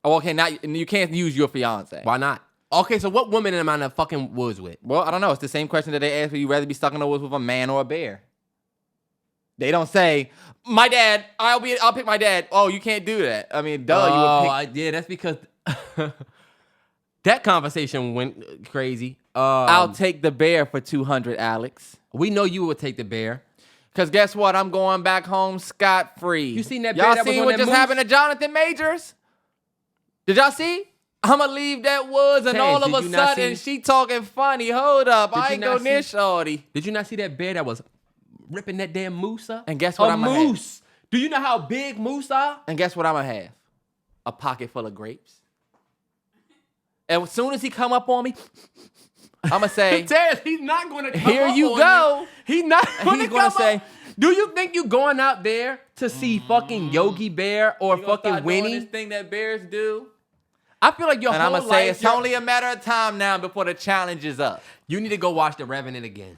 Oh, okay, now you can't use your fiance. Why not? Okay, so what woman am I in the fucking woods with? Well, I don't know. It's the same question that they ask. Would you rather be stuck in the woods with a man or a bear? They don't say, my dad, I'll pick my dad. Oh, you can't do that. I mean, duh, you would pick. Yeah, that's because that conversation went crazy. I'll take the bear for 200, Alex. We know you would take the bear. Because guess what? I'm going back home scot-free. You seen that bear Y'all that was seen on what that just moose? happened to Jonathan Majors? Did y'all see? I'm going to leave that woods and Terrance, all of did a you not sudden see- she talking funny. Hold up. Did I you ain't not go near see- shorty. Did you not see that bear that was ripping that damn moose up? And guess what A I'ma have? moose. Do you know how big moose are? And guess what I'm going to have? A pocket full of grapes. And as soon as he come up on me, I'm going to say, Terrance, he's not going to come here up you on go. He's not And going to he's gonna say, do you think you going out there to see fucking Yogi Bear or fucking Winnie? This thing that bears do. I feel like your And whole I'm going to say life, it's only a matter of time now before the challenge is up. you need to go watch The Revenant again.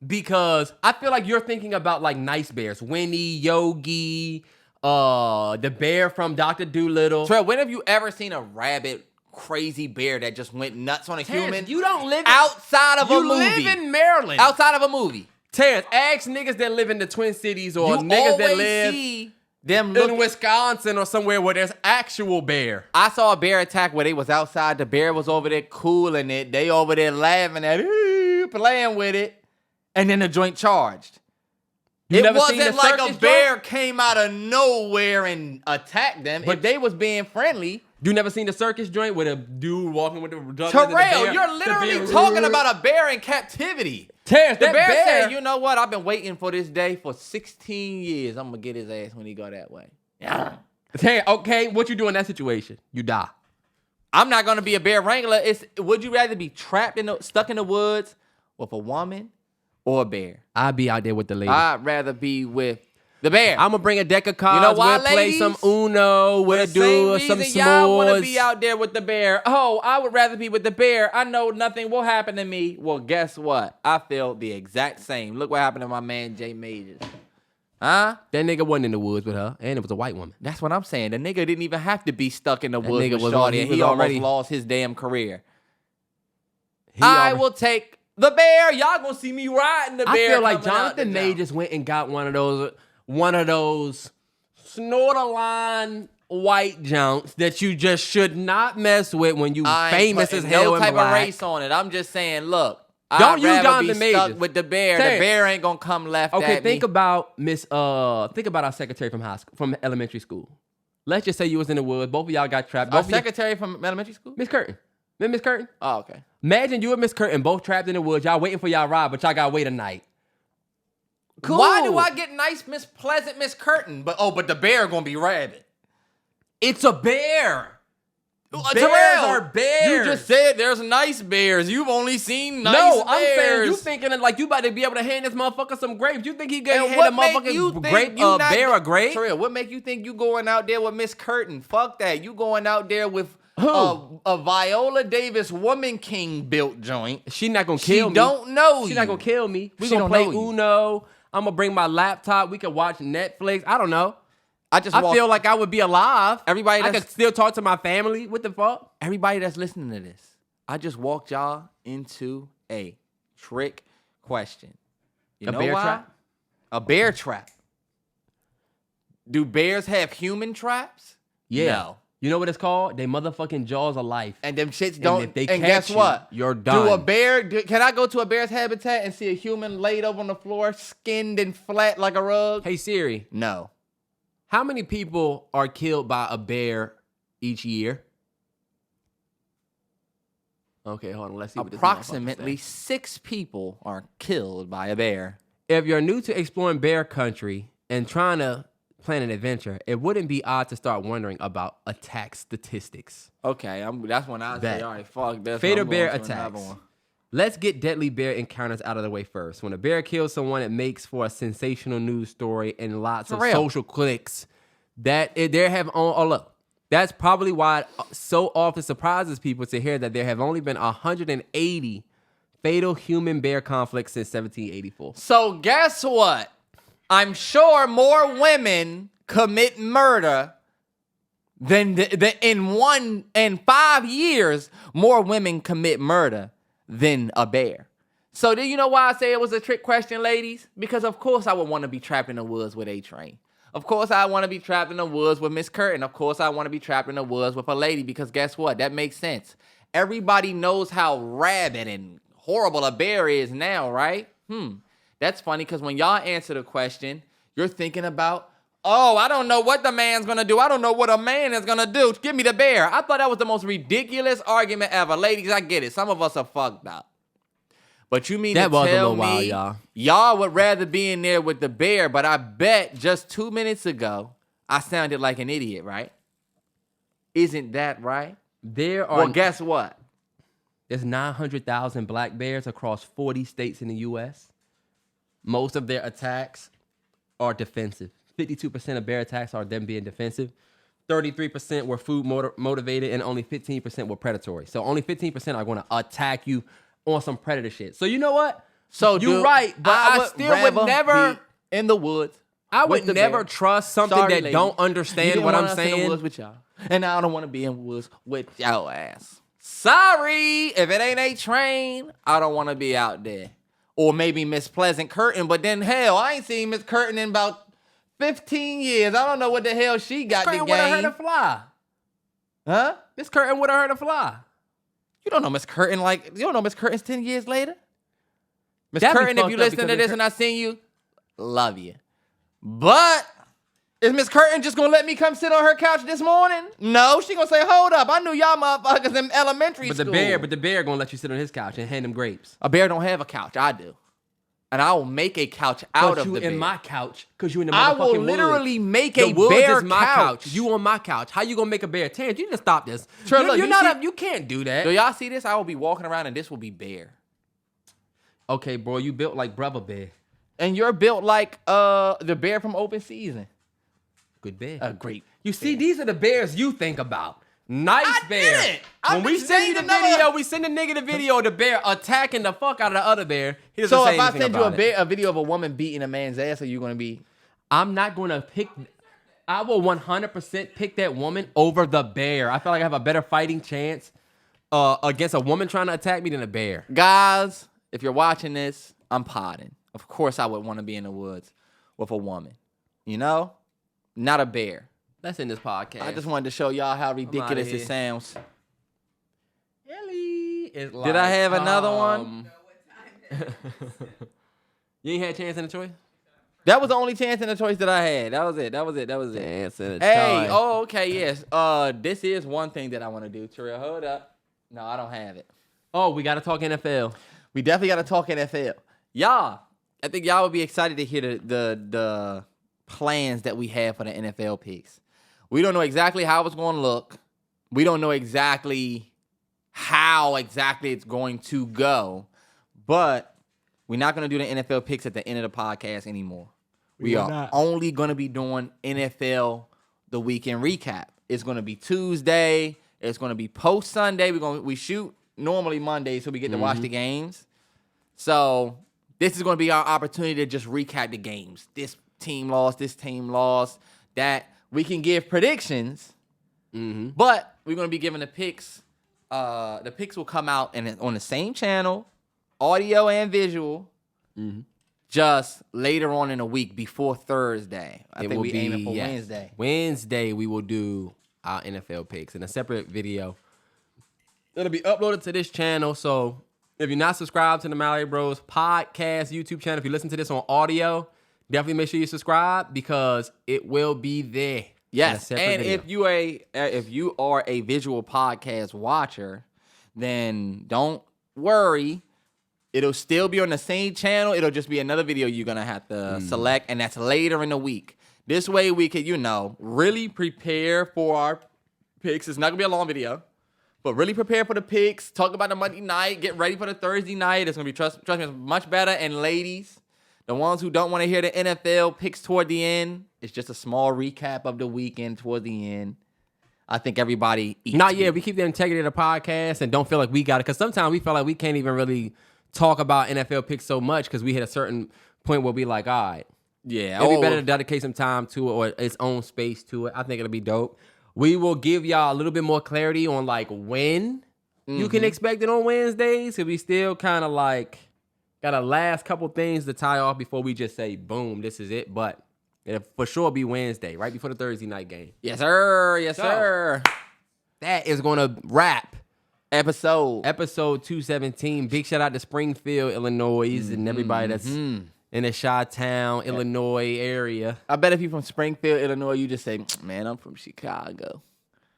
Because I feel like you're thinking about like nice bears. Winnie, Yogi, the bear from Dr. Dolittle. Trey, when have you ever seen a rabbit crazy bear that just went nuts on a Terrence, human. you don't live outside of a movie. You live in Maryland. Outside of a movie. Terrence, ask niggas that live in the Twin Cities or You niggas that always live see them in Wisconsin or somewhere where there's actual bear. I saw a bear attack where they was outside. The bear was over there cooling it. They over there laughing at it, playing with it. And then the joint charged. You It never seen wasn't the like circus a bear joint? came out of nowhere and attacked them. But they was being friendly. You never seen the circus joint with a dude walking with the Terrell, you're literally talking about a bear in captivity. Terrence, The that bear bear said, you know what? I've been waiting for this day for 16 years. I'm going to get his ass when he go that way. Yeah. Terrence, okay, what you do in that situation? You die. I'm not going to be a bear wrangler. Would you rather be stuck in the woods with a woman or a bear? I'd be out there with the lady. I'd rather be with the bear. I'm gonna bring a deck of cards. You know why, we'll play ladies? some Uno. We'll do some s'mores. Y'all want to be out there with the bear. Oh, I would rather be with the bear. I know nothing will happen to me. Well, guess what? I feel the exact same. Look what happened to my man Jay Majors. Huh? That nigga wasn't in the woods with her, and it was a white woman. That's what I'm saying. The nigga didn't even have to be stuck in the woods nigga with was Shorty, he and was he almost already- lost his damn career. I will take the bear. Y'all gonna see me riding the bear. I feel like coming out Jonathan the May town. just went and got one of those snort-a-line white junks that you just should not mess with when you I ain't famous as putting hell no and type black. of race on it. I'm just saying, look. Don't I'd use rather Jonathan be stuck Majors. with the bear. Terrence. The bear ain't gonna come left Okay, at think me. about think about our secretary from high school, from elementary school. Let's just say you was in the woods. Both of y'all got trapped. Our Both of you- secretary from elementary school? Miss Curtin. Remember Miss Curtin? Oh, okay. Imagine you and Miss Curtin both trapped in the woods. Y'all waiting for y'all ride, but y'all gotta wait a night. Cool. Why do I get nice Miss Pleasant Miss Curtin? But the bear gonna be rabid. It's a bear. Bears Terrell, are bears. You just said there's nice bears. You've only seen nice no, bears. I'm saying you thinking like you about to be able to hand this motherfucker some grapes. You think he gonna And hand what a make you motherfucking think grape you a not bear a grape? Terrell, what make you think you going out there with Miss Curtin? Fuck that. You going out there with Who? a Viola Davis Woman King built joint. She not gonna She kill me. don't know She you. not gonna kill me. We She gonna don't play know you. Uno. I'm gonna bring my laptop. We can watch Netflix. I don't know. I feel like I would be alive. Everybody I that's- could still talk to my family. What the fuck? everybody that's listening to this, I just walked y'all into a trick question. You A know bear why? trap? A bear trap. Do bears have human traps? No. You know what it's called? They motherfucking jaws of life. And them shits And don't. if they and catch guess you, what? you're done. Can I go to a bear's habitat and see a human laid over on the floor, skinned and flat like a rug? Hey Siri, No. how many people are killed by a bear each year? Okay, hold on. Let's see what this motherfucker Approximately say. 6 people are killed by a bear. If you're new to exploring bear country and trying to plan an adventure, it wouldn't be odd to start wondering about attack statistics. Okay, that's when I Bet. say, all right, fuck this. Fatal I'm going bear to another attacks. one. Let's get deadly bear encounters out of the way first. When a bear kills someone, it makes for a sensational news story and lots of Terrell. social clicks. That's probably why it so often surprises people to hear that there have only been 180 fatal human-bear conflicts since 1784. So guess what? I'm sure more women commit murder than in 5 years, more women commit murder than a bear. So do you know why I say it was a trick question, ladies? Because of course I would want to be trapped in the woods with A-Train. Of course I want to be trapped in the woods with Miss Curtin. Of course I want to be trapped in the woods with a lady because guess what? That makes sense. Everybody knows how rabid and horrible a bear is now, right? That's funny because when y'all answer the question, you're thinking about, oh, I don't know what the man's going to do. I don't know what a man is going to do. Give me the bear. I thought that was the most ridiculous argument ever. Ladies, I get it. Some of us are fucked up. But you mean That to was a tell little while, me y'all. y'all would rather be in there with the bear, but I bet just 2 minutes ago, I sounded like an idiot, right? Isn't that right? Well, guess what? There's 900,000 black bears across 40 states in the U.S. Most of their attacks are defensive. 52% of bear attacks are them being defensive. 33% were food motivated, and only 15% were predatory. So only 15% are going to attack you on some predator shit. So you know what? So you're right, but I would still would rather never. be in the woods I with would the never bear. trust something Sorry, that lady. don't You understand didn't what want I'm us in the saying. woods with y'all, and I don't want to be in the woods with y'all ass. Sorry, if it ain't a train, I don't want to be out there. Or maybe Miss Pleasant Curtin, but then hell, I ain't seen Miss Curtin in about 15 years. I don't know what the hell she got to Curtin would have heard gain. her fly. Huh? This Curtin would have heard her fly. You don't know Miss Curtin you don't know Miss Curtin's 10 years later? Miss That'd be Curtin, if fucked you up listen to because this and I seen you, love you. But is Miss Curtin just gonna let me come sit on her couch this morning? No, she gonna say, hold up, I knew y'all motherfuckers in elementary But school. the bear gonna let you sit on his couch and hand him grapes. A bear don't have a couch, I do. And I will make a couch out of you the bear. in my couch because you in the motherfucking I will woods. literally make The a woods bear is my couch. You on my couch. How you gonna make a bear? Terrance, you need to stop this. Trey, look, You can't do that. Do y'all see this? I will be walking around and this will be bear. Okay, bro, you built like Brother Bear. And you're built like the bear from Open Season. Good bear. A great. You see, these are the bears you think about. Nice I bear. didn't. I'm When we just send you the saying another- video, we send the nigga the video of the bear attacking the fuck out of the other bear. He doesn't So say if I anything send you about it. a video of a woman beating a man's ass, are you gonna be? I'm not gonna pick. I will 100% pick that woman over the bear. I feel like I have a better fighting chance against a woman trying to attack me than a bear. Guys, if you're watching this, I'm potting. Of course, I would want to be in the woods with a woman. You know, not a bear. That's in this podcast. I just wanted to show y'all how ridiculous here. it sounds. Ellie is like, Did I have another one? You ain't had Chance and Chaice? That was the only chance and the choice that I had. That was it. Chance and Hey, Chaice. oh, okay, yes. This is one thing that I want to do. Terrell, hold up. No, I don't have it. Oh, we gotta talk NFL. We definitely got to talk NFL. Y'all, I think y'all would be excited to hear the plans that we have for the NFL picks. We don't know exactly how it's going to look. We don't know exactly how exactly it's going to go. But we're not going to do the NFL picks at the end of the podcast anymore. We are not. only going to be doing NFL the weekend recap. It's going to be Tuesday. It's going to be post Sunday. We shoot normally Monday, so we get to watch the games. So this is going to be our opportunity to just recap the games. This team lost. That we can give predictions, but we're going to be giving the picks. The picks will come out on the same channel, audio and visual, just later on in the week before Thursday. I think we aiming for Wednesday. Wednesday, we will do our NFL picks in a separate video. It'll be uploaded to this channel. So if you're not subscribed to the Mallory Bros podcast YouTube channel, if you listen to this on audio, definitely make sure you subscribe because it will be there. Yes, in a separate and video. if you are a visual podcast watcher, then don't worry. It'll still be on the same channel. It'll just be another video you're gonna have to select, and that's later in the week. This way we could, really prepare for our picks. It's not gonna be a long video, but really prepare for the picks. Talk about the Monday night. Get ready for the Thursday night. It's gonna be trust me, it's much better. And ladies, the ones who don't want to hear the NFL picks toward the end, it's just a small recap of the weekend toward the end. I think everybody eats. We keep the integrity of the podcast and don't feel like we got it. Because sometimes we feel like we can't even really talk about NFL picks so much because we hit a certain point where we like, all right. Yeah. It'd be better to dedicate some time to it or its own space to it. I think it'll be dope. We will give y'all a little bit more clarity on like when you can expect it on Wednesdays. Because we still kind of like got a last couple things to tie off before we just say, boom, this is it. But it'll for sure be Wednesday, right before the Thursday night game. Yes, sir. Yes, sir. That is going to wrap Episode 217. Big shout out to Springfield, Illinois, and everybody that's in the Chi-Town, Illinois area. I bet if you're from Springfield, Illinois, you just say, man, I'm from Chicago.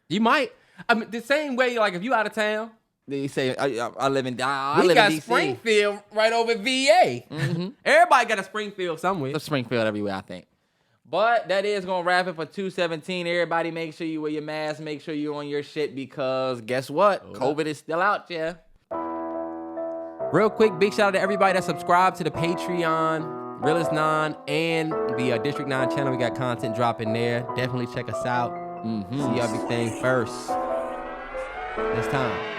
You might. I mean, the same way, like, if you out of town. Then you say, I live in We live got in DC. Springfield right over VA. Everybody got a Springfield somewhere. There's Springfield everywhere, I think. But that is going to wrap it for 217. Everybody make sure you wear your mask. Make sure you're on your shit because guess what? COVID is still out there. Real quick, big shout out to everybody that subscribed to the Patreon, Realist 9, and the District 9 channel. We got content dropping there. Definitely check us out. See everything first. It's time.